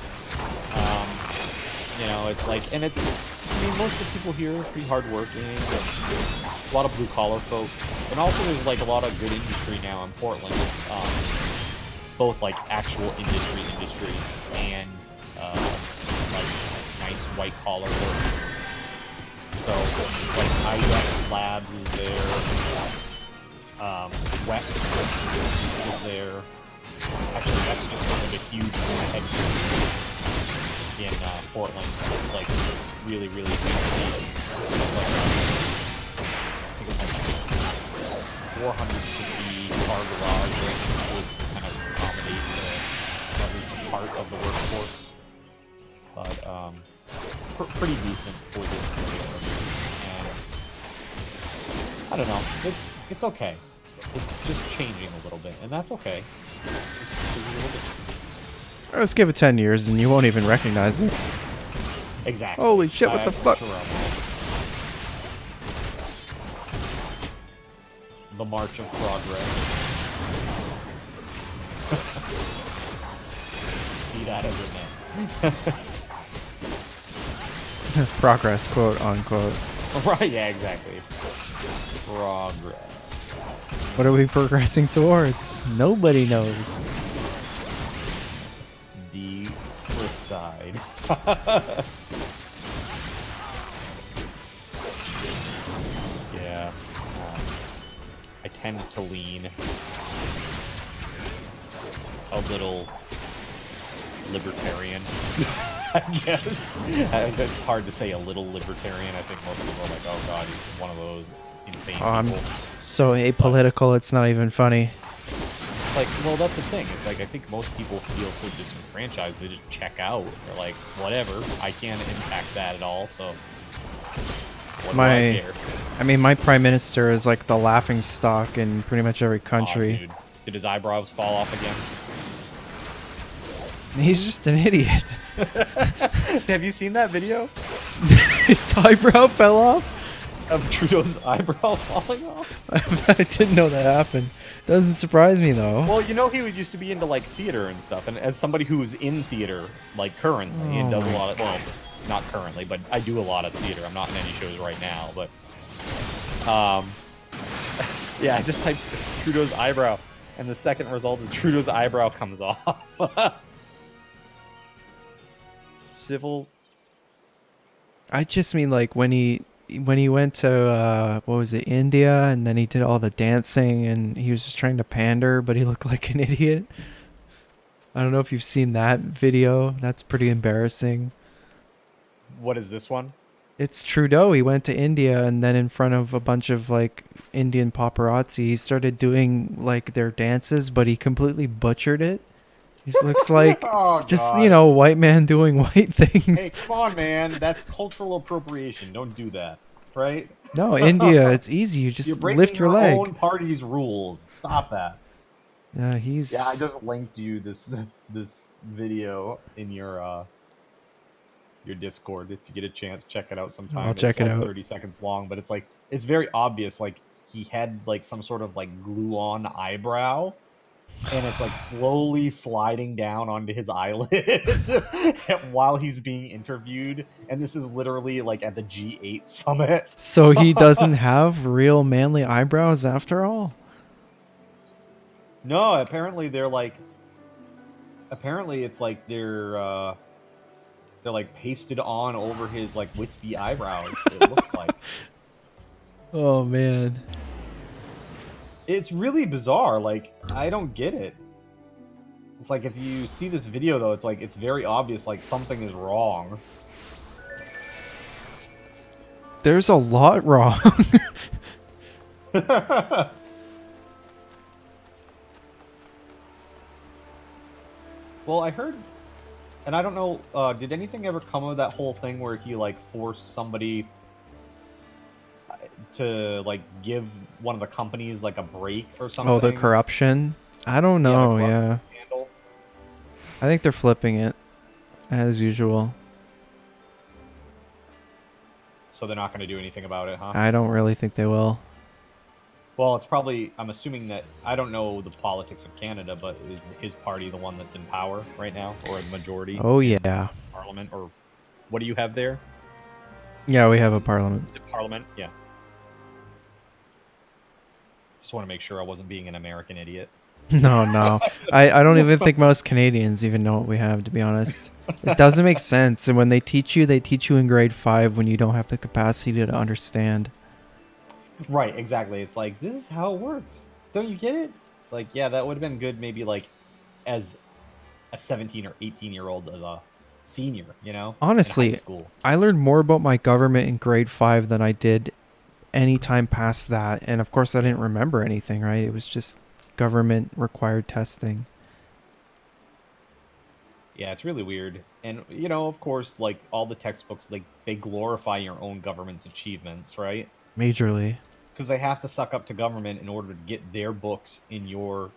You know, it's like, and it's, I mean, most of the people here are pretty hardworking, and a lot of blue-collar folks. And also there's, like, a lot of good industry now in Portland. Both, like, actual industry, and, like, nice white-collar work. So, like, IUX Labs is there. WEX is there. Actually, WEX just opened a huge headquarters in Portland. It's like really, really big. Like, I think it's like 450 car garage that would kind of accommodate at least part of the workforce. But pretty decent for this area. And I don't know. It's okay. It's just changing a little bit, and that's okay. Let's give it 10 years and you won't even recognize it. Exactly. Holy shit, what the fuck? Sure the March of Progress. Be that as it may. Progress, quote unquote. Right, yeah, exactly. Progress. What are we progressing towards? Nobody knows. The flip side. Yeah. I tend to lean a little libertarian, I guess. It's hard to say a little libertarian. I think most people are like, oh god, he's one of those insane I'm people. so apolitical, it's not even funny. It's like, well, that's the thing. It's like, I think most people feel so disenfranchised, they just check out. They're like, whatever, I can't impact that at all, so What do I My, care? I mean, my prime minister is like the laughing stock in pretty much every Aw, country. dude. Did his eyebrows fall off again? He's just an idiot. Have you seen that video His eyebrow fell off. of Trudeau's eyebrow falling off? I didn't know that happened. Doesn't surprise me though. Well, you know, he used to be into like theater and stuff, and as somebody who's in theater, like currently, and does a lot of, well, not currently, but I do a lot of theater. I'm not in any shows right now, but yeah, I just typed Trudeau's eyebrow, and the second result is Trudeau's eyebrow comes off. Civil. I just mean like when he went to what was it, India, and then he did all the dancing and he was just trying to pander, but he looked like an idiot. I don't know if you've seen that video. That's pretty embarrassing. What is this one? It's Trudeau. He went to India and then in front of a bunch of like Indian paparazzi, he started doing like their dances, but he completely butchered it. He just looks like Oh, just, God. you know, white man doing white things. Hey, come on, man. That's cultural appropriation. Don't do that, right? No, India, it's easy. You You're just breaking lift your leg. own party's rules. Stop that. He's Yeah, I just linked you this video in your Discord. If you get a chance, check it out sometime. I'll check It's it like out. 30 seconds long, but it's like it's very obvious. Like he had like some sort of like glue-on eyebrow, and it's like slowly sliding down onto his eyelid while he's being interviewed. And this is literally like at the G8 summit. So he doesn't have real manly eyebrows after all? No, apparently they're like. Apparently, it's like they're like pasted on over his like wispy eyebrows. It looks like. Oh man. It's really bizarre. Like I don't get it. It's like if you see this video though, it's like it's very obvious like something is wrong. There's a lot wrong. Well, I heard, and I don't know, did anything ever come of that whole thing where he like forced somebody to like give one of the companies like a break or something? Oh, the corruption? I don't Yeah, the know, corruption yeah. scandal? I think they're flipping it as usual. So they're not going to do anything about it, huh? I don't really think they will. Well, it's probably, I'm assuming that, I don't know the politics of Canada, but is his party the one that's in power right now? Or a majority Oh yeah. parliament? Or what do you have there? Yeah, we have a parliament. Is it parliament? Yeah. Just want to make sure I wasn't being an American idiot. No. I don't even think most Canadians even know what we have, to be honest. It doesn't make sense. And when they teach you in grade 5 when you don't have the capacity to understand. Right, exactly. It's like, this is how it works. Don't you get it? It's like, yeah, that would have been good maybe like as a 17 or 18-year-old as a senior, you know? in Honestly, high school. I learned more about my government in grade 5 than I did any time past that. And of course, I didn't remember anything, right? It was just government required testing. Yeah, it's really weird. And, you know, of course, like, all the textbooks, like, they glorify your own government's achievements, right? Majorly. Because they have to suck up to government in order to get their books in your,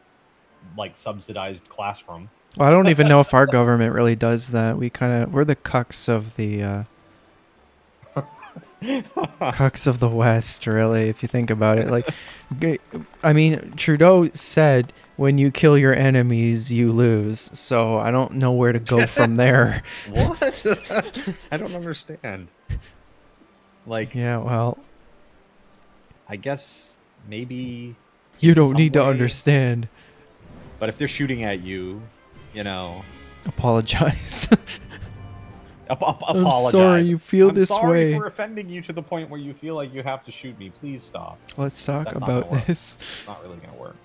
like, subsidized classroom. Well, I don't even know if our government really does that. We're the cucks of the cucks of the West, really, if you think about it. Like, I mean, Trudeau said, when you kill your enemies, you lose. So I don't know where to go from there. What? I don't understand. Like, Yeah, well, I guess maybe... you don't some need to way- understand. But if they're shooting at you, you know... Apologize. Apologize. sorry you feel I'm this sorry way. for offending you to the point where you feel like you have to shoot me. Please stop. Let's talk That's not about gonna work. this. It's not really going to work.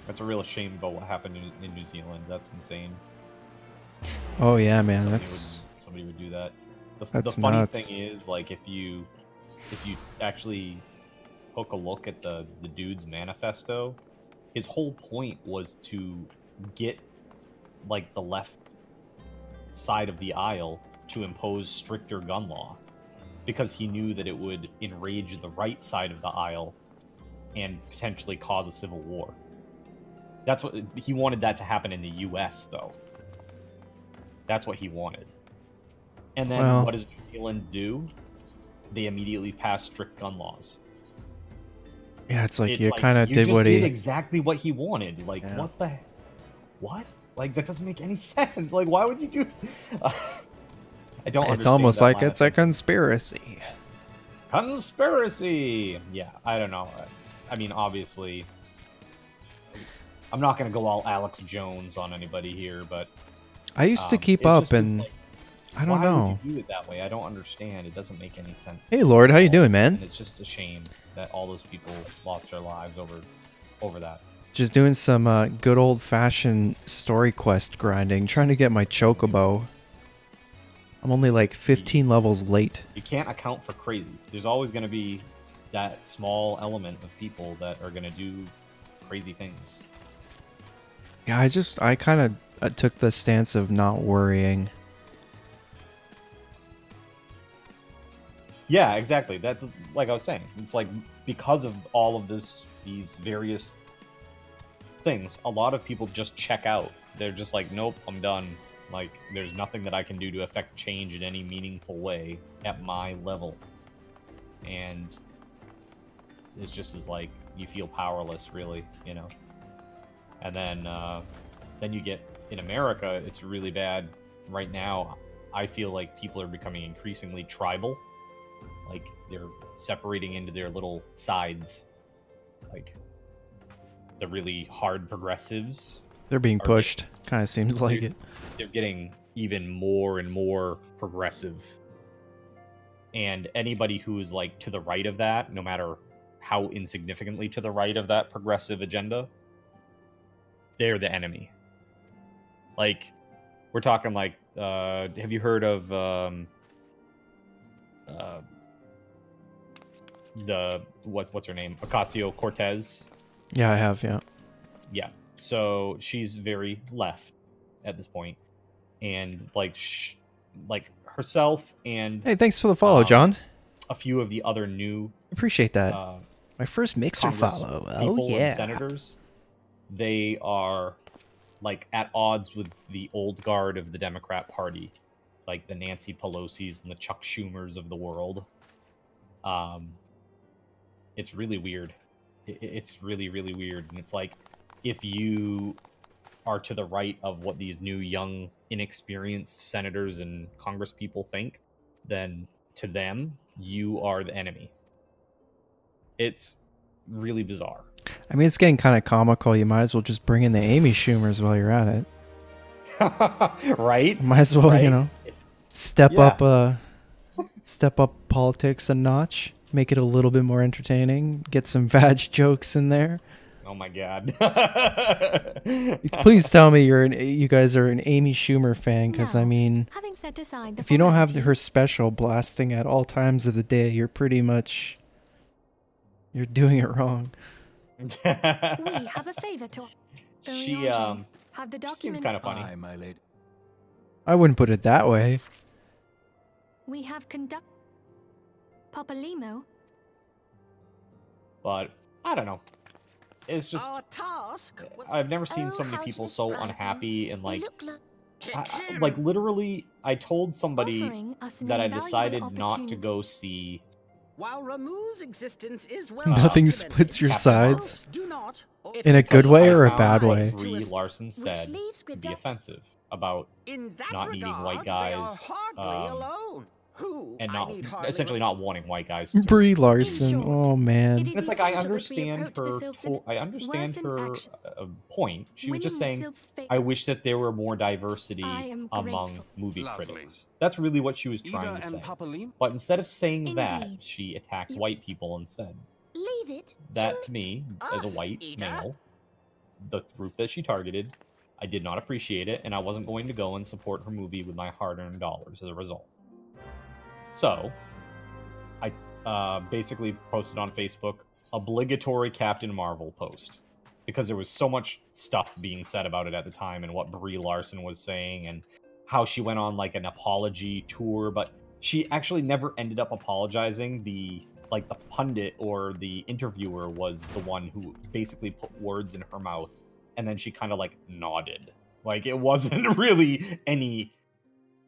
That's a real shame about what happened in New Zealand. That's insane. Oh yeah, man, Somebody would do that. The that's funny nuts. thing is, like, if you actually hook a look at the dude's manifesto, his whole point was to get, like, the left side of the aisle to impose stricter gun law. because he knew that it would enrage the right side of the aisle and potentially cause a civil war. That's what he wanted that to happen in the U.S. though. That's what he wanted. And then Well, what does New Zealand do? They immediately pass strict gun laws. yeah, it's like It's you kind of you did just what did he. exactly what he wanted. Like Yeah. what the, what? Like that doesn't make any sense. Like why would you do? I don't. It's understand almost that like line of it's a thinking. conspiracy. Conspiracy. Yeah, I don't know. I mean, obviously, I'm not gonna go all Alex Jones on anybody here, but I used to it keep just up, is and like, I don't why know. would you do it that way? I don't understand. It doesn't make any sense. Hey, Lord, how you at all. doing, man? And it's just a shame that all those people lost their lives over that. Just doing some good old-fashioned story quest grinding, trying to get my chocobo. I'm only like 15 levels late. You can't account for crazy. There's always going to be that small element of people that are going to do crazy things. Yeah, I kind of took the stance of not worrying. Yeah, exactly. That's like I was saying. It's like because of all of these various things, a lot of people just check out. They're just like, nope, I'm done. Like, there's nothing that I can do to affect change in any meaningful way at my level. And it's just as like you feel powerless, really, you know. And then you get in America, it's really bad right now. I feel like people are becoming increasingly tribal. Like they're separating into their little sides. Like the really hard progressives. They're being Are pushed. Kind of seems like it. They're getting even more and more progressive. And anybody who is like to the right of that, no matter how insignificantly to the right of that progressive agenda, they're the enemy. Like, we're talking like, have you heard of the what's her name? Ocasio-Cortez? Yeah, I have, yeah. Yeah. So she's very left at this point, and like herself and Hey, thanks for the follow, John. a few of the other new Appreciate that. uh, My first Mixer Congress follow. Oh, people yeah. and senators, they are like at odds with the old guard of the Democrat Party, like the Nancy Pelosi's and the Chuck Schumers of the world. It's really weird. It's really, really weird. And it's like, if you are to the right of what these new, young, inexperienced senators and congresspeople think, then to them, you are the enemy. It's really bizarre. I mean, it's getting kind of comical. You might as well just bring in the Amy Schumers while you're at it. Right? Might as well, Right? you know, step Yeah. up politics a notch. Make it a little bit more entertaining. Get some vag jokes in there. Oh my god. Please tell me you guys are an Amy Schumer fan, because I No. mean, Having set aside the if you don't have formality, her special blasting at all times of the day, you're doing it wrong. we have a favor to She Urianger. Have the seems documents. kind of funny. Aye, my lady. I wouldn't put it that way. We have conduct. Papalimo. But I don't know. It's just Our task. I've never seen Oh, so many how to people so describe them. unhappy and They like look like literally I told somebody Offering us an that I invaluable decided not to opportunity. go see While Ramu's existence is well Nothing documented, splits your Captain Marvel. sides. do not. In a good because way I or a found bad what way? Brie Larson said leaves to be Gridel- offensive about In that not needing regard, white they are guys, hardly alone. Who and I not need hardly essentially not wanting white guys to. Brie Larson. short, Oh man. it is And it's like I essential that we understand approach the her. sylphs in I understand words and her action. point. She was Winning just the saying, sylphs' fa- I wish that there were more diversity I am among grateful. movie Lovely. critics. That's really what she was trying Ida to and say. Papalim? But instead of saying that, Indeed. she attacked You- white people instead. leave it. That to me, as a us, white Ida. male, the group that she targeted, I did not appreciate it, and I wasn't going to go and support her movie with my hard-earned dollars as a result. So, I basically posted on Facebook obligatory Captain Marvel post because there was so much stuff being said about it at the time and what Brie Larson was saying and how she went on like an apology tour, but she actually never ended up apologizing. The pundit or the interviewer was the one who basically put words in her mouth, and then she kind of like nodded. Like it wasn't really any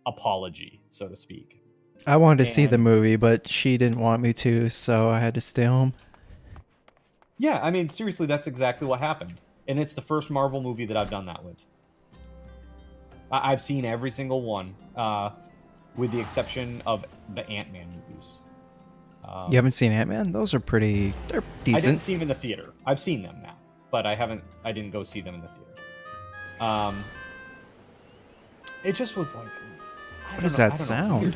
apology, so to speak. I wanted to see the movie, but she didn't want me to, so I had to stay home. Yeah, I mean, seriously, that's exactly what happened. And it's the first Marvel movie that I've done that with. I've seen every single one, with the exception of the Ant-Man movies. You haven't seen Ant-Man? Those are pretty... They're decent. I didn't see them in the theater. I've seen them now, but I didn't go see them in the theater. It just was like... What does that sound?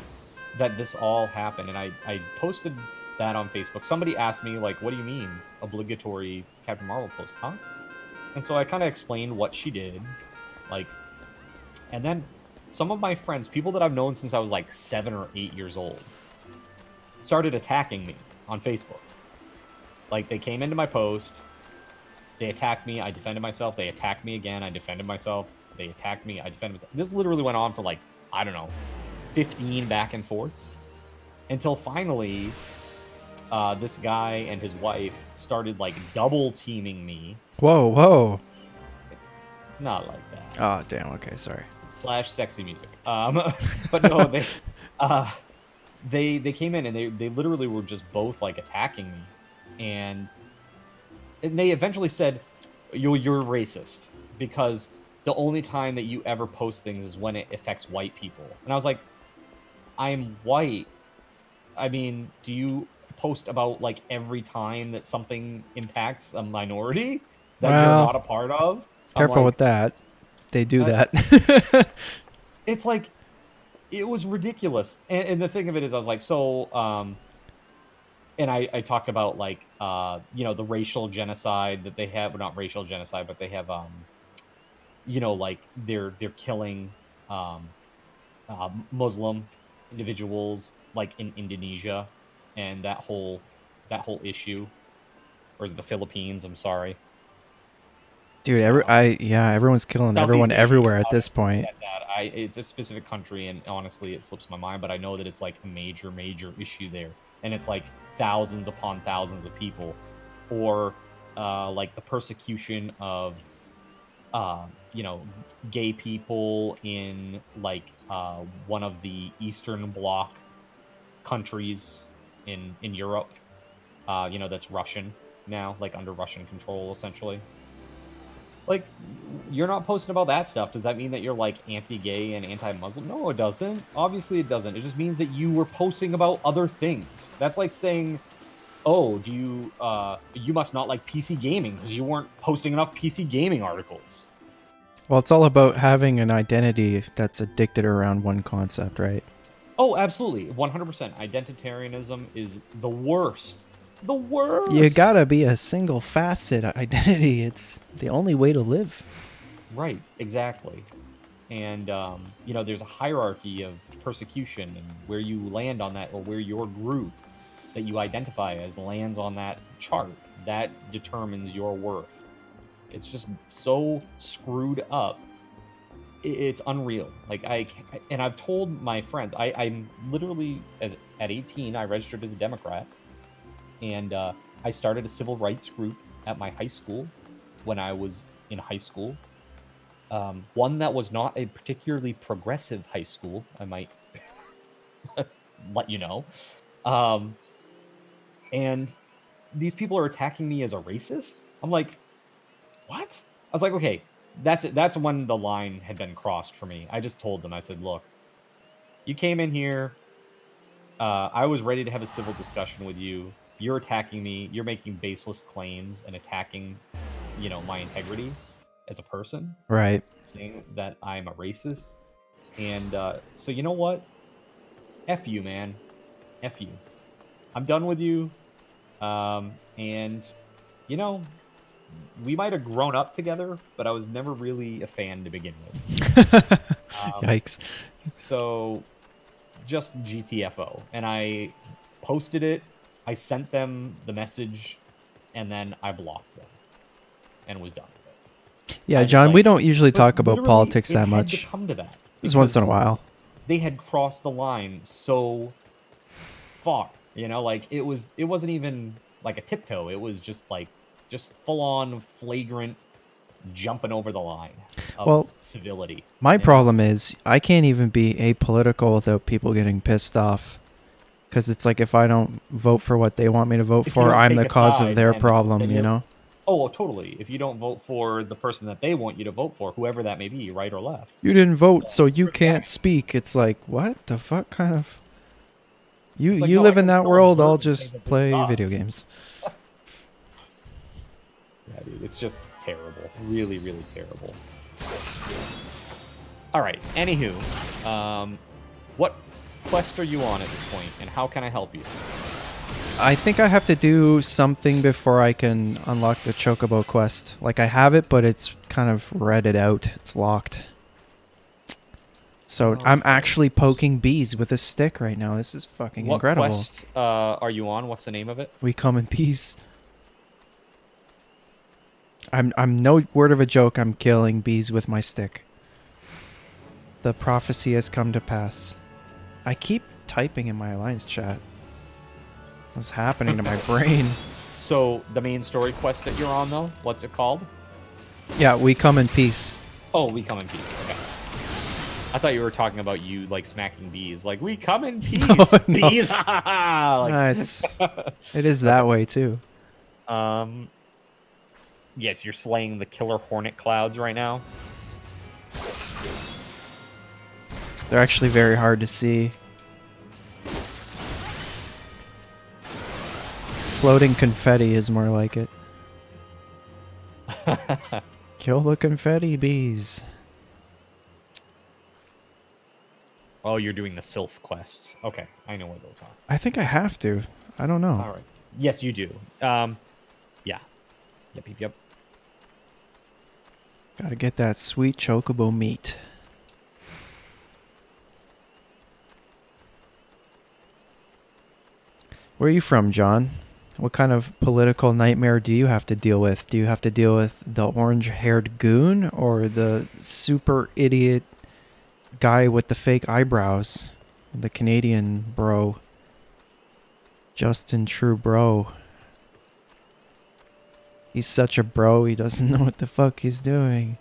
That this all happened, and I posted that on Facebook. Somebody asked me, like, what do you mean, obligatory Captain Marvel post, huh? And so I kind of explained what she did, like, and then some of my friends, people that I've known since I was like 7 or 8 years old, started attacking me on Facebook. Like, they came into my post, they attacked me, I defended myself, they attacked me again, I defended myself, they attacked me, I defended myself. This literally went on for like, I don't know, 15 back and forths, until finally this guy and his wife started like double teaming me. Whoa. Not like that. Oh, damn. Okay, sorry. / sexy music. But no, they came in and they literally were just both like attacking me, and they eventually said, you're racist because the only time that you ever post things is when it affects white people. And I was like, I'm white. I mean, do you post about like every time that something impacts a minority that you're not a part of? Careful with that. They do that. It's like, it was ridiculous. And the thing of it is, I was like, so, and I talked about like, the racial genocide that they have, well, not racial genocide, but they have, like they're killing Muslim individuals like in Indonesia, and that whole issue, or is it the Philippines? I'm sorry. Dude, everyone's killing everyone everywhere at this point. It's a specific country, and honestly, it slips my mind, but I know that it's like a major issue there, and it's like thousands upon thousands of people, or like the persecution of gay people in like one of the Eastern Bloc countries in Europe, that's Russian now, like under Russian control, essentially. Like, you're not posting about that stuff. Does that mean that you're like anti-gay and anti-Muslim? No, it doesn't. Obviously, it doesn't. It just means that you were posting about other things. That's like saying, oh, do you must not like PC gaming because you weren't posting enough PC gaming articles. Well, it's all about having an identity that's addicted around one concept, right? Oh, absolutely. 100%. Identitarianism is the worst. The worst. You gotta be a single facet identity. It's the only way to live. Right, exactly. And, there's a hierarchy of persecution, and where you land on that, or where your group that you identify as lands on that chart, that determines your worth. It's just so screwed up. It's unreal. Like, I've told my friends, I'm literally, at 18, I registered as a Democrat. And I started a civil rights group at my high school when I was in high school. One that was not a particularly progressive high school, I might let you know. And these people are attacking me as a racist? I'm like, what? I was like, okay, that's when the line had been crossed for me. I just told them, I said, look, you came in here. I was ready to have a civil discussion with you. You're attacking me. You're making baseless claims and attacking, my integrity as a person. Right. Saying that I'm a racist. And so you know what? F you, man. F you. I'm done with you. And, we might have grown up together, but I was never really a fan to begin with. Yikes. So, just GTFO. And I posted it. I sent them the message, and then I blocked them, and was done with it. Yeah, John, we don't usually talk about politics that much. Had to come to that Just once in a while. they had crossed the line so far. You know, like it wasn't even like a tiptoe. It was just full on flagrant jumping over the line of civility. My problem is I can't even be apolitical without people getting pissed off. Because it's like if I don't vote for what they want me to vote for, I'm the cause of their problem, you know? Oh, well, totally. If you don't vote for the person that they want you to vote for, whoever that may be, right or left. You didn't vote, so you can't speak. It's like, what the fuck kind of... You like, you no, live I in can that still world, observe I'll and say just that this play sucks. video games. Yeah, dude, it's just terrible. Really, really terrible. All right. Anywho, what quest are you on at this point, and how can I help you? I think I have to do something before I can unlock the Chocobo quest. Like, I have it, but it's kind of redded out. It's locked. So I'm actually poking bees with a stick right now. This is fucking incredible. What quest are you on? What's the name of it? We come in peace. I'm no word of a joke. I'm killing bees with my stick. The prophecy has come to pass. I keep typing in my alliance chat. What's happening to my brain? So the main story quest that you're on, though, what's it called? Yeah, we come in peace. Oh, we come in peace. Okay. I thought you were talking about you like smacking bees. Like, we come in peace. No. Bees. Like, It is that way too. Yes, you're slaying the killer hornet clouds right now. They're actually very hard to see. Floating confetti is more like it. Kill the confetti bees. Oh, you're doing the Sylph quests. Okay, I know where those are. I think I have to. I don't know. All right. Yes, you do. Yeah. Yep. Gotta get that sweet chocobo meat. Where are you from, John? What kind of political nightmare do you have to deal with? Do you have to deal with the orange-haired goon or the super idiot guy with the fake eyebrows? The Canadian bro. Justin Trudeau. He's such a bro, he doesn't know what the fuck he's doing.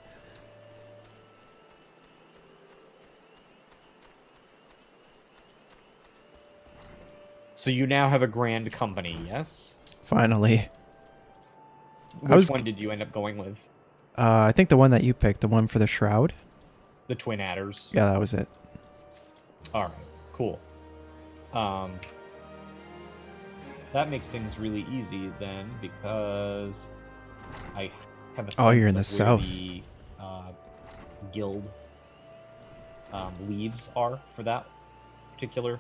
So you now have a grand company, yes? Finally. Which one did you end up going with? I think the one that you picked, the one for the shroud. The Twin Adders. Yeah, that was it. All right, cool. That makes things really easy then, because I have a sense you're in the of south. where the guild leaves are for that particular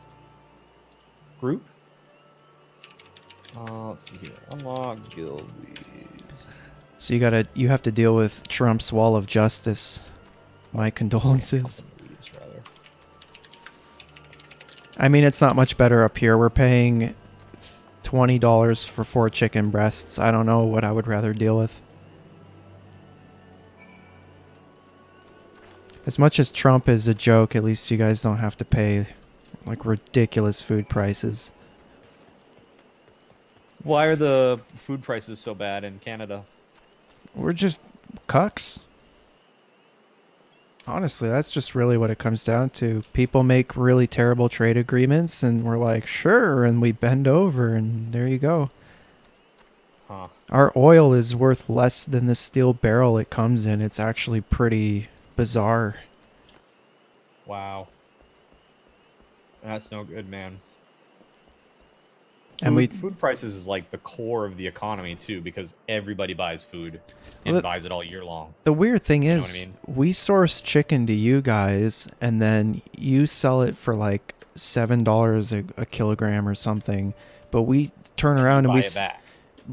group. Let's see here. Unlock guild leaves. So you have to deal with Trump's wall of justice. My condolences. Leaves, rather. I mean, it's not much better up here. We're paying $20 for 4 chicken breasts. I don't know what I would rather deal with. As much as Trump is a joke, at least you guys don't have to pay like ridiculous food prices. Why are the food prices so bad in Canada? We're just cucks. Honestly, that's just really what it comes down to. People make really terrible trade agreements and we're like, sure, and we bend over and there you go. Huh. Our oil is worth less than the steel barrel it comes in. It's actually pretty bizarre. Wow. That's no good, man. And food prices is like the core of the economy too, because everybody buys food and buys it all year long. The weird thing You know is, what I mean? we source chicken to you guys, and then you sell it for like $7 a kilogram or something. But we turn around and buy it back.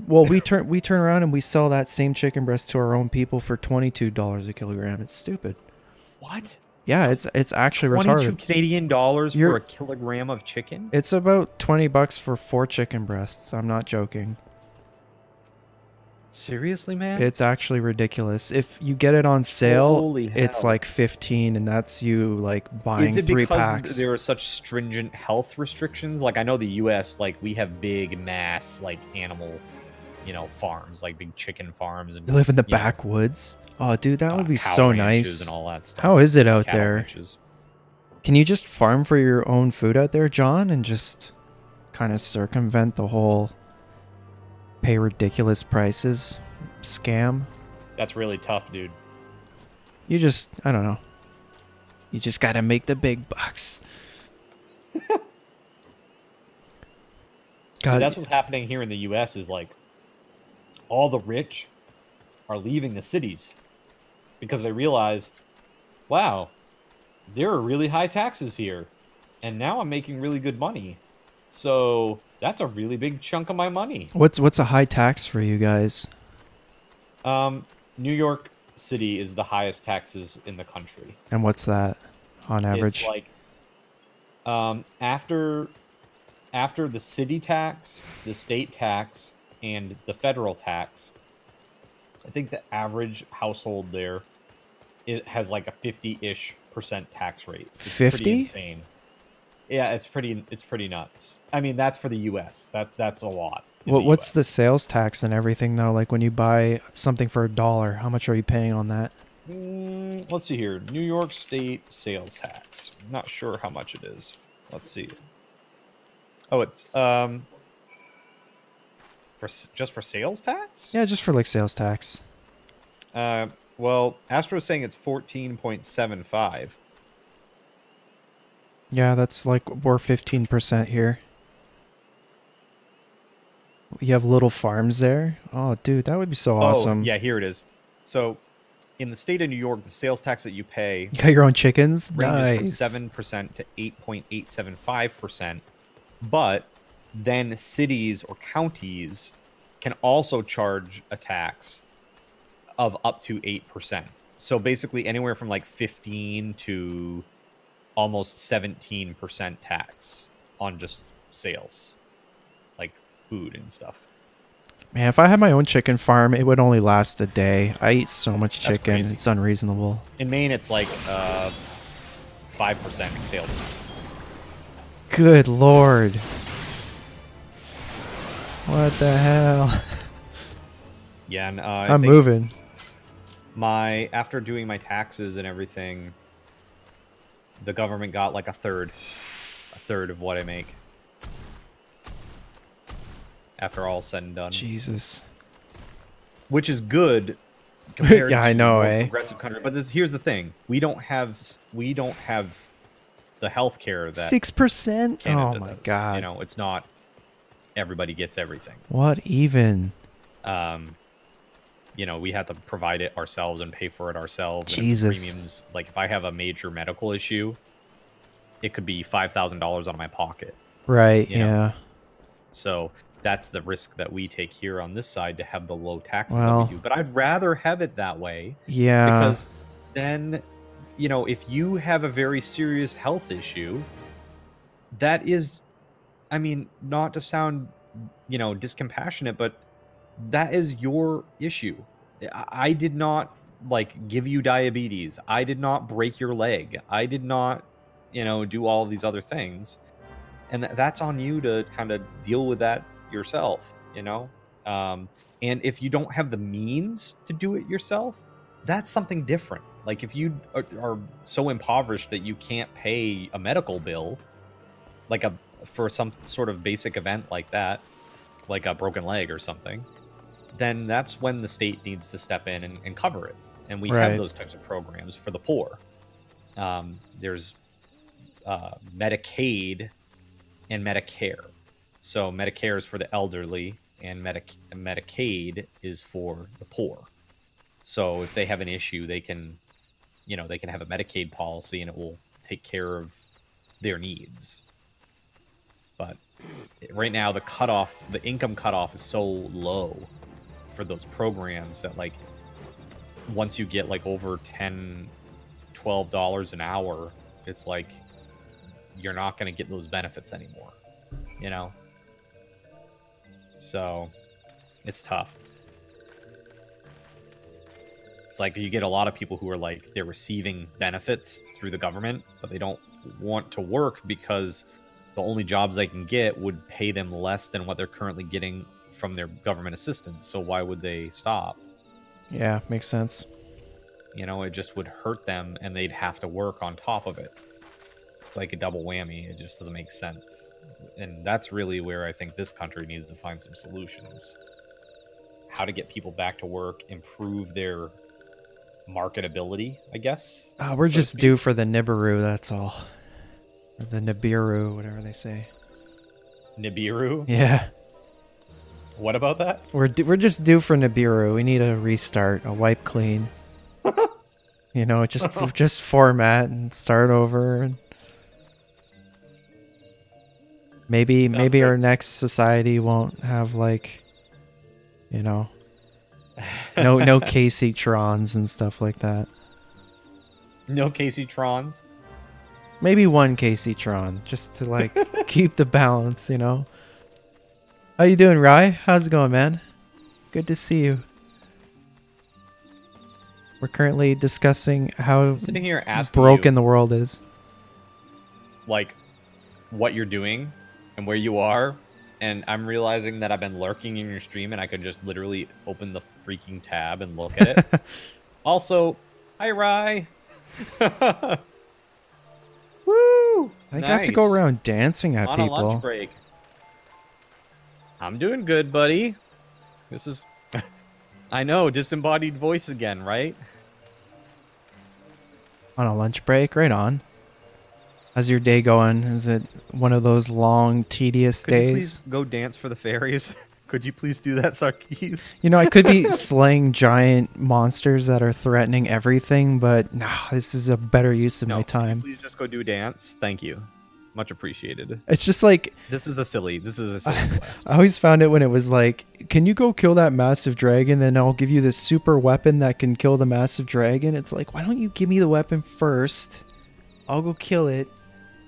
well, we turn around and we sell that same chicken breast to our own people for $22 a kilogram. It's stupid. What? Yeah, it's actually 22 retarded. Canadian dollars You're- for a kilogram of chicken? It's about $20 for 4 chicken breasts. I'm not joking. Seriously, man? It's actually ridiculous. If you get it on sale, Holy it's hell. like 15, and that's you like buying Is it 3 because packs. there are such stringent health restrictions? Like, I know the U.S., like, we have big mass, like, animal, farms, like big chicken farms. And You live in the you know, backwoods. Oh, dude, that would be cow so ranches nice. and all that stuff. How is it out Cattle there? ranches. Can you just farm for your own food out there, John, and just kind of circumvent the whole pay ridiculous prices scam? That's really tough, dude. You just, I don't know. You just gotta make the big bucks. So God, that's what's happening here in the U.S. is like all the rich are leaving the cities because they realize, wow, there are really high taxes here, and now I'm making really good money. So that's a really big chunk of my money. what's a high tax for you guys? New York City is the highest taxes in the country. And what's that on average? It's like after the city tax, the state tax, and the federal tax, I think the average household there it has like a 50-ish% tax rate. It's 50? Pretty insane. Yeah, it's pretty nuts. I mean, that's for the U.S. That's a lot. What's the sales tax and everything though? Like when you buy something for $1, how much are you paying on that? Let's see here. New York State sales tax. I'm not sure how much it is. Let's see. Oh, it's just for sales tax? Yeah, just for like sales tax. Well, Astro's saying it's 14.75. Yeah, that's like we're 15% here. You have little farms there? Oh, dude, that would be so awesome. Oh, yeah, here it is. So, in the state of New York, the sales tax that you pay You got your own chickens? ranges Nice. from 7% to 8.875%. But then cities or counties can also charge a tax of up to 8%. So basically anywhere from like 15 to almost 17% tax on just sales, like food and stuff. Man, if I had my own chicken farm, it would only last a day. I eat so much That's chicken, crazy. it's unreasonable. In Maine, it's like 5% sales tax. Good lord. What the hell? Yeah, and I'm I think moving. after doing my taxes and everything, the government got like a third of what I make. After all said and done, Jesus. which is good compared Yeah, I to know, more eh? progressive country. But here's the thing: we don't have the healthcare that 6%? Canada Oh my does. god. You know, it's not everybody gets everything. What even? You know, we have to provide it ourselves and pay for it ourselves. and Jesus. premiums. Like if I have a major medical issue, it could be $5,000 out of my pocket. Right, You know, yeah. So that's the risk that we take here on this side to have the low taxes Well, that we do. But I'd rather have it that way Yeah. because then, you know, if you have a very serious health issue, that is, I mean, not to sound, you know, discompassionate, but that is your issue. I did not like give you diabetes. I did not break your leg. I did not, you know, do all of these other things. And that's on you to kind of deal with that yourself, you know? And if you don't have the means to do it yourself, that's something different. Like if you are so impoverished that you can't pay a medical bill, like for some sort of basic event like that, like a broken leg or something, then that's when the state needs to step in and cover it. And we Right. have those types of programs for the poor. There's Medicaid and Medicare. So Medicare is for the elderly, and Medicaid is for the poor. So if they have an issue, they can, you know, they can have a Medicaid policy, and it will take care of their needs. But right now, the income cutoff is so low for those programs that, like, once you get like over $10-12 an hour, it's like you're not going to get those benefits anymore, you know? So it's tough. It's like you get a lot of people who are like they're receiving benefits through the government, but they don't want to work because the only jobs they can get would pay them less than what they're currently getting from their government assistance. So why would they stop? Yeah, makes sense. You know, it just would hurt them and they'd have to work on top of it. It's like a double whammy. It just doesn't make sense. And that's really where I think this country needs to find some solutions. How to get people back to work, improve their marketability, I guess. We're so just due for the Nibiru, that's all. Or the Nibiru, whatever they say. Nibiru? Yeah. What about that? We're just due for Nibiru. We need a restart, a wipe clean. You know, just format and start over. And maybe our next society won't have like, you know, no Casey Trons and stuff like that. No Casey Trons? Maybe one Casey Tron, just to like keep the balance, you know. How you doing, Rye? How's it going, man? Good to see you. We're currently discussing how Sitting here asking broken you, the world is. like, what you're doing and where you are, and I'm realizing that I've been lurking in your stream and I could just literally open the freaking tab and look at it. Also, hi, Rye. Woo! I think I have to go around dancing at on people. a lunch break. I'm doing good, buddy. This is... I know, disembodied voice again, right? On a lunch break? Right on. How's your day going? Is it one of those long, tedious Could you days? please go dance for the fairies? Could you please do that, Sarkis? You know, I could be slaying giant monsters that are threatening everything, but nah, this is a better use of my time. Please just go do dance. Thank you. Much appreciated. It's just like... This is a silly quest. I always found it when it was like, can you go kill that massive dragon, then I'll give you this super weapon that can kill the massive dragon. It's like, why don't you give me the weapon first? I'll go kill it.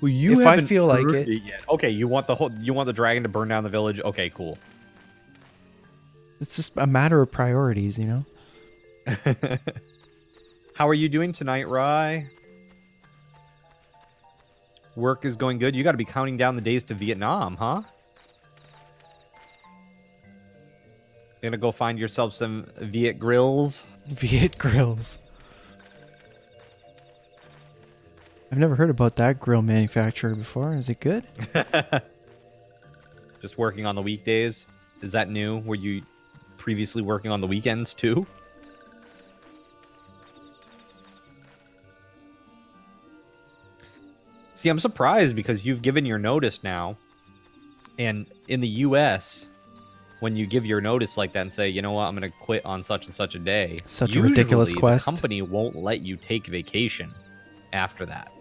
Well, you if I feel like it. Yet. Okay, you want the dragon to burn down the village? Okay, cool. It's just a matter of priorities, you know? How are you doing tonight, Rye? Work is going good. You got to be counting down the days to Vietnam, huh? You're gonna go find yourself some Viet grills. Viet grills. I've never heard about that grill manufacturer before. Is it good? Just working on the weekdays. Is that new? Were you previously working on the weekends too? See, I'm surprised because you've given your notice now. And in the US, when you give your notice like that and say, you know what, I'm going to quit on such and such a day. Such a ridiculous quest. The company won't let you take vacation after that.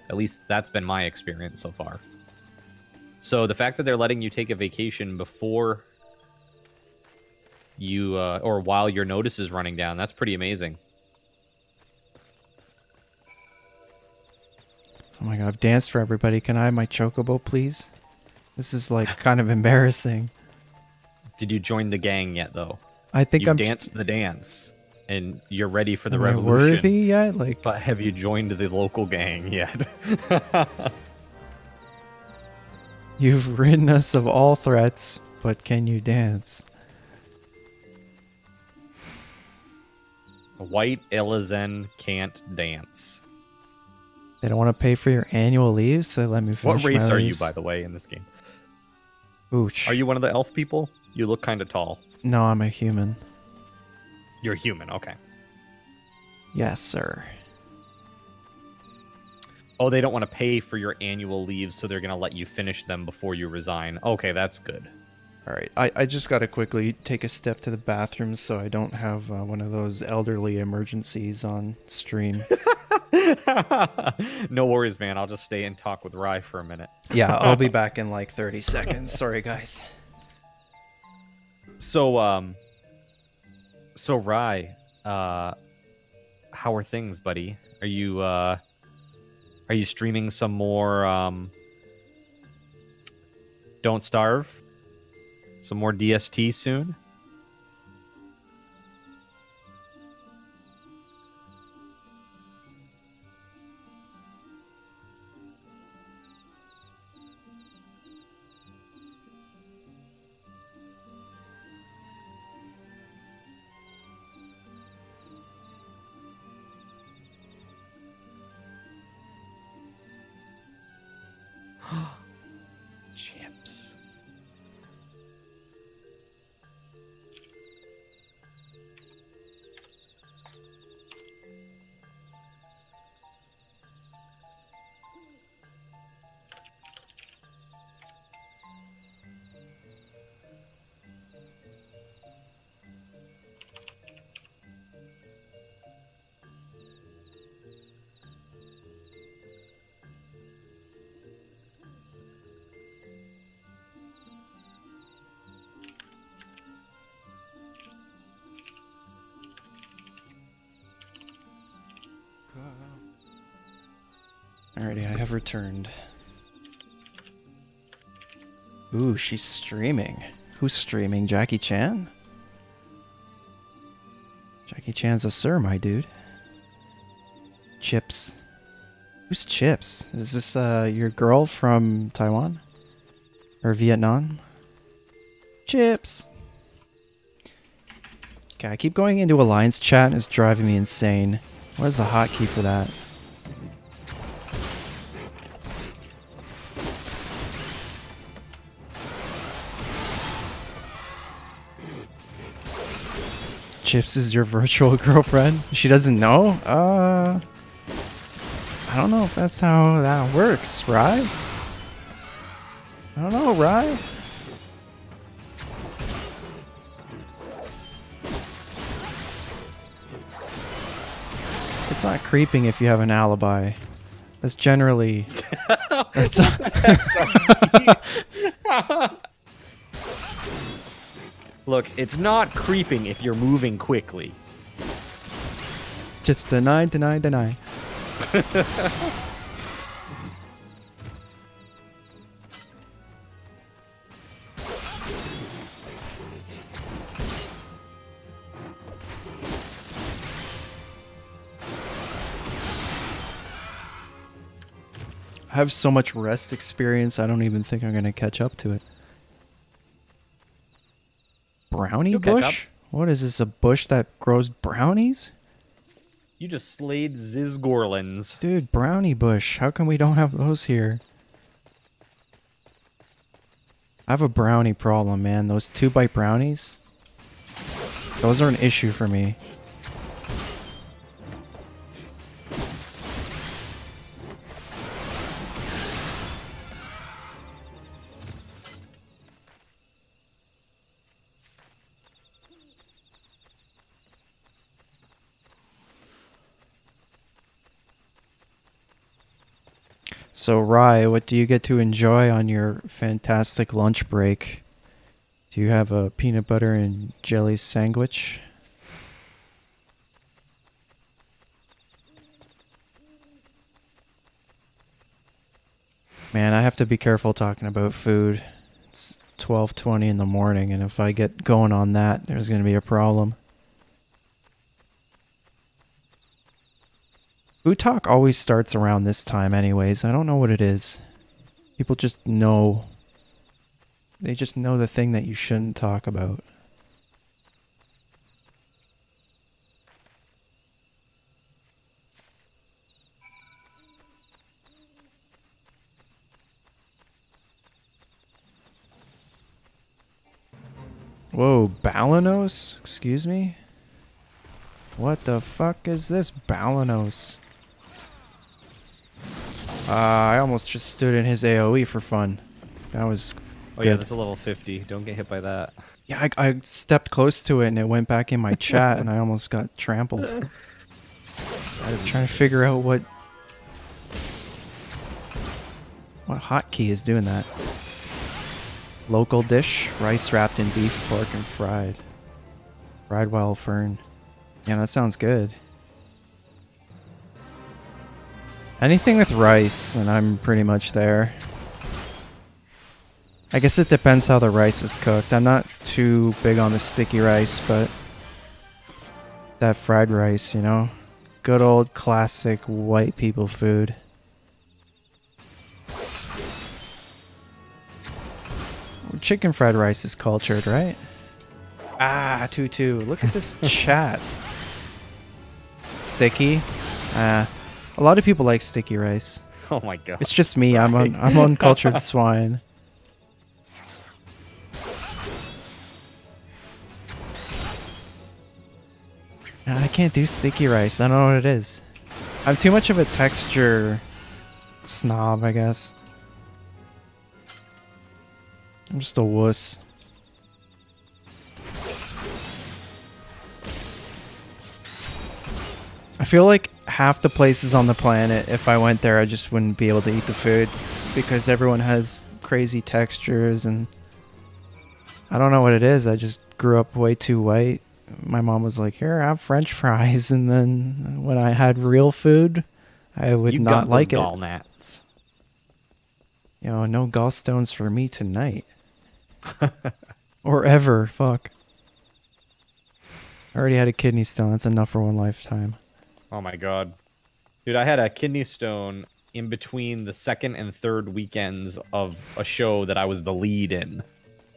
At least that's been my experience so far. So the fact that they're letting you take a vacation before you, or while your notice is running down, that's pretty amazing. Oh my god, I've danced for everybody. Can I have my chocobo, please? This is like kind of embarrassing. Did you join the gang yet, though? I think You've I'm danced the dance, and you're ready for the Am I revolution. worthy yet? Like, but have you joined the local gang yet? you've ridden us of all threats, but can you dance? White Elizen can't dance. They don't want to pay for your annual leave, so let me finish What race my are you, leaves. by the way, in this game? Ooch. Are you one of the elf people? You look kind of tall. No, I'm a human. You're human, okay. Yes, sir. Oh, they don't want to pay for your annual leaves, so they're going to let you finish them before you resign. Okay, that's good. All right, I just got to quickly take a step to the bathroom so I don't have one of those elderly emergencies on stream. No worries, man. I'll just stay and talk with Rye for a minute. Yeah, I'll be back in like 30 seconds. Sorry, guys. So Rye, how are things, buddy? Are you streaming some more Don't Starve? Some more DST soon? Chips. Alrighty, I have returned. Ooh, she's streaming. Who's streaming? Jackie Chan? Jackie Chan's a sir, my dude. Chips. Who's Chips? Is this your girl from Taiwan? Or Vietnam? Chips! Okay, I keep going into Alliance chat and it's driving me insane. What is the hotkey for that? Chips is your virtual girlfriend? She doesn't know? I don't know if that's how that works, right? I don't know, right? It's not creeping if you have an alibi. That's generally... that's Look, it's not creeping if you're moving quickly. just deny, deny, deny. I have so much rest experience, I don't even think I'm going to catch up to it. Brownie You'll catch bush? What is this, a bush that grows brownies? You just slayed Zizgorlins. Dude, brownie bush. How come we don't have those here? I have a brownie problem, man. Those 2-bite brownies? Those are an issue for me. So, Rai, what do you get to enjoy on your fantastic lunch break? Do you have a peanut butter and jelly sandwich? Man, I have to be careful talking about food. It's 12:20 in the morning, and if I get going on that, there's going to be a problem. Food talk always starts around this time anyways. I don't know what it is. People just know. They just know the thing that you shouldn't talk about. Whoa, Balanos? Excuse me? What the fuck is this Balanos? I almost just stood in his AoE for fun. That was Oh good. yeah, that's a level 50. Don't get hit by that. Yeah, I stepped close to it and it went back in my chat and I almost got trampled. I was trying to figure out what hotkey is doing that. Local dish, rice wrapped in beef, pork, and fried. Fried wild fern. Yeah, that sounds good. Anything with rice, and I'm pretty much there. I guess it depends how the rice is cooked. I'm not too big on the sticky rice, but that fried rice, you know? Good old classic white people food. Chicken fried rice is cultured, right? Ah, Tutu. Look at this chat. Sticky. A lot of people like sticky rice. Oh my god. It's just me. I'm uncultured swine. I can't do sticky rice. I don't know what it is. I'm too much of a texture snob, I guess. I'm just a wuss. I feel like half the places on the planet, if I went there, I just wouldn't be able to eat the food because everyone has crazy textures and I don't know what it is. I just grew up way too white. My mom was like, "Here, have French fries," and then when I had real food, I would You not got like those it. gallnuts. You know, no gallstones for me tonight. Or ever. Fuck. I already had a kidney stone. That's enough for one lifetime. Oh my god. Dude, I had a kidney stone in between the second and third weekends of a show that I was the lead in.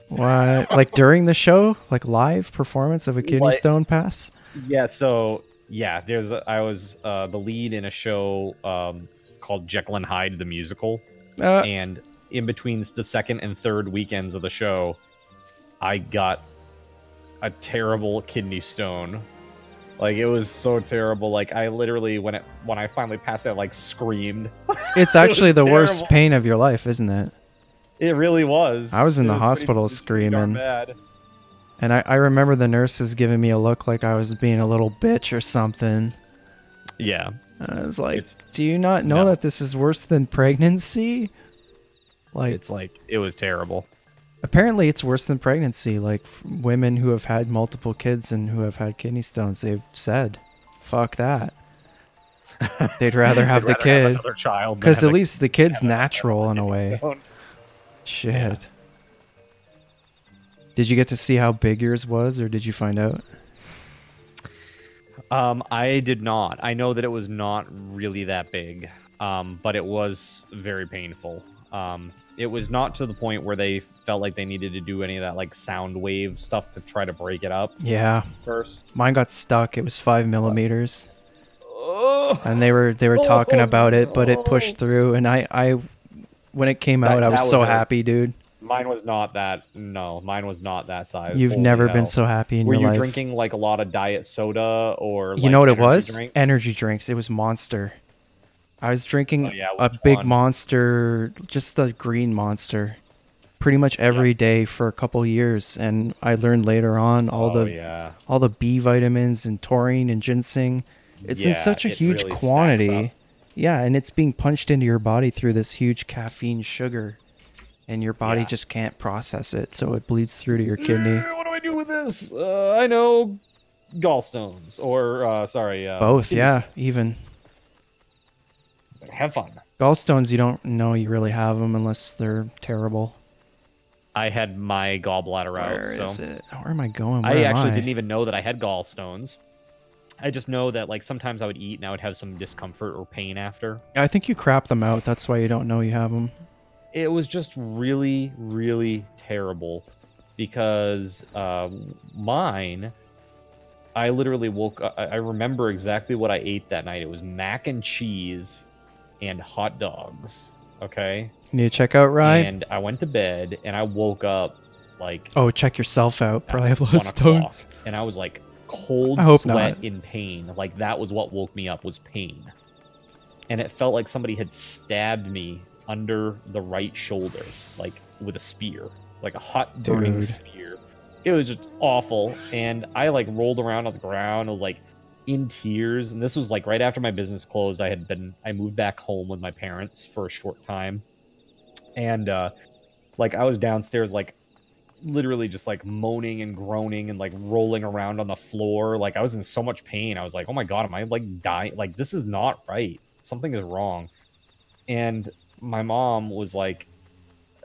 What? Like during the show? Like live performance of a kidney Like- stone pass? Yeah, so yeah, I was the lead in a show called Jekyll and Hyde the musical, and in between the second and third weekends of the show, I got a terrible kidney stone. Like it was so terrible. Like I literally when I finally passed out, like screamed. It's actually was the worst terrible. pain of your life, isn't it? It really was. I was in It the pretty- hospital it was pretty darn screaming. bad. And I remember the nurses giving me a look like I was being a little bitch or something. Yeah. I was like, It's- do you not know no. that this is worse than pregnancy? Like, It's like it was terrible. apparently it's worse than pregnancy. Like, women who have had multiple kids and who have had kidney stones, they've said, fuck that. They'd rather have They'd the rather have kid. another child than Because have at a- least the kid's have a- natural in a way. stone. Shit. Did you get to see how big yours was, or did you find out? I did not. I know that it was not really that big, but it was very painful. It was not to the point where they felt like they needed to do any of that like sound wave stuff to try to break it up Yeah. first. Mine got stuck. It was 5 millimeters. And they were talking about it, but it pushed through. And I when it came out, I was that so would hurt. happy, dude. Mine was not that. No, mine was not that size. You've Holy never hell. been so happy in Were your you life. drinking like a lot of diet soda or? You like, know what it energy was? drinks? Energy drinks. It was Monster. I was drinking Oh, yeah, a which big one? Monster, just the green Monster, pretty much every day for a couple years. And I learned later on all yeah. the B vitamins and taurine and ginseng. It's in Yeah, such a it huge really stacks quantity. up. Yeah, and it's being punched into your body through this huge caffeine sugar. And your body Yeah. just can't process it, so it bleeds through to your kidney. What do I do with this? I know gallstones or sorry, Both, kidney yeah, stones. even. It's like, have fun. Gallstones, you don't know you really have them unless they're terrible. I had my gallbladder out, Where is so it? Where am I going? Where I am actually I? didn't even know that I had gallstones. I just know that like sometimes I would eat and I would have some discomfort or pain after. I think you crap them out. That's why you don't know you have them. It was just really, really terrible because mine, I literally woke up. I remember exactly what I ate that night. It was mac and cheese and hot dogs. Okay. You need to check out Rye. And I went to bed and I woke up like Oh, check yourself out. Probably have 1 low o'clock, stones. and I was like cold I hope sweat not. in pain. Like that was what woke me up was pain. And it felt like somebody had stabbed me under the right shoulder, like with a spear, like a hot burning Dude. spear. It was just awful. And I like rolled around on the ground, I was like in tears. And this was like right after my business closed. I moved back home with my parents for a short time. And like I was downstairs, like literally just like moaning and groaning and like rolling around on the floor. Like I was in so much pain. I was like, oh my God, am I like dying? Like this is not right. Something is wrong. And my mom was like,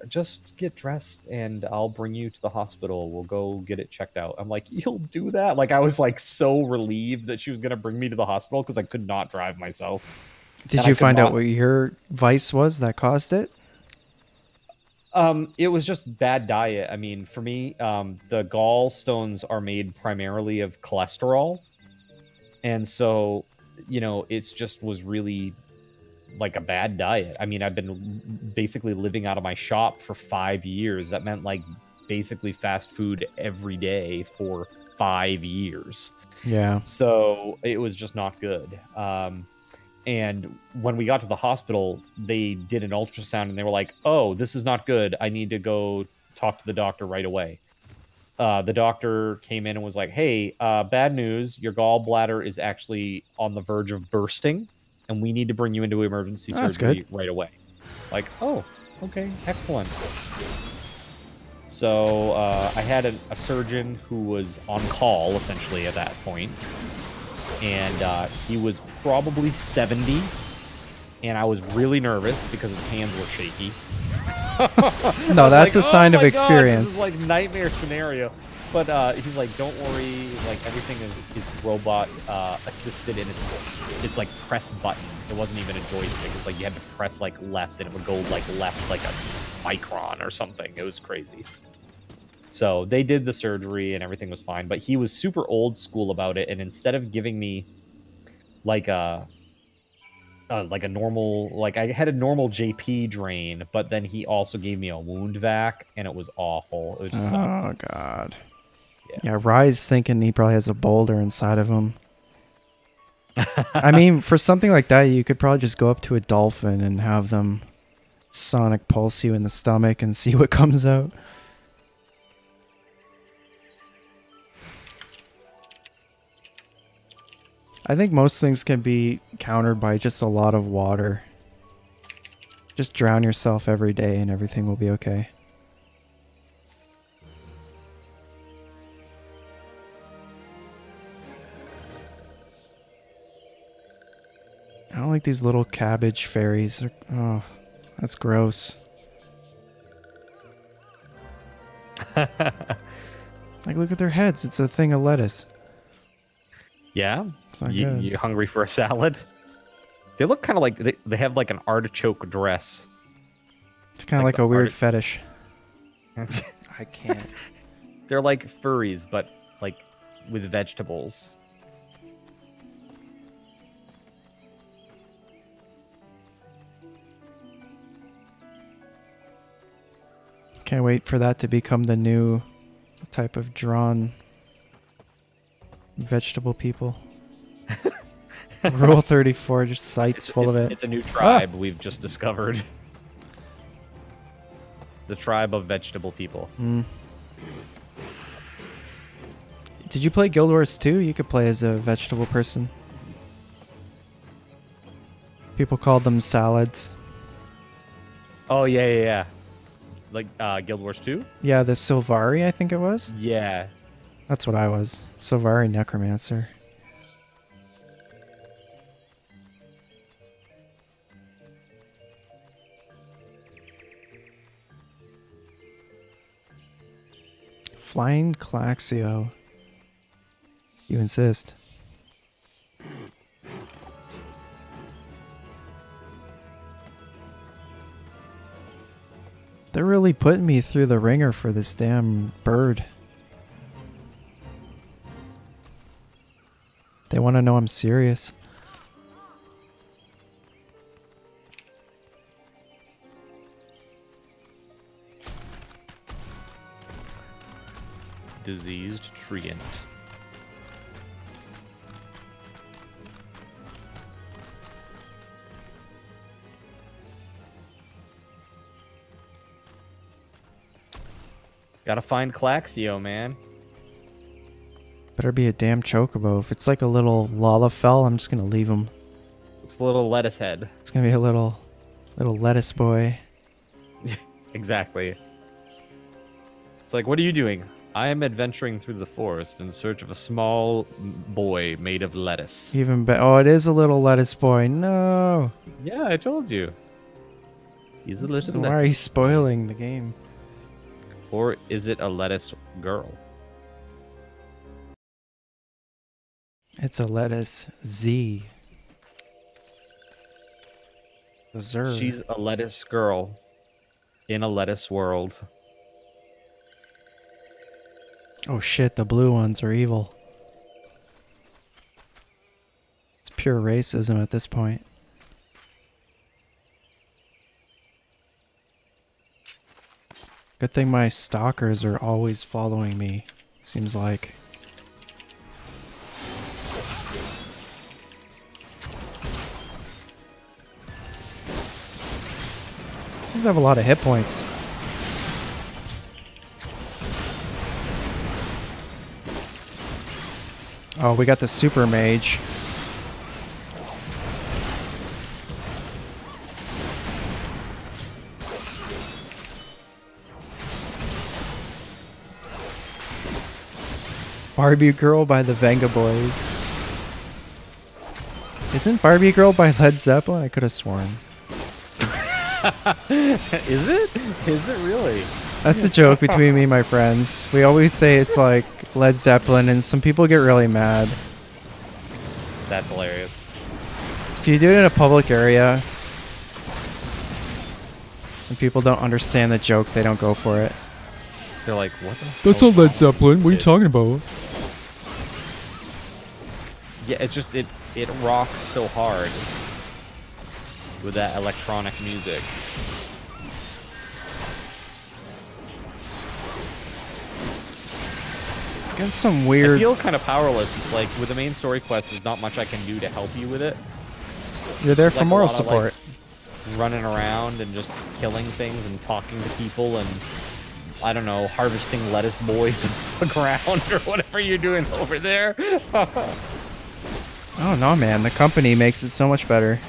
just get dressed and I'll bring you to the hospital. We'll go get it checked out. I'm like, you'll do that? Like I was like so relieved that she was going to bring me to the hospital because I could not drive myself. Did And I you could find out not- what your vice was that caused it? It was just bad diet. I mean, for me, the gallstones are made primarily of cholesterol. And so, you know, it's just was really like a bad diet. I mean, I've been basically living out of my shop for 5 years. That meant like basically fast food every day for 5 years. Yeah. So it was just not good. And when we got to the hospital, they did an ultrasound and they were like, "Oh, this is not good. I need to go talk to the doctor right away." The doctor came in and was like, "Hey, bad news. Your gallbladder is actually on the verge of bursting, and we need to bring you into emergency surgery right away." Like, oh, okay, excellent. So I had a surgeon who was on call, essentially, at that point. And he was probably 70, and I was really nervous because his hands were shaky. No, that's like, a sign oh of my experience. God, this is like nightmare scenario. But he's like, "Don't worry, like everything is robot assisted, and it's like press button. It wasn't even a joystick. It's like you had to press like left, and it would go like left like a micron or something. It was crazy." So they did the surgery and everything was fine, but he was super old school about it. And instead of giving me like a normal, like I had a normal JP drain, but then he also gave me a wound vac, and it was awful. It was just Oh God. Yeah, Rye's thinking he probably has a boulder inside of him. I mean, for something like that, you could probably just go up to a dolphin and have them sonic pulse you in the stomach and see what comes out. I think most things can be countered by just a lot of water. Just drown yourself every day and everything will be okay. I don't like these little cabbage fairies. Oh, that's gross. Like, look at their heads. It's a thing of lettuce. Yeah? It's not good. You hungry for a salad? They look kind of like, they have like an artichoke dress. It's kind of like a weird fetish. I can't. They're like furries, but like with vegetables. Can't wait for that to become the new type of drawn vegetable people. Rule 34, just sites full of it. It's a new tribe we've just discovered. The tribe of vegetable people. Mm. Did you play Guild Wars 2? You could play as a vegetable person. People called them salads. Oh, yeah. Like Guild Wars 2? Yeah, the Sylvari, I think it was. Yeah. That's what I was. Sylvari Necromancer. Flying Claxio. You insist. They're really putting me through the ringer for this damn bird. They want to know I'm serious. Diseased treant. Gotta find Claxio, man. Better be a damn chocobo. If it's like a little Lalafell, I'm just gonna leave him. It's a little lettuce head. It's gonna be a little lettuce boy. Exactly. It's like, what are you doing? I am adventuring through the forest in search of a small boy made of lettuce. Even better. Oh, it is a little lettuce boy. No. Yeah, I told you. He's a little So lettuce. why are you spoiling the game? Or is it a lettuce girl? It's a lettuce Z. The Zer. She's a lettuce girl in a lettuce world. Oh shit, the blue ones are evil. It's pure racism at this point. Good thing my stalkers are always following me. Seems like. Seems to have a lot of hit points. Oh, we got the super mage. Barbie Girl by the Venga Boys. Isn't Barbie Girl by Led Zeppelin? I could have sworn. Is it? Is it really? That's a joke between me and my friends. We always say it's like Led Zeppelin, and some people get really mad. That's hilarious. If you do it in a public area and people don't understand the joke, they don't go for it. They're like, what the That's hell not Led is wrong Zeppelin. with What are you this talking about? kid? Yeah, it's just it rocks so hard with that electronic music. Got some I weird. feel kind of powerless. It's like with the main story quest, there's not much I can do to help you with it. You're there for Like a moral lot of, support. like, running around and just killing things and talking to people and I don't know, harvesting lettuce boys off the ground or whatever you're doing over there. Oh no, man! The company makes it so much better.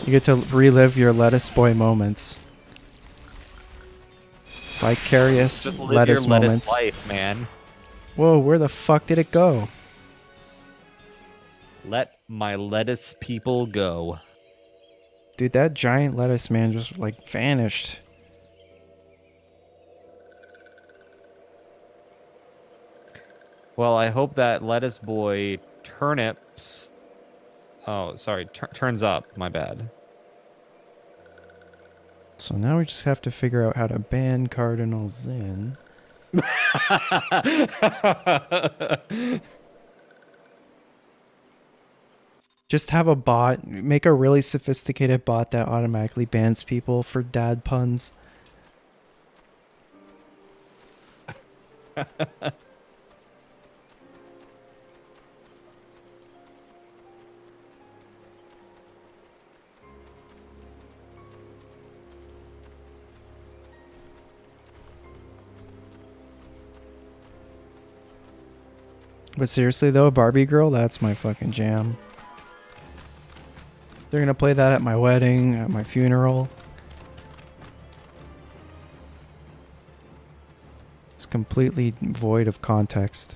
You get to relive your lettuce boy moments. Vicarious Just live lettuce your lettuce moments. life, man. Whoa, where the fuck did it go? Let my lettuce people go. Dude, that giant lettuce man just like vanished. Well, I hope that lettuce boy turnips. Oh, sorry, turns up. My bad. So now we just have to figure out how to ban Cardinal Zin. Just have a bot, make a really sophisticated bot that automatically bans people for dad puns. But seriously though, Barbie Girl, that's my fucking jam. They're gonna play that at my wedding, at my funeral. It's completely void of context.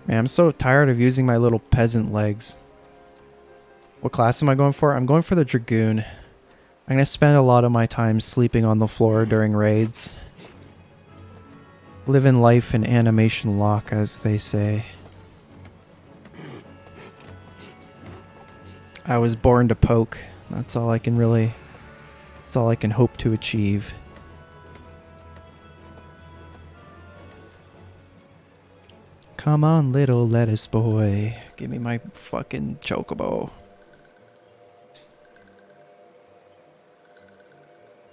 Man, I'm so tired of using my little peasant legs. What class am I going for? I'm going for the Dragoon. I'm gonna spend a lot of my time sleeping on the floor during raids. Living life in animation lock, as they say. I was born to poke. That's all I can really... That's all I can hope to achieve. Come on, little lettuce boy. Give me my fucking chocobo.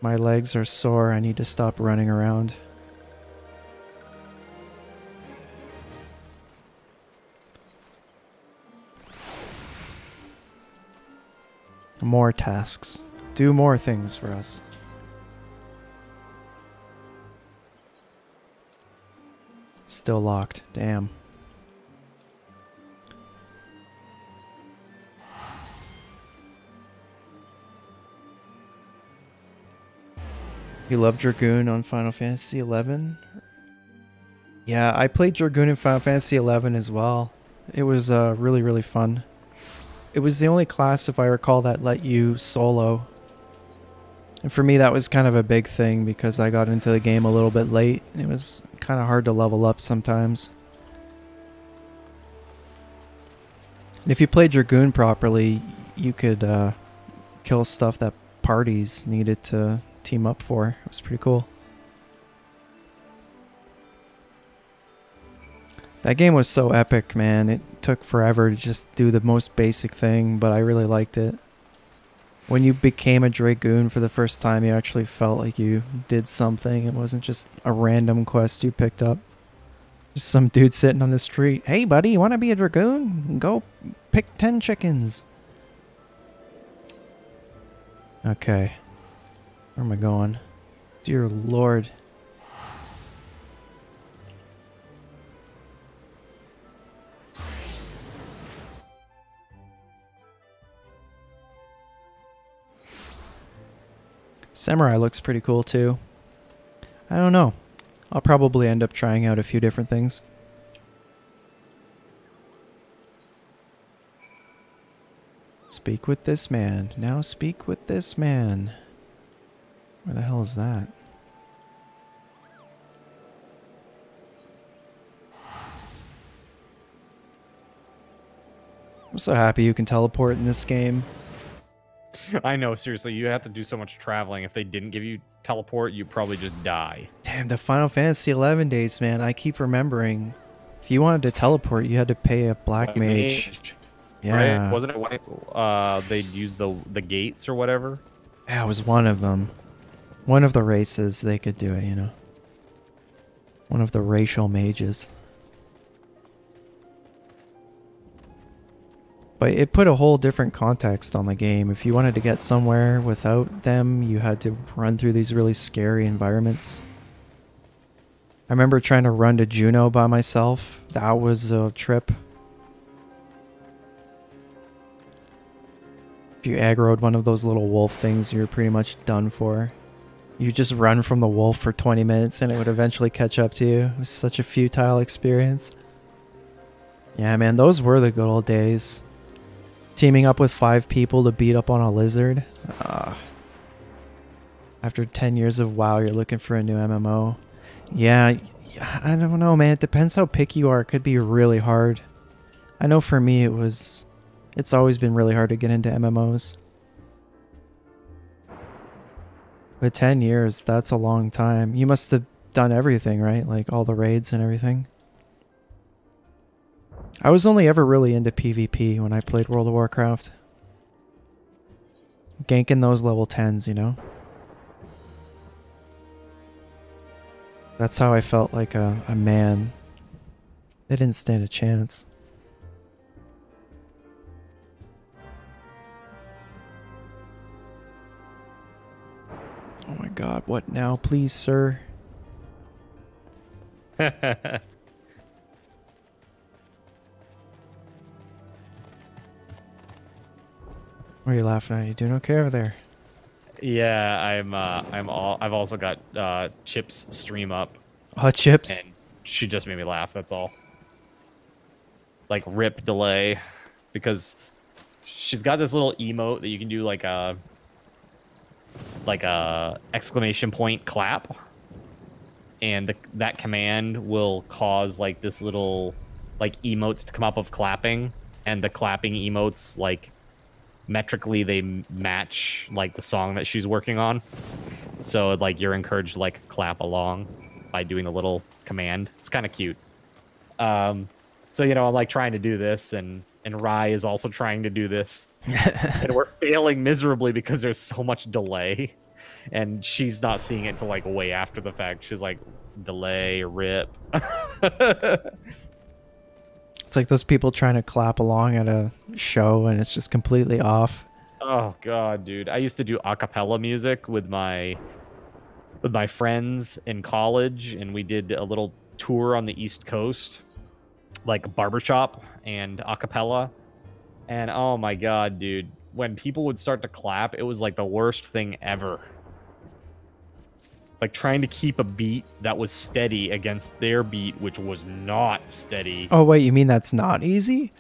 My legs are sore. I need to stop running around. More tasks. Do more things for us. Still locked. Damn. You love Dragoon on Final Fantasy XI? Yeah, I played Dragoon in Final Fantasy XI as well. It was really, really fun. It was the only class, if I recall, that let you solo. And for me, that was kind of a big thing because I got into the game a little bit late. And it was kind of hard to level up sometimes. And if you played Dragoon properly, you could kill stuff that parties needed to team up for. It was pretty cool. That game was so epic, man. It took forever to just do the most basic thing, but I really liked it. When you became a Dragoon for the first time, you actually felt like you did something. It wasn't just a random quest you picked up. Just some dude sitting on the street. Hey, buddy, you want to be a Dragoon? Go pick 10 chickens. Okay. Where am I going? Dear Lord. Samurai looks pretty cool too. I don't know. I'll probably end up trying out a few different things. Speak with this man. Now speak with this man. Where the hell is that? I'm so happy you can teleport in this game. I know, seriously, you have to do so much traveling. If they didn't give you teleport, you probably just die. Damn, the Final Fantasy 11 days, man. I keep remembering. If you wanted to teleport, you had to pay a black mage. Yeah. Right? Wasn't it when they'd use the gates or whatever? Yeah, it was one of them. One of the races, they could do it, you know. One of the racial mages. But it put a whole different context on the game. If you wanted to get somewhere without them, you had to run through these really scary environments. I remember trying to run to Juno by myself. That was a trip. If you aggroed one of those little wolf things, you're pretty much done for. You just run from the wolf for 20 minutes and it would eventually catch up to you. It was such a futile experience. Yeah, man, those were the good old days. Teaming up with 5 people to beat up on a lizard. After 10 years of WoW, you're looking for a new MMO. Yeah, I don't know, man. It depends how picky you are. It could be really hard. I know for me it's always been really hard to get into MMOs. But 10 years, that's a long time. You must have done everything, right? Like all the raids and everything. I was only ever really into PvP when I played World of Warcraft. Ganking those level 10s, you know? That's how I felt like a man. They didn't stand a chance. Oh my god, what now, please, sir? What are you laughing at? You doing okay over there? Yeah, I've also got Chip's stream up. Oh, Chips? And she just made me laugh, that's all. Like rip delay. Because she's got this little emote that you can do like a exclamation point clap. And that command will cause like this little like emotes to come up of clapping. And the clapping emotes like metrically they match like the song that she's working on, so like you're encouraged to like clap along by doing a little command. It's kind of cute. So you know, I'm like trying to do this, and Rai is also trying to do this, and we're failing miserably because there's so much delay, and she's not seeing it till like way after the fact. She's like, delay, rip. It's like those people trying to clap along at a show and it's just completely off. Oh god, dude. I used to do a cappella music with my friends in college, and we did a little tour on the East Coast, like barbershop and a cappella. And oh my god, dude, when people would start to clap, it was like the worst thing ever. Like trying to keep a beat that was steady against their beat, which was not steady. Oh wait, you mean that's not easy?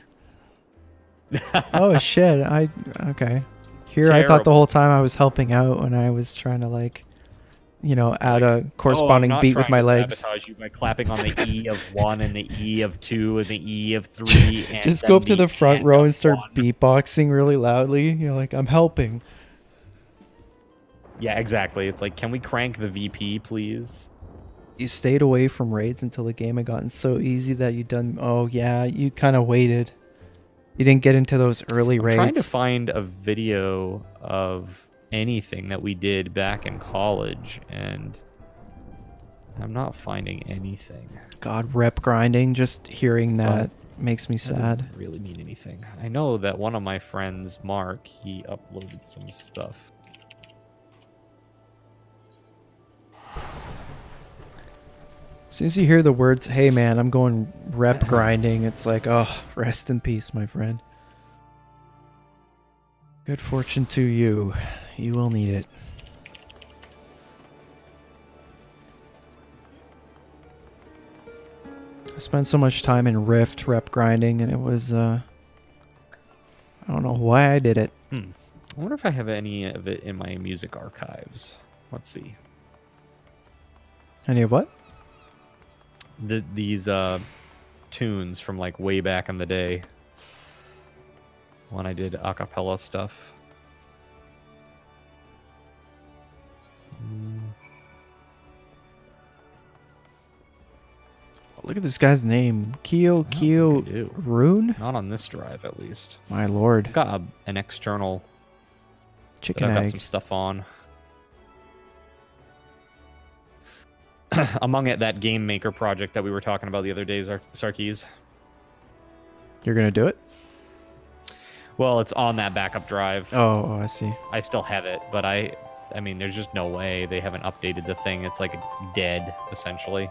Oh shit, okay. Here Terrible. I thought the whole time I was helping out when I was trying to like, you know, add a corresponding beat with my legs. Sabotage you by clapping on the E of 1 and the E of 2 and the E of 3. And just go up to the front row and start beatboxing really loudly. You're like, I'm helping. Yeah, exactly. It's like, can we crank the VP, please? You stayed away from raids until the game had gotten so easy that you done. Oh yeah, you kind of waited. You didn't get into those early I'm raids. trying to find a video of anything that we did back in college, and I'm not finding anything. God, rep grinding. Just hearing that makes me That sad. doesn't really mean anything. I know that one of my friends, Mark, he uploaded some stuff. As soon as you hear the words, "Hey man, I'm going rep grinding," it's like, oh, rest in peace, my friend. Good fortune to you. You will need it. I spent so much time in Rift rep grinding, and it was, I don't know why I did it. I wonder if I have any of it in my music archives. Let's see. Any of what? These tunes from like way back in the day when I did a cappella stuff. Look at this guy's name. Kyo I do. Rune? Not on this drive, at least. My lord. I've got an external that Chicken I've got egg. some stuff on. Among it, that Game Maker project that we were talking about the other day, Sarkis. You're gonna do it? Well, it's on that backup drive. Oh, I see. I still have it, but I mean, there's just no way they haven't updated the thing. It's like dead, essentially.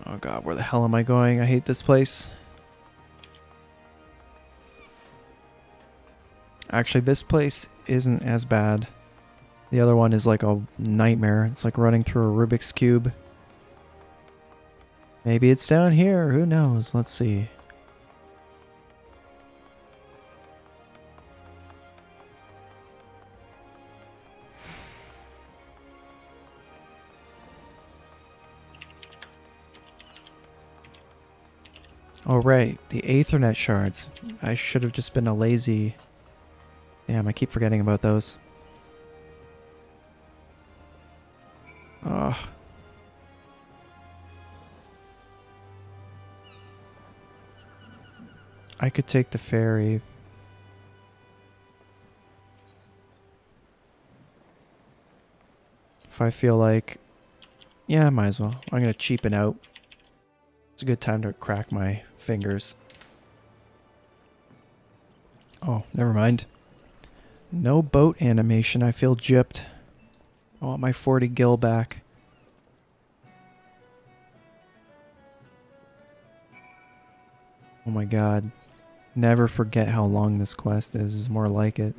Oh god, where the hell am I going? I hate this place. Actually, this place isn't as bad. The other one is like a nightmare. It's like running through a Rubik's Cube. Maybe it's down here. Who knows? Let's see. Oh, right. The Aethernet shards. I should have just been a lazy... Damn, I keep forgetting about those. Ugh. I could take the ferry. If I feel like... Yeah, I might as well. I'm going to cheapen out. It's a good time to crack my fingers. Oh, never mind. No boat animation. I feel gypped. I want my 40 gil back. Oh my god. Never forget how long this quest is more like it.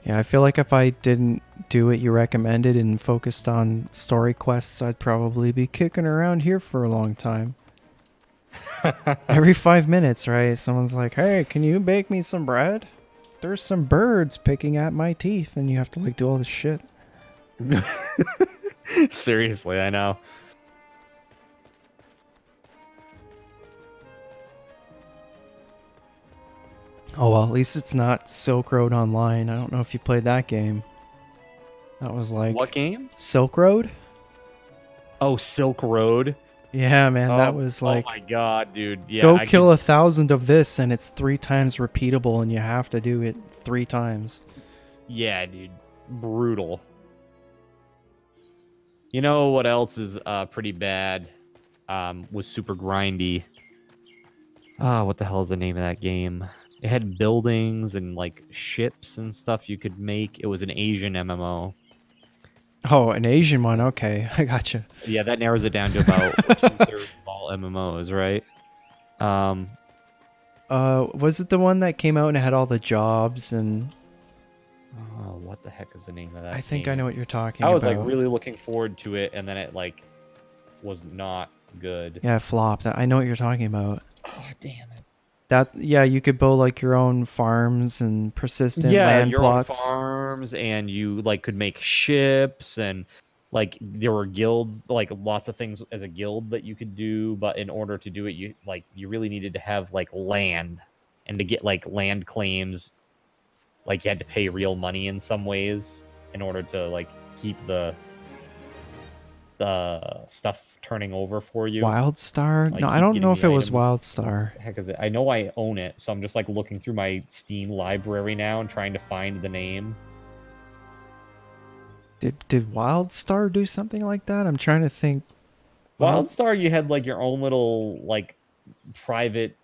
Yeah, I feel like if I didn't do what you recommended and focused on story quests, I'd probably be kicking around here for a long time. Every 5 minutes, right? Someone's like, hey, can you bake me some bread? There's some birds picking at my teeth, and you have to like do all this shit. Seriously, I know. Oh well, at least it's not Silk Road Online. I don't know if you played that game. That was like... What game? Silk Road? Oh, Silk Road. Yeah, man, that was like... Oh my god, dude. Yeah, go kill 1,000 of this and it's 3 times repeatable and you have to do it 3 times. Yeah, dude. Brutal. You know what else is pretty bad? Was super grindy. What the hell is the name of that game? It had buildings and like ships and stuff you could make. It was an Asian MMO. Oh, an Asian one. Okay, I gotcha. Yeah, that narrows it down to about 2/3 of all MMOs, right? Was it the one that came out and it had all the jobs and... Oh, what the heck is the name of that? I think I game? know what you're talking I about. was like really looking forward to it, and then it like was not good. Yeah, it flopped. I know what you're talking about. Oh, damn it. That yeah, you could build like your own farms and persistent Yeah, land your plots. own farms, and you like could make ships, and like there were like lots of things as a guild that you could do. But in order to do it, you really needed to have like land, and to get like land claims, like you had to pay real money in some ways in order to like keep the stuff turning over for you. WildStar? Like, No, I keep don't getting know if the it was items. WildStar. The heck is it? I know I own it, so I'm just like looking through my Steam library now and trying to find the name. Did WildStar do something like that? I'm trying to think. WildStar, you had like your own little like private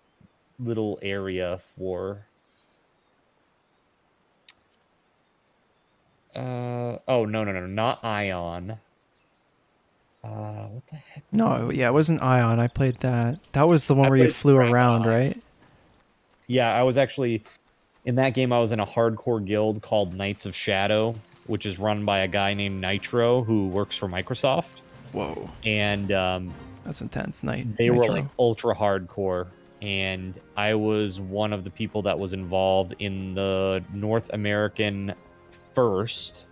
little area for. Oh no, not Ion. What the heck? was No, it? yeah, it wasn't Ion. I played that. That was the one I where you played flew Dragon around, Eye. right? Yeah, I was actually in that game. I was in a hardcore guild called Knights of Shadow, which is run by a guy named Nitro who works for Microsoft. Whoa, And that's intense. they were Nitro. like ultra hardcore, and I was one of the people that was involved in the North American first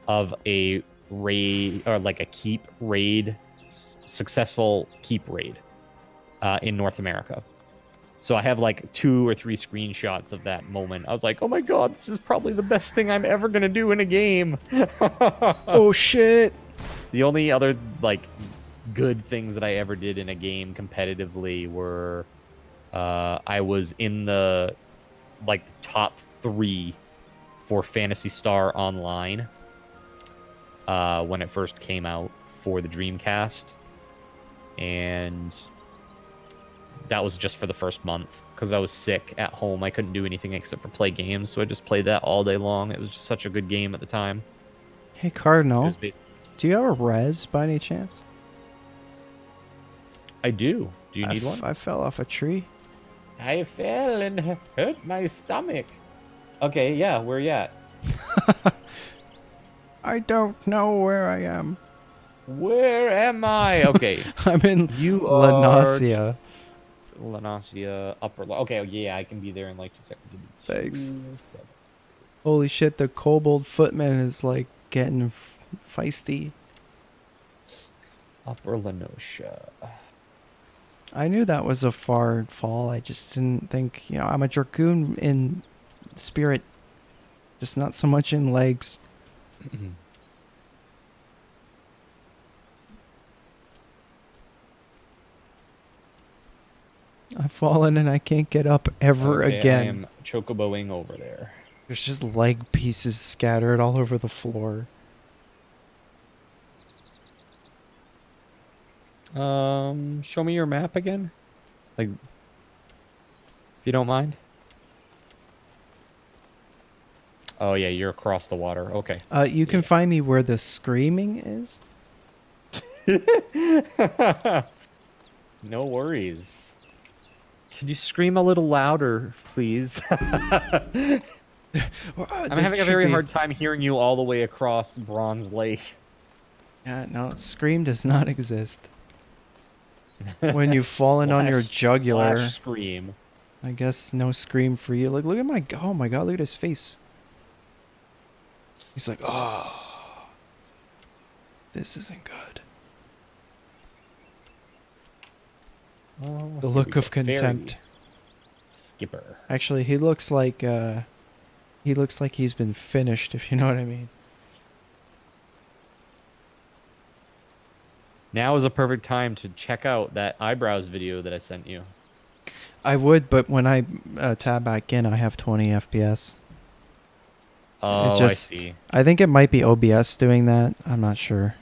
of a raid, or like a keep raid, successful keep raid in North America. So I have like 2 or 3 screenshots of that moment. I was like, oh my god, this is probably the best thing I'm ever gonna do in a game. Oh shit! The only other like good things that I ever did in a game competitively were I was in the like top 3 for Phantasy Star Online when it first came out for the Dreamcast, and that was just for the first month because I was sick at home. I couldn't do anything except for play games, so I just played that all day long. It was just such a good game at the time. Hey It Cardinal, was do you have a res by any chance? I do. Do you need one? I fell off a tree. I fell and hurt my stomach. Okay, yeah, where you at? I don't know where I am. Where am I? Okay, I'm in you are Lanasia. Lanasia upper. Okay, yeah, I can be there in like 2 seconds. Thanks. 2 seconds. Holy shit, the kobold footman is like getting feisty. Upper Lenosha. I knew that was a far fall. I just didn't think, I'm a Dragoon in spirit, just not so much in legs. I've fallen and I can't get up ever Okay, again. I am chocoboing over there. There's just leg pieces scattered all over the floor. Show me your map again, like, if you don't mind. Oh yeah, you're across the water. Okay. You can find me where the screaming is. No worries. Can you scream a little louder, please? I'm having a very hard time hearing you all the way across Bronze Lake. Yeah, no, scream does not exist. When you've fallen on your jugular, Slash scream. I guess no scream for you. Like, look at my, oh my god, look at his face. He's like, oh, this isn't good. Oh, The here look we go. of contempt. Fairy Skipper. Actually, he looks like he's been finished, if you know what I mean. Now is a perfect time to check out that eyebrows video that I sent you. I would, but when I tab back in, I have 20 FPS. Oh, I I see. I think it might be OBS doing that. I'm not sure.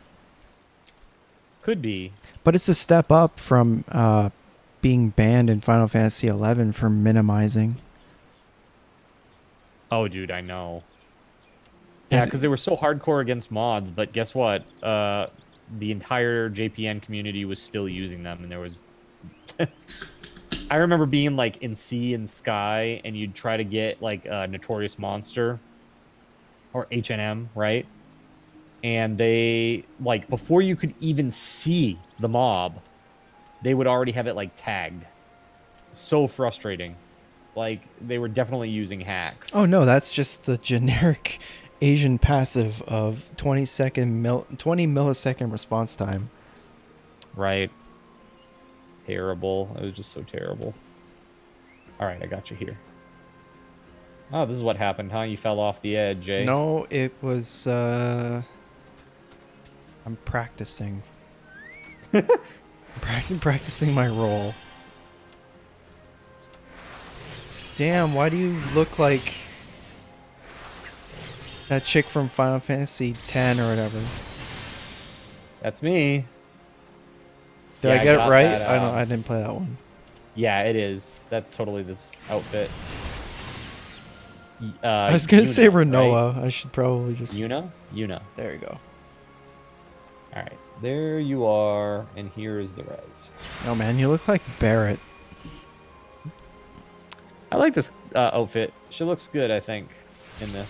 Could be. But it's a step up from being banned in Final Fantasy XI for minimizing. Oh, dude, I know. Yeah, because they were so hardcore against mods, but guess what? The entire JPN community was still using them, and there was... I remember being, like, in Sea and Sky, and you'd try to get, like, a Notorious Monster, or H&M, right? And they, like, before you could even see the mob, they would already have it, like, tagged. So frustrating. It's like they were definitely using hacks. Oh no, that's just the generic Asian passive of 20 millisecond response time. Right. Terrible. It was just so terrible. All right, I got you here. Oh, this is what happened, huh? You fell off the edge, eh? No, it was I'm practicing. Practicing my role. Damn, why do you look like that chick from Final Fantasy X or whatever? That's me. Did Yeah, I get it got right? that, I didn't play that one. Yeah, it is. That's totally this outfit. I was gonna say Yuna, Renoa. right? I should probably just. Yuna? There you go. All right, there you are, and here is the res. Oh man, you look like Barrett. I like this outfit. She looks good, I think, in this.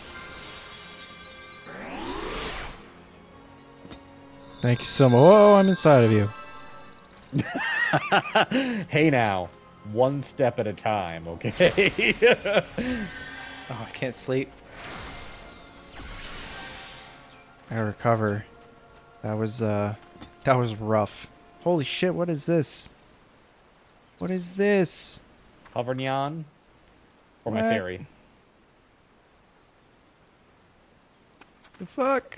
Thank you so much. Oh, I'm inside of you. Hey now, one step at a time, okay? Oh, I can't sleep. I recover. That was rough. Holy shit, what is this? What is this? Hovernion? Or my What? fairy? The fuck?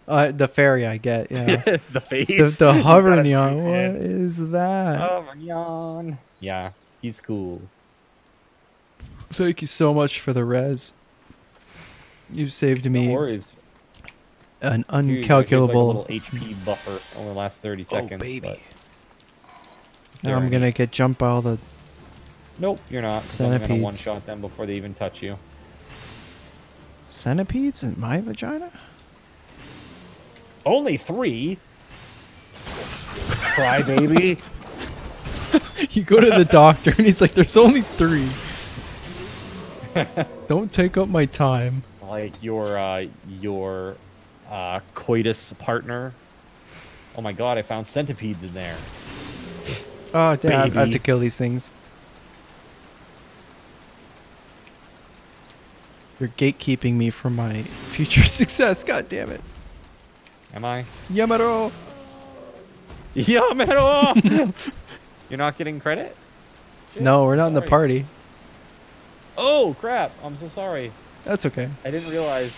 The fairy I get, yeah. The face? The You gotta Hovernion, see what it. is that? Hovernion. Yeah, he's cool. Thank you so much for the res. You've saved No me worries. an Here's like a uncalculable... little HP buffer over the last 30 seconds. baby. but Now I'm gonna get jumped by all the... Nope, you're not. 'Cause I'm gonna Centipedes. one-shot them before they even touch you. Centipedes in my vagina? Only 3? Cry, baby. You go to the doctor and he's like, there's only 3. Don't take up my time. Like your coitus partner. Oh my god, I found centipedes in there. Oh, damn, I have Baby. to kill these things. You're gatekeeping me from my future success, god damn it. Am I? Yamaro! Yamero! You're not getting credit? Shit, No, we're not in the sorry. party. Oh, crap. I'm so sorry. That's okay. I didn't realize.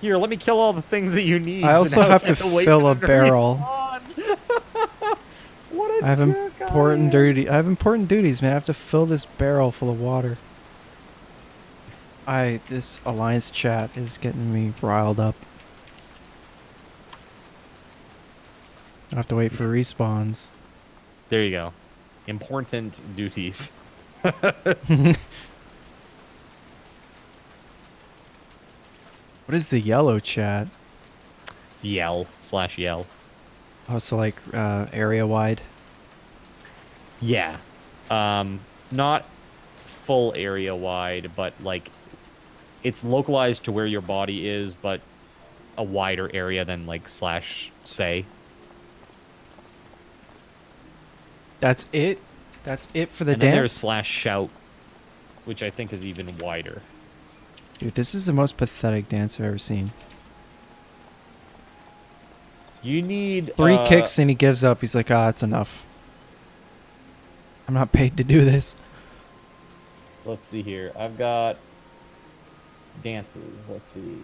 Here, let me kill all the things that you need. I so also now have you to wait fill for a them to barrel. respawn. What a I have jerk important duties, man. I have to fill this barrel full of water. This alliance chat is getting me riled up. I have to wait for respawns. There you go. Important duties. What is the yellow chat? It's yell/yell. Oh, so like area wide. Yeah. Not full area wide, but like it's localized to where your body is, but a wider area than like /say. That's it. That's it for the And then there's dance. /shout, which I think is even wider. Dude, this is the most pathetic dance I've ever seen. You need 3 kicks and he gives up. He's like, ah, that's enough. I'm not paid to do this. Let's see here. I've got dances. Let's see.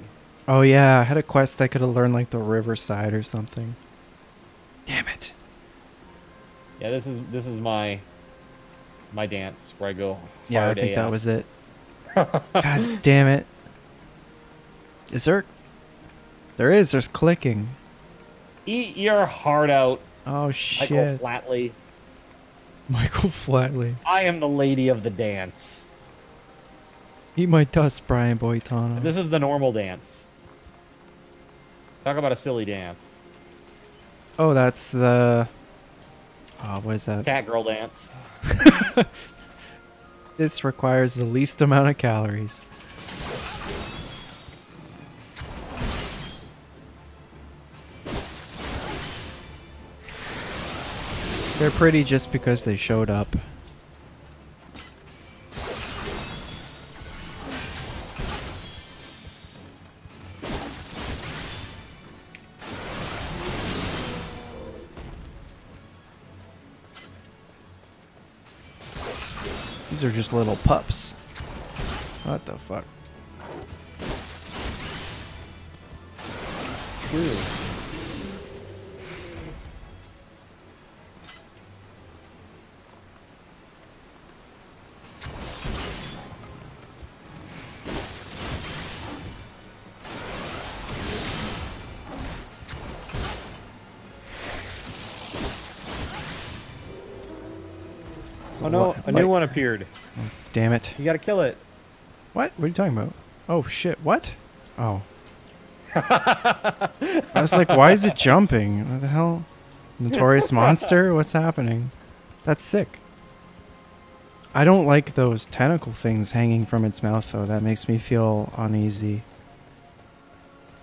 Oh yeah, I had a quest I could have learned like the riverside or something. Damn it. Yeah, this is my dance where I go Yeah, I hard think that AF. was it. God damn it. Is there... There's clicking. Eat your heart out, Oh Michael shit. Flatley. Michael Flatley. I am the lady of the dance. Eat my dust, Brian Boitano. This is the normal dance. Talk about a silly dance. Oh, that's the... Oh, what is that? Cat girl dance. This requires the least amount of calories. They're pretty just because they showed up. These are just little pups. What the fuck? True. Oh no, a new one appeared. Damn it. You gotta kill it. What? What are you talking about? Oh shit, what? Oh. I was like, why is it jumping? What the hell? Notorious monster? What's happening? That's sick. I don't like those tentacle things hanging from its mouth though. That makes me feel uneasy.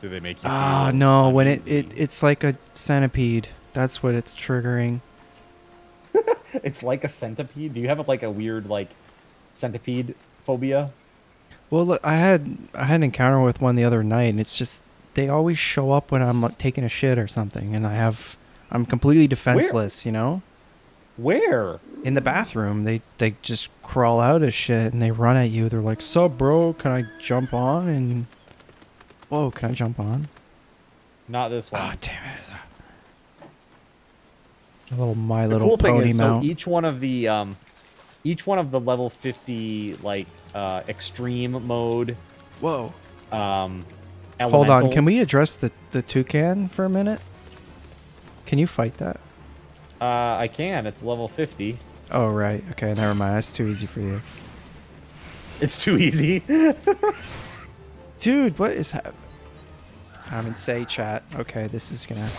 Do they make you Ah, feel no, when uneasy? it's like a centipede. That's what it's triggering. It's like a centipede? Do you have like a weird like centipede phobia? Well, look, I had an encounter with one the other night, and it's just they always show up when I'm like, taking a shit or something, and I'm completely defenseless, you know? Where? In the bathroom, they just crawl out of shit and they run at you. They're like, "Sup, bro? Can I jump on?" And whoa, can I jump on? Not this one. Oh, damn it! A little My The Little cool thing Pony is, mount. so each one of the level 50 like extreme mode Whoa. elementals. Hold on, can we address the toucan for a minute? Can you fight that? I can. It's level 50. Oh right. Okay, never mind. That's too easy for you. It's too easy. Dude, what is happening? I'm in say chat. Okay, this is gonna.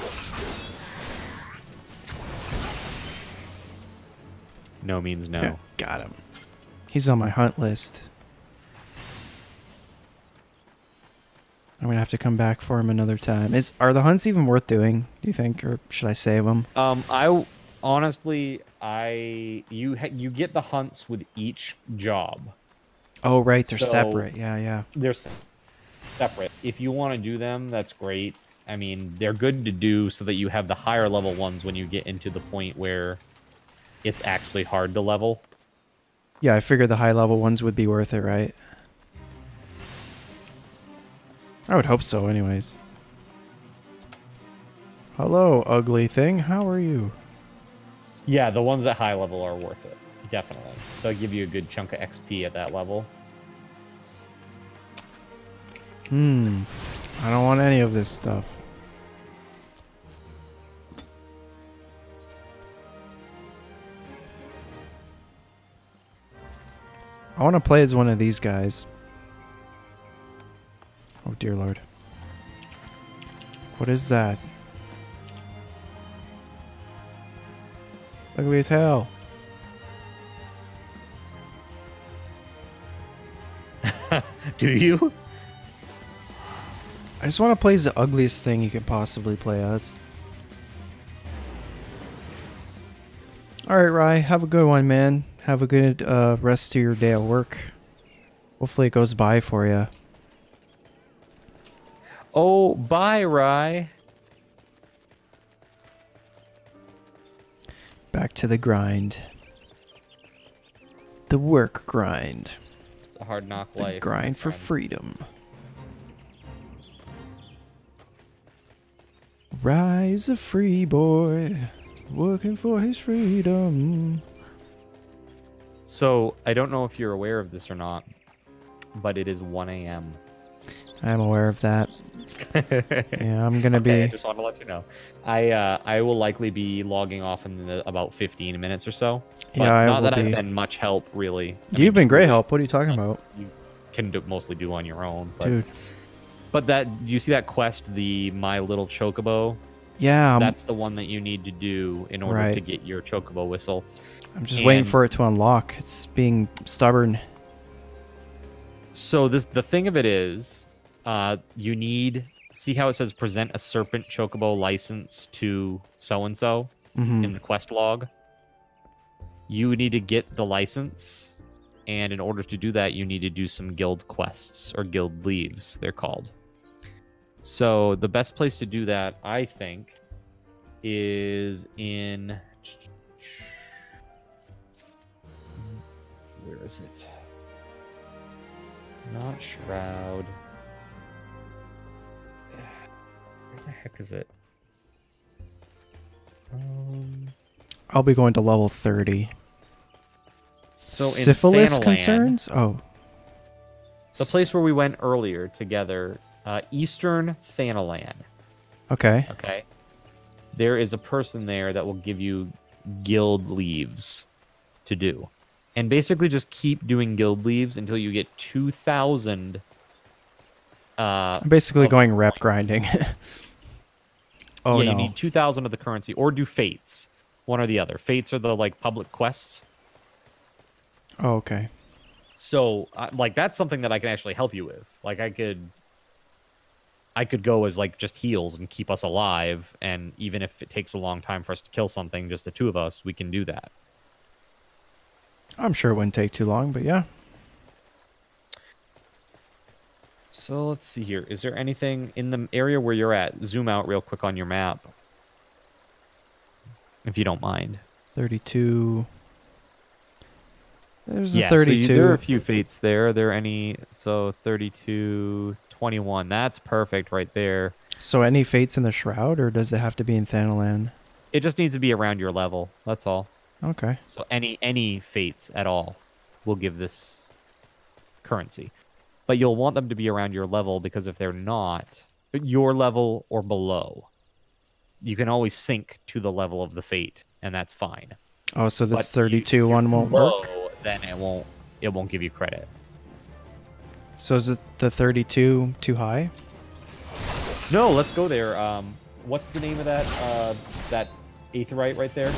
No means no. Yeah, got him. He's on my hunt list. I'm gonna have to come back for him another time. Are the hunts even worth doing? Do you think, or should I save them? I honestly, you get the hunts with each job. Oh right, they're So- separate. Yeah. They're separate. If you want to do them, that's great. I mean, they're good to do so that you have the higher level ones when you get into the point where it's actually hard to level. Yeah, I figured the high level ones would be worth it, right? I would hope so, anyways. Hello, ugly thing. How are you? Yeah, the ones at high level are worth it. Definitely. They'll give you a good chunk of XP at that level. I don't want any of this stuff. I want to play as one of these guys. Oh dear lord. What is that? Ugly as hell. Do you? I just want to play as the ugliest thing you could possibly play as. Alright, Rye. Have a good one, man. Have a good rest of your day at work. Hopefully it goes by for you. Oh, bye, Rye. Back to the grind. The work grind. It's a hard knock The life. grind for freedom. Rye's a free boy, working for his freedom. So, I don't know if you're aware of this or not, but it is 1 a.m. I'm aware of that. Yeah, I'm gonna Okay, I be. just want to let you know. I will likely be logging off in about 15 minutes or so. But Yeah, I not will that be. I've been much help, really. I You've mean, been great truly, help. What are you talking about, You can mostly do on your own. But, dude? But that, you see that quest, the My Little Chocobo? Yeah, That's the one that you need to do in order Right. to get your Chocobo whistle. I'm just waiting and- for it to unlock. It's being stubborn. So the thing of it is, you need, see how it says present a serpent chocobo license to so-and-so Hmm. in the quest log? You need to get the license, and in order to do that, you need to do some guild quests, or guild leaves, they're called. So the best place to do that, I think, is in... Where is it? Not Shroud. Where the heck is it? I'll be going to level 30. So in Syphilis Thanalan, concerns? Oh. the place where we went earlier together, Eastern Thanalan. Okay. Okay. There is a person there that will give you guild leaves to do. And basically just keep doing guild leaves until you get 2,000. I'm basically of going the rep coin. grinding. Oh yeah, no. you need 2,000 of the currency, or do fates. One or the other. Fates are the like public quests. Oh, okay. So, like, that's something that I can actually help you with. Like, I could go as like just heals and keep us alive, and even if it takes a long time for us to kill something, just the two of us, we can do that. I'm sure it wouldn't take too long, but yeah. So let's see here. Is there anything in the area where you're at? Zoom out real quick on your map, if you don't mind. 32. There's Yeah, a 32. so there are a few fates there. Are there any? So 32, 21. That's perfect right there. So any fates in the shroud, or does it have to be in Thanalan? It just needs to be around your level. That's all. Okay. So any fates at all will give this currency. But you'll want them to be around your level, because if they're not, your level or below, you can always sync to the level of the fate, and that's fine. Oh, so this But 32 one won't Low, work? then it won't give you credit. So is it the 32 too high? No, let's go there. What's the name of that aetheryte right there?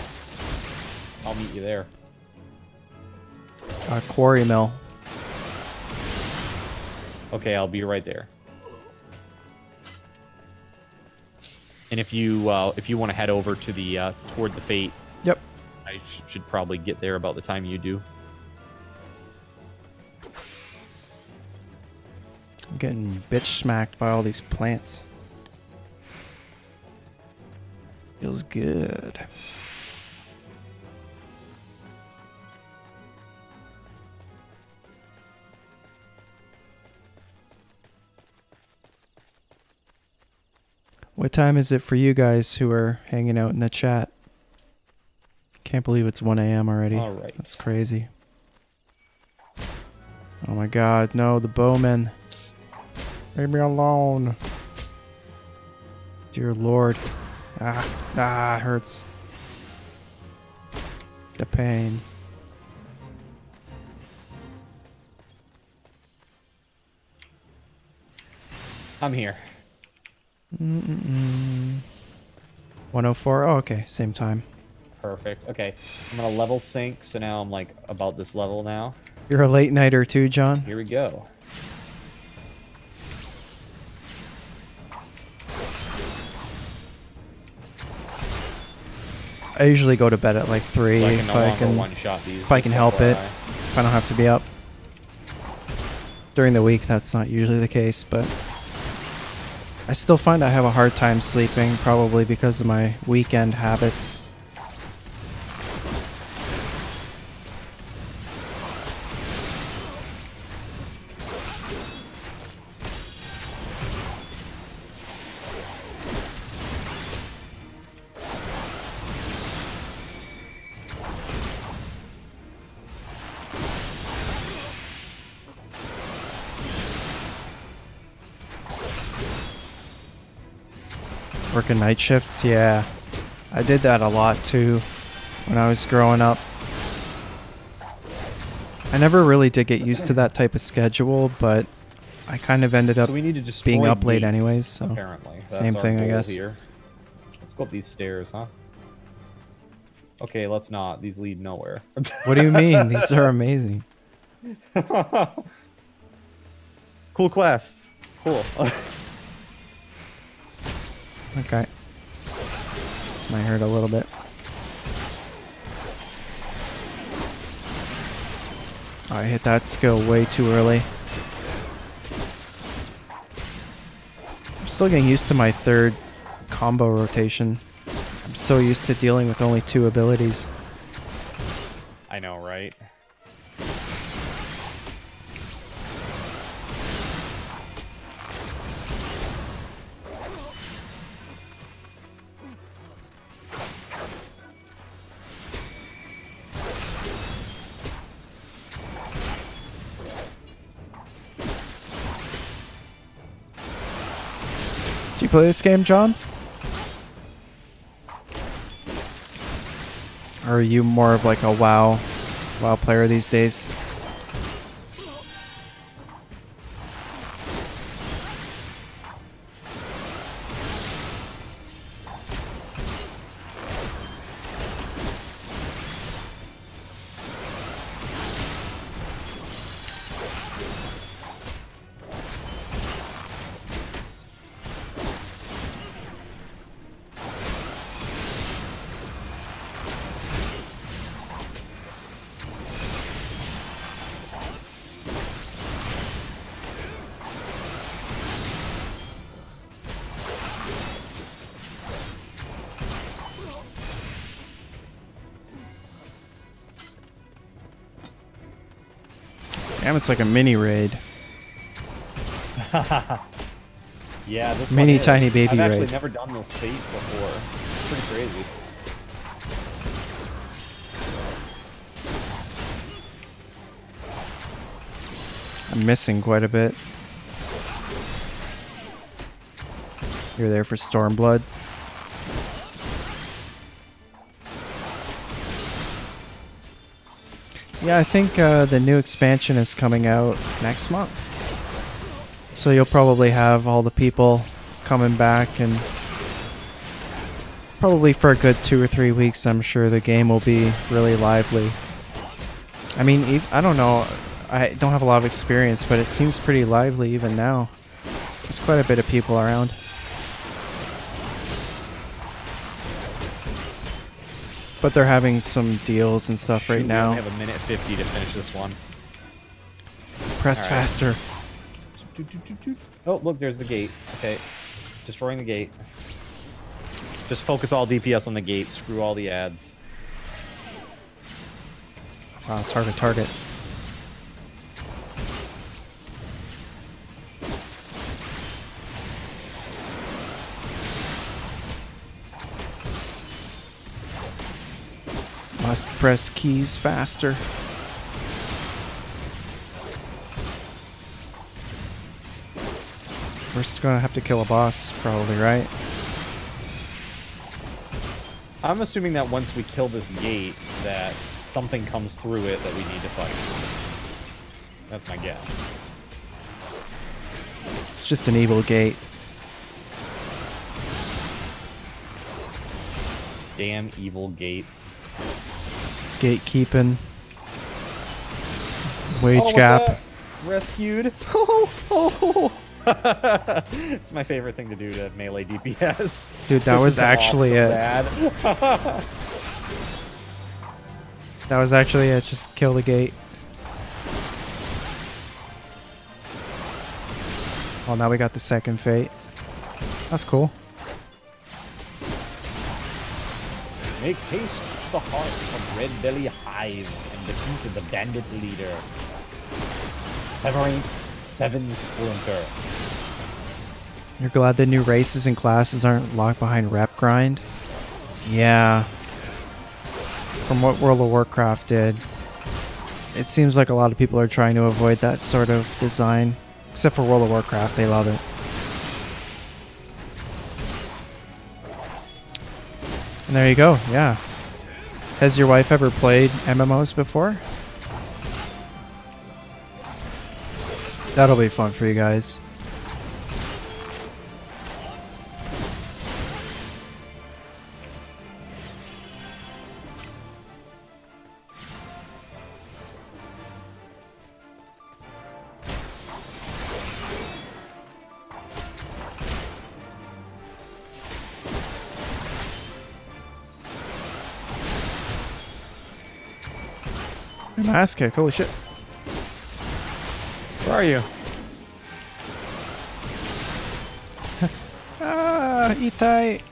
I'll meet you there. Quarry mill. Okay, I'll be right there. And if you want to head over to the toward the fate, Yep. I should probably get there about the time you do. I'm getting bitch smacked by all these plants. Feels good. What time is it for you guys who are hanging out in the chat? Can't believe it's 1 a.m. already. All right. That's crazy. Oh my god, no, the bowmen. Leave me alone. Dear Lord. It hurts. The pain. I'm here. 104. Oh, okay, same time. Perfect. Okay, I'm gonna level sync, so now I'm like about this level now. You're a late nighter too, John? Here we go. I usually go to bed at like 3 So I can if no I longer can one-shot these. if I can just help it. FYI. If I don't have to be up. During the week, that's not usually the case, but I still find I have a hard time sleeping, probably because of my weekend habits. Working night shifts, yeah. I did that a lot too when I was growing up. I never really did get used to that type of schedule, but I kind of ended up So we need to destroy being up late gates, anyways, so apparently. That's same our thing, I goal guess. Here. Let's go up these stairs, huh? Okay, let's not. These lead nowhere. What do you mean? These are amazing. Cool quest. Cool. Okay. This might hurt a little bit. I hit that skill way too early. I'm still getting used to my third combo rotation. I'm so used to dealing with only 2 abilities. I know, right? Do you play this game, John? Or are you more of like a WoW player these days? Damn, it's like a mini raid. Yeah, this Mini one is. tiny baby I've actually raid. never done this stage before. It's pretty crazy. I'm missing quite a bit. You're there for Stormblood. Yeah, I think the new expansion is coming out next month. So you'll probably have all the people coming back, and probably for a good 2 or 3 weeks, I'm sure the game will be really lively. I mean, I don't know, I don't have a lot of experience, but it seems pretty lively even now. There's quite a bit of people around. But they're having some deals and stuff right Shoot, now. We only have a minute 50 to finish this one. Press All right. faster. Oh, look, there's the gate. Okay. Destroying the gate. Just focus all DPS on the gate. Screw all the ads. Wow, it's hard to target. Must press keys faster. We're just gonna have to kill a boss, probably, right? I'm assuming that once we kill this gate, that something comes through it that we need to fight. That's my guess. It's just an evil gate. Damn evil gates. Gatekeeping. Wage Oh, gap. what's that? Rescued. It's my favorite thing to do to melee DPS. Dude, that This was is gonna actually off so it. bad. That was actually it. Just kill the gate. Oh, now we got the second fate. That's cool. Make haste to the heart of Red Belly Hive and defeat the bandit leader. Severing Seven Splinter. You're glad the new races and classes aren't locked behind rep grind? Yeah. From what World of Warcraft did, it seems like a lot of people are trying to avoid that sort of design. Except for World of Warcraft, they love it. And there you go, yeah. Has your wife ever played MMOs before? That'll be fun for you guys. My ass kicked, holy shit. are you? Ah, Itai.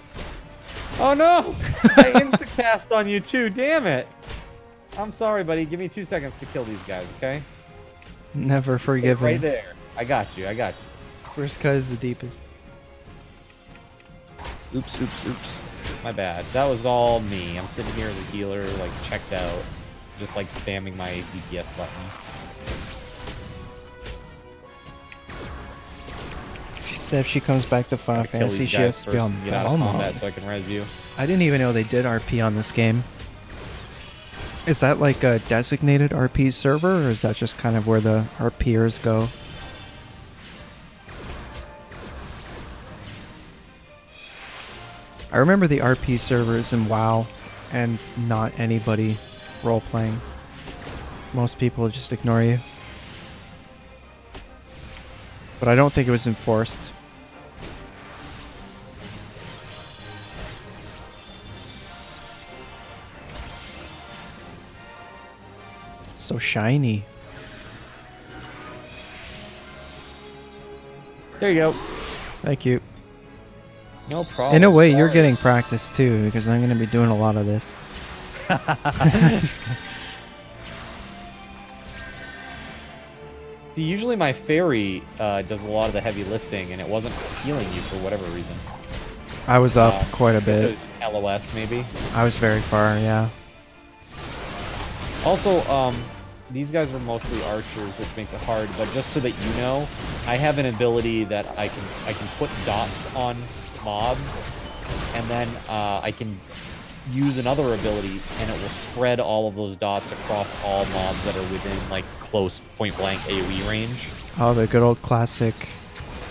Oh no! I insta-cast on you too, damn it! I'm sorry, buddy. Give me 2 seconds to kill these guys, okay? Never Stay forgiven. right there. I got you, I got you. First cut is the deepest. Oops, oops, oops. My bad. That was all me. I'm sitting here as a healer, like, checked out. Just, like, spamming my DPS button. She said if she comes back to Final Kill Fantasy, these she guys has to be on first and get out of Belmont. combat so I can res you. I didn't even know they did RP on this game. Is that like a designated RP server, or is that just kind of where the RPers go? I remember the RP servers in WoW, and not anybody role-playing. Most people just ignore you. But I don't think it was enforced. So shiny. There you go. Thank you. No problem. In a way, you're Sorry. getting practice too, because I'm going to be doing a lot of this. See, usually my fairy does a lot of the heavy lifting, and it wasn't healing you for whatever reason. I was up quite a bit. So LOS, maybe? I was very far, yeah. Also, these guys are mostly archers, which makes it hard, but just so that you know, I have an ability that I can put dots on mobs, and then I can use another ability, and it will spread all of those dots across all mobs that are within, like, close point-blank AoE range. Oh, the good old classic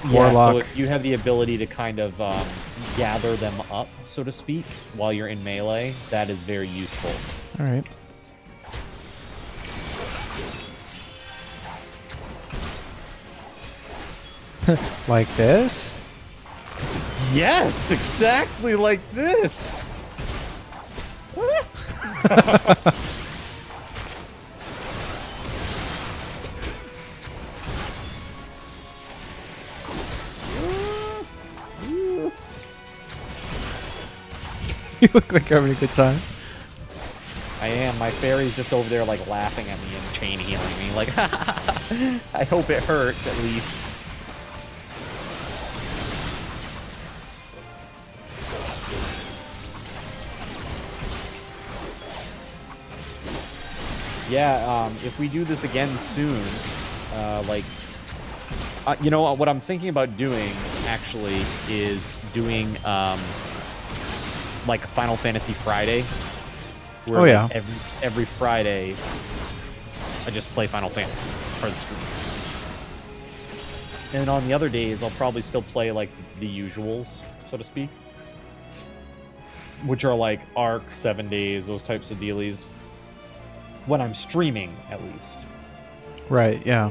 Yeah, Warlock. so if you have the ability to kind of gather them up, so to speak, while you're in melee, that is very useful. Alright. Like this? Yes, exactly like this! You look like you're having a good time. I am. My fairy's just over there, like, laughing at me and chain healing me. Like, I hope it hurts, at least. Yeah, if we do this again soon, you know, what I'm thinking about doing, actually, is doing, like a Final Fantasy Friday. Where, Oh, yeah. like, every Friday, I just play Final Fantasy for the stream. And on the other days, I'll probably still play, like, the usuals, so to speak. Which are, like, Arc, 7 Days, those types of dealies. When I'm streaming, at least. Right, yeah.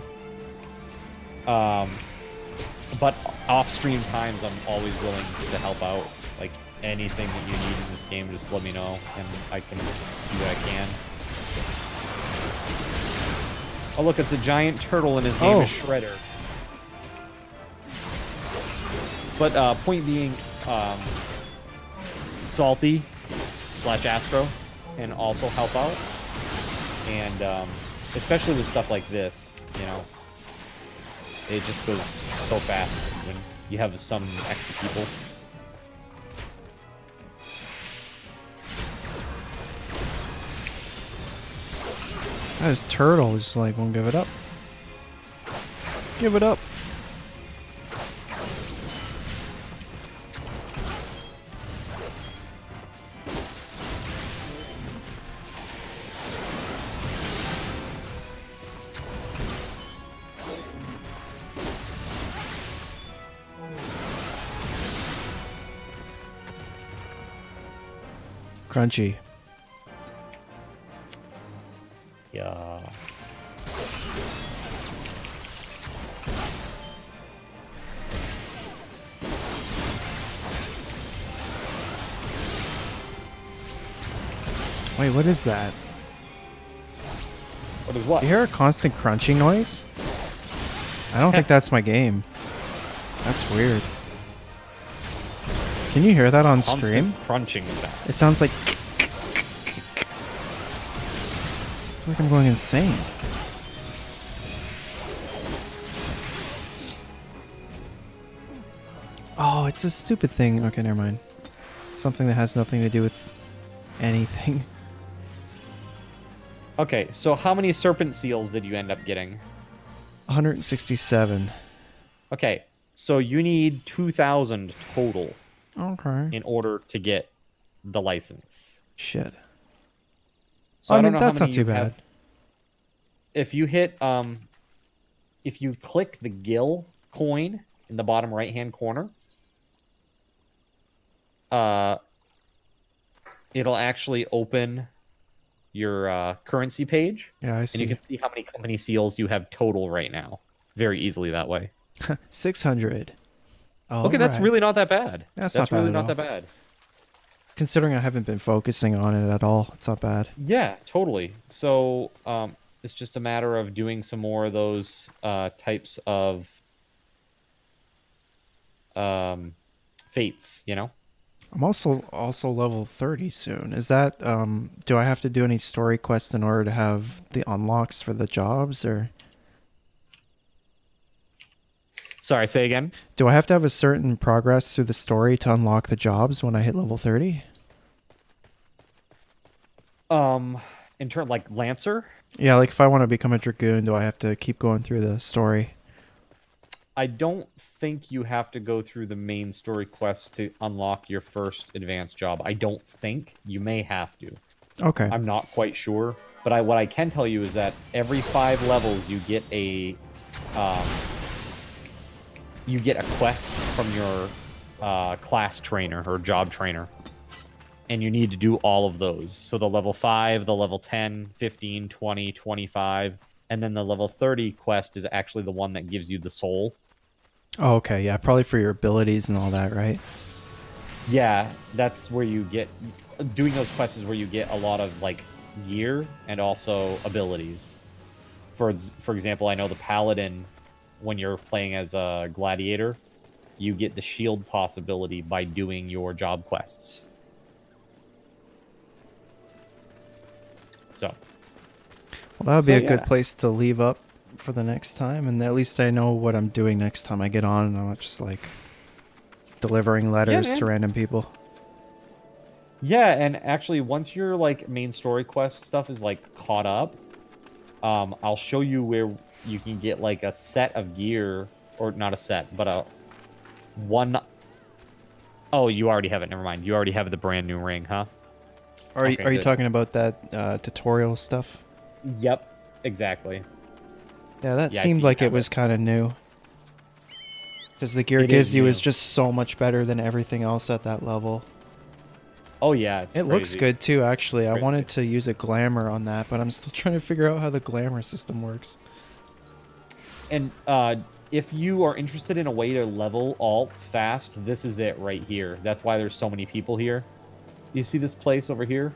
But off-stream times, I'm always willing to help out. Like, anything that you need in this game, just let me know, and I can do what I can. Oh, look, it's a giant turtle, and his name is Shredder. But, point being, Salty / Astro can also help out. And, especially with stuff like this, you know, it just goes so fast when you have some extra people. This turtle just like won't give it up. Give it up. Crunchy. Yeah. Wait, what is that? What is what? You hear a constant crunching noise? I don't think that's my game. That's weird. Can you hear that on Constant stream? crunching sound. It sounds like... I feel like I'm going insane. Oh, it's a stupid thing. Okay, never mind. Something that has nothing to do with anything. Okay, so how many serpent seals did you end up getting? 167. Okay, so you need 2,000 total Okay. in order to get the license. Shit. So I don't mean, know how that's not many too you bad. have. If you hit, if you click the Gil coin in the bottom right-hand corner, it'll actually open your currency page. Yeah, I And see. you can see how many company seals you have total right now. Very easily that way. 600. Oh, Okay, that's really not that bad. That's not bad really at not all. that bad. Considering I haven't been focusing on it at all, it's not bad. Yeah, totally. So it's just a matter of doing some more of those types of fates, you know? I'm also level 30 soon. Is that do I have to do any story quests in order to have the unlocks for the jobs, or Sorry, say again? do I have to have a certain progress through the story to unlock the jobs when I hit level 30? In turn, like Lancer, Yeah, like if I want to become a dragoon, do I have to keep going through the story? I don't think you have to go through the main story quests to unlock your first advanced job. I don't think. You may have to. Okay. I'm not quite sure. But what I can tell you is that every 5 levels you get a quest from your class trainer or job trainer. And you need to do all of those. So the level 5, the level 10, 15, 20, 25, and then the level 30 quest is actually the one that gives you the soul. Oh, okay. Yeah, probably for your abilities and all that, right? Yeah, that's where you get... Doing those quests is where you get a lot of, like, gear and also abilities. For example, I know the Paladin, when you're playing as a gladiator, you get the shield toss ability by doing your job quests. So... Well, that would be So, a good yeah. place to leave up for the next time, and at least I know what I'm doing next time I get on, and I'm not just like delivering letters to man. random people. Yeah, and actually, once your like main story quest stuff is like caught up, I'll show you where you can get like a set of gear, or not a set, but a one. Oh, you already have it. Never mind. You already have the brand new ring, huh? Are you Okay, are you good. talking about that tutorial stuff? Yep, exactly. Yeah, that Yeah, I seemed see you like it have was it. kind of new. Because the gear It gives is you is new. just so much better than everything else at that level. Oh yeah, it's It looks crazy. good too, actually. I Crazy. wanted to use a glamour on that, but I'm still trying to figure out how the glamour system works. And if you are interested in a way to level alts fast, this is it right here. That's why there's so many people here. You see this place over here?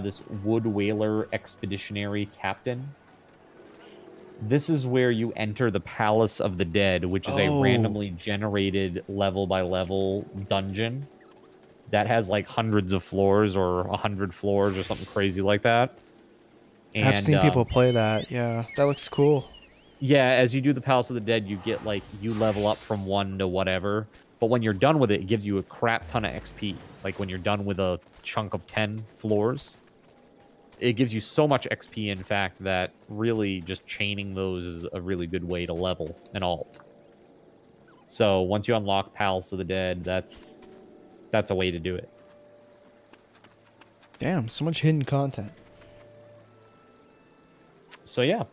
This Wood Whaler Expeditionary Captain. This is where you enter the Palace of the Dead, which is a Oh. randomly generated level-by-level dungeon that has like hundreds of floors or 100 floors or something crazy like that. And, I've seen people play that. Yeah, that looks cool. yeah, as you do the Palace of the Dead, you get like you level up from 1 to whatever. But when you're done with it, it gives you a crap ton of XP. Like when you're done with a chunk of 10 floors, it gives you so much XP, in fact, that really just chaining those is a really good way to level an alt. So once you unlock Palace of the Dead, that's a way to do it. Damn, so much hidden content. So yeah,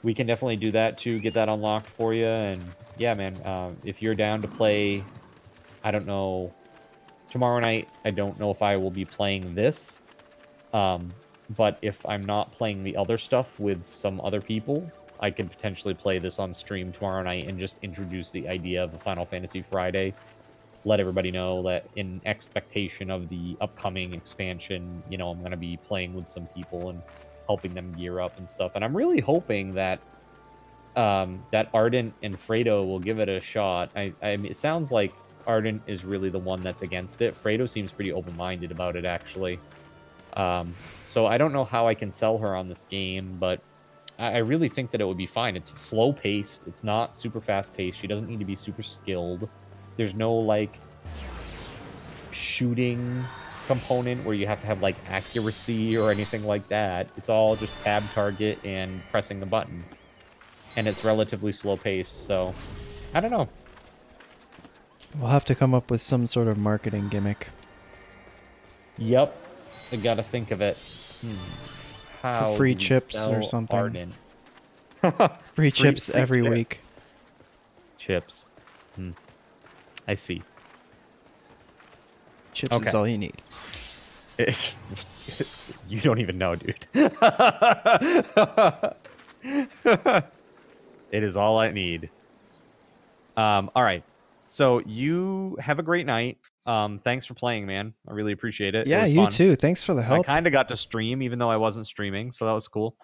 we can definitely do that to get that unlocked for you. And yeah, man, if you're down to play, I don't know, tomorrow night, I don't know if I will be playing this. But if I'm not playing the other stuff with some other people, I could potentially play this on stream tomorrow night and just introduce the idea of a Final Fantasy Friday. Let everybody know that in expectation of the upcoming expansion, you know, I'm going to be playing with some people and helping them gear up and stuff. And I'm really hoping that that Ardent and Fredo will give it a shot. I mean, it sounds like Ardent is really the one that's against it. Fredo seems pretty open-minded about it, actually. So I don't know how I can sell her on this game, but I really think that it would be fine. It's slow-paced. It's not super fast-paced. She doesn't need to be super skilled. There's no, like, shooting component where you have to have, like, accuracy or anything like that. It's all just tab target and pressing the button. And it's relatively slow-paced, so I don't know. We'll have to come up with some sort of marketing gimmick. Yep. I gotta think of it. How For free do we chips sell or something. Ardent? Free chips every chip. week. Chips. I see. Chips is Okay. all you need. You don't even know, dude. It is all I need. All right. So you have a great night. Thanks for playing, man. I really appreciate it. It Yeah, was you fun. too. Thanks for the I help. kind of got to stream, even though I wasn't streaming, so that was cool.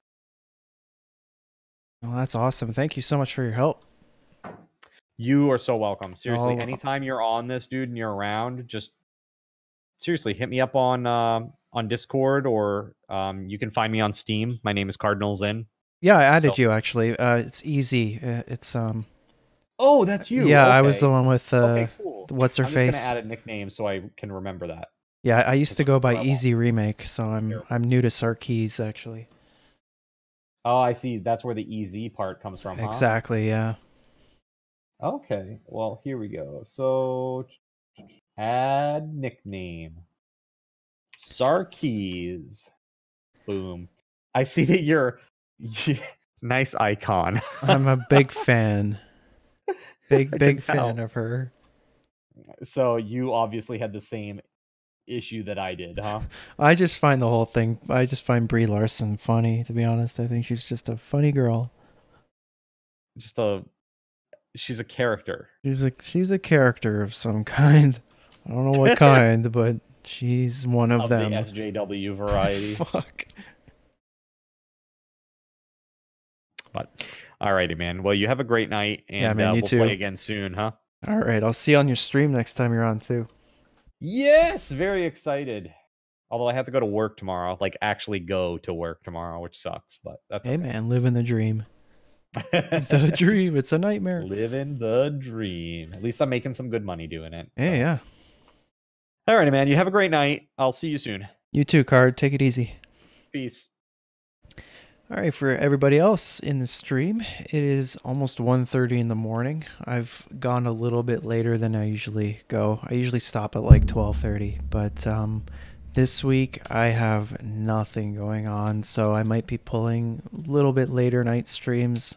Well, that's awesome. Thank you so much for your help. You are so welcome. Seriously, Oh. anytime you're on this, dude, and you're around, just seriously hit me up on Discord, or you can find me on Steam. My name is Cardinal Zin. Yeah, I added So- you actually. It's easy. It's Oh, that's you. Yeah, I was Okay. the one with Okay, cool. what's her I'm face. just gonna add a nickname so I can remember that. Yeah, I used to go by Well, Easy Remake, so Here. I'm new to Sarkees actually. Oh, I see. That's where the EZ part comes from, huh? Exactly. Yeah. Okay. Well, here we go. So, add nickname. Sarkees. Boom. I see that you're nice icon. I'm a big fan. Big I big can tell. fan of her. So you obviously had the same issue that I did, huh? I just find the whole thing. I just find Brie Larson funny. To be honest, I think she's just a funny girl. She's a character. She's a character of some kind. I don't know what kind, but she's one of them. The SJW variety. Fuck. But alrighty, man. Well, you have a great night, and Yeah, man, you we'll too. play again soon, huh? All right, I'll see you on your stream next time you're on too. Yes, very excited. Although I have to go to work tomorrow, like actually go to work tomorrow, which sucks, but that's Hey okay. man, living the dream. The dream. It's a nightmare. Living the dream. At least I'm making some good money doing it. Yeah, yeah. Alrighty, man. You have a great night. I'll see you soon. You too, Card. Take it easy. Peace. All right, for everybody else in the stream, it is almost 1:30 in the morning. I've gone a little bit later than I usually go. I usually stop at like 12:30, but this week I have nothing going on, so I might be pulling a little bit later night streams.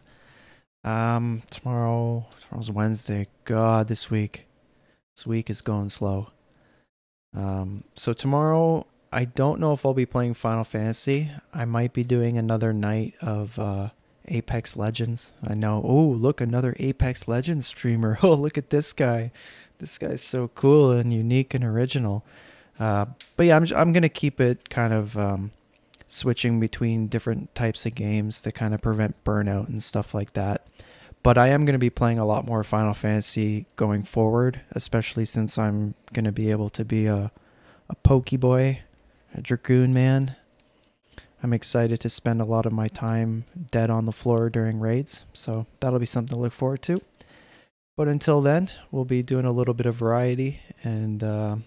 Tomorrow's Wednesday. God, this week is going slow. So tomorrow, I don't know if I'll be playing Final Fantasy. I might be doing another night of Apex Legends. I know. Oh, look, another Apex Legends streamer. Oh, look at this guy. This guy's so cool and unique and original. But yeah, I'm gonna keep it kind of switching between different types of games to kind of prevent burnout and stuff like that. But I am going to be playing a lot more Final Fantasy going forward, especially since I'm going to be able to be a Pokeboy, a Dragoon man. I'm excited to spend a lot of my time dead on the floor during raids, so that'll be something to look forward to. But until then, we'll be doing a little bit of variety, and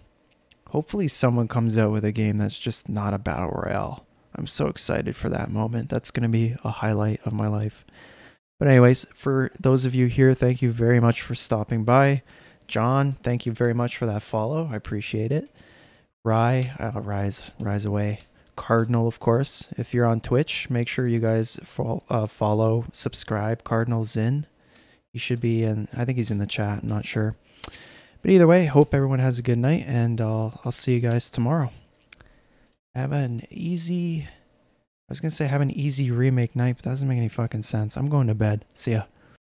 hopefully someone comes out with a game that's just not a battle royale. I'm so excited for that moment. That's going to be a highlight of my life. But anyways, for those of you here, thank you very much for stopping by. John, thank you very much for that follow. I appreciate it. Rise away. Cardinal, of course. If you're on Twitch, make sure you guys follow, subscribe. Cardinal Zin. He should be in, I think he's in the chat, I'm not sure. But either way, hope everyone has a good night, and I'll see you guys tomorrow. Have an easy... I was going to say have an easy remake night, but that doesn't make any fucking sense. I'm going to bed. See ya.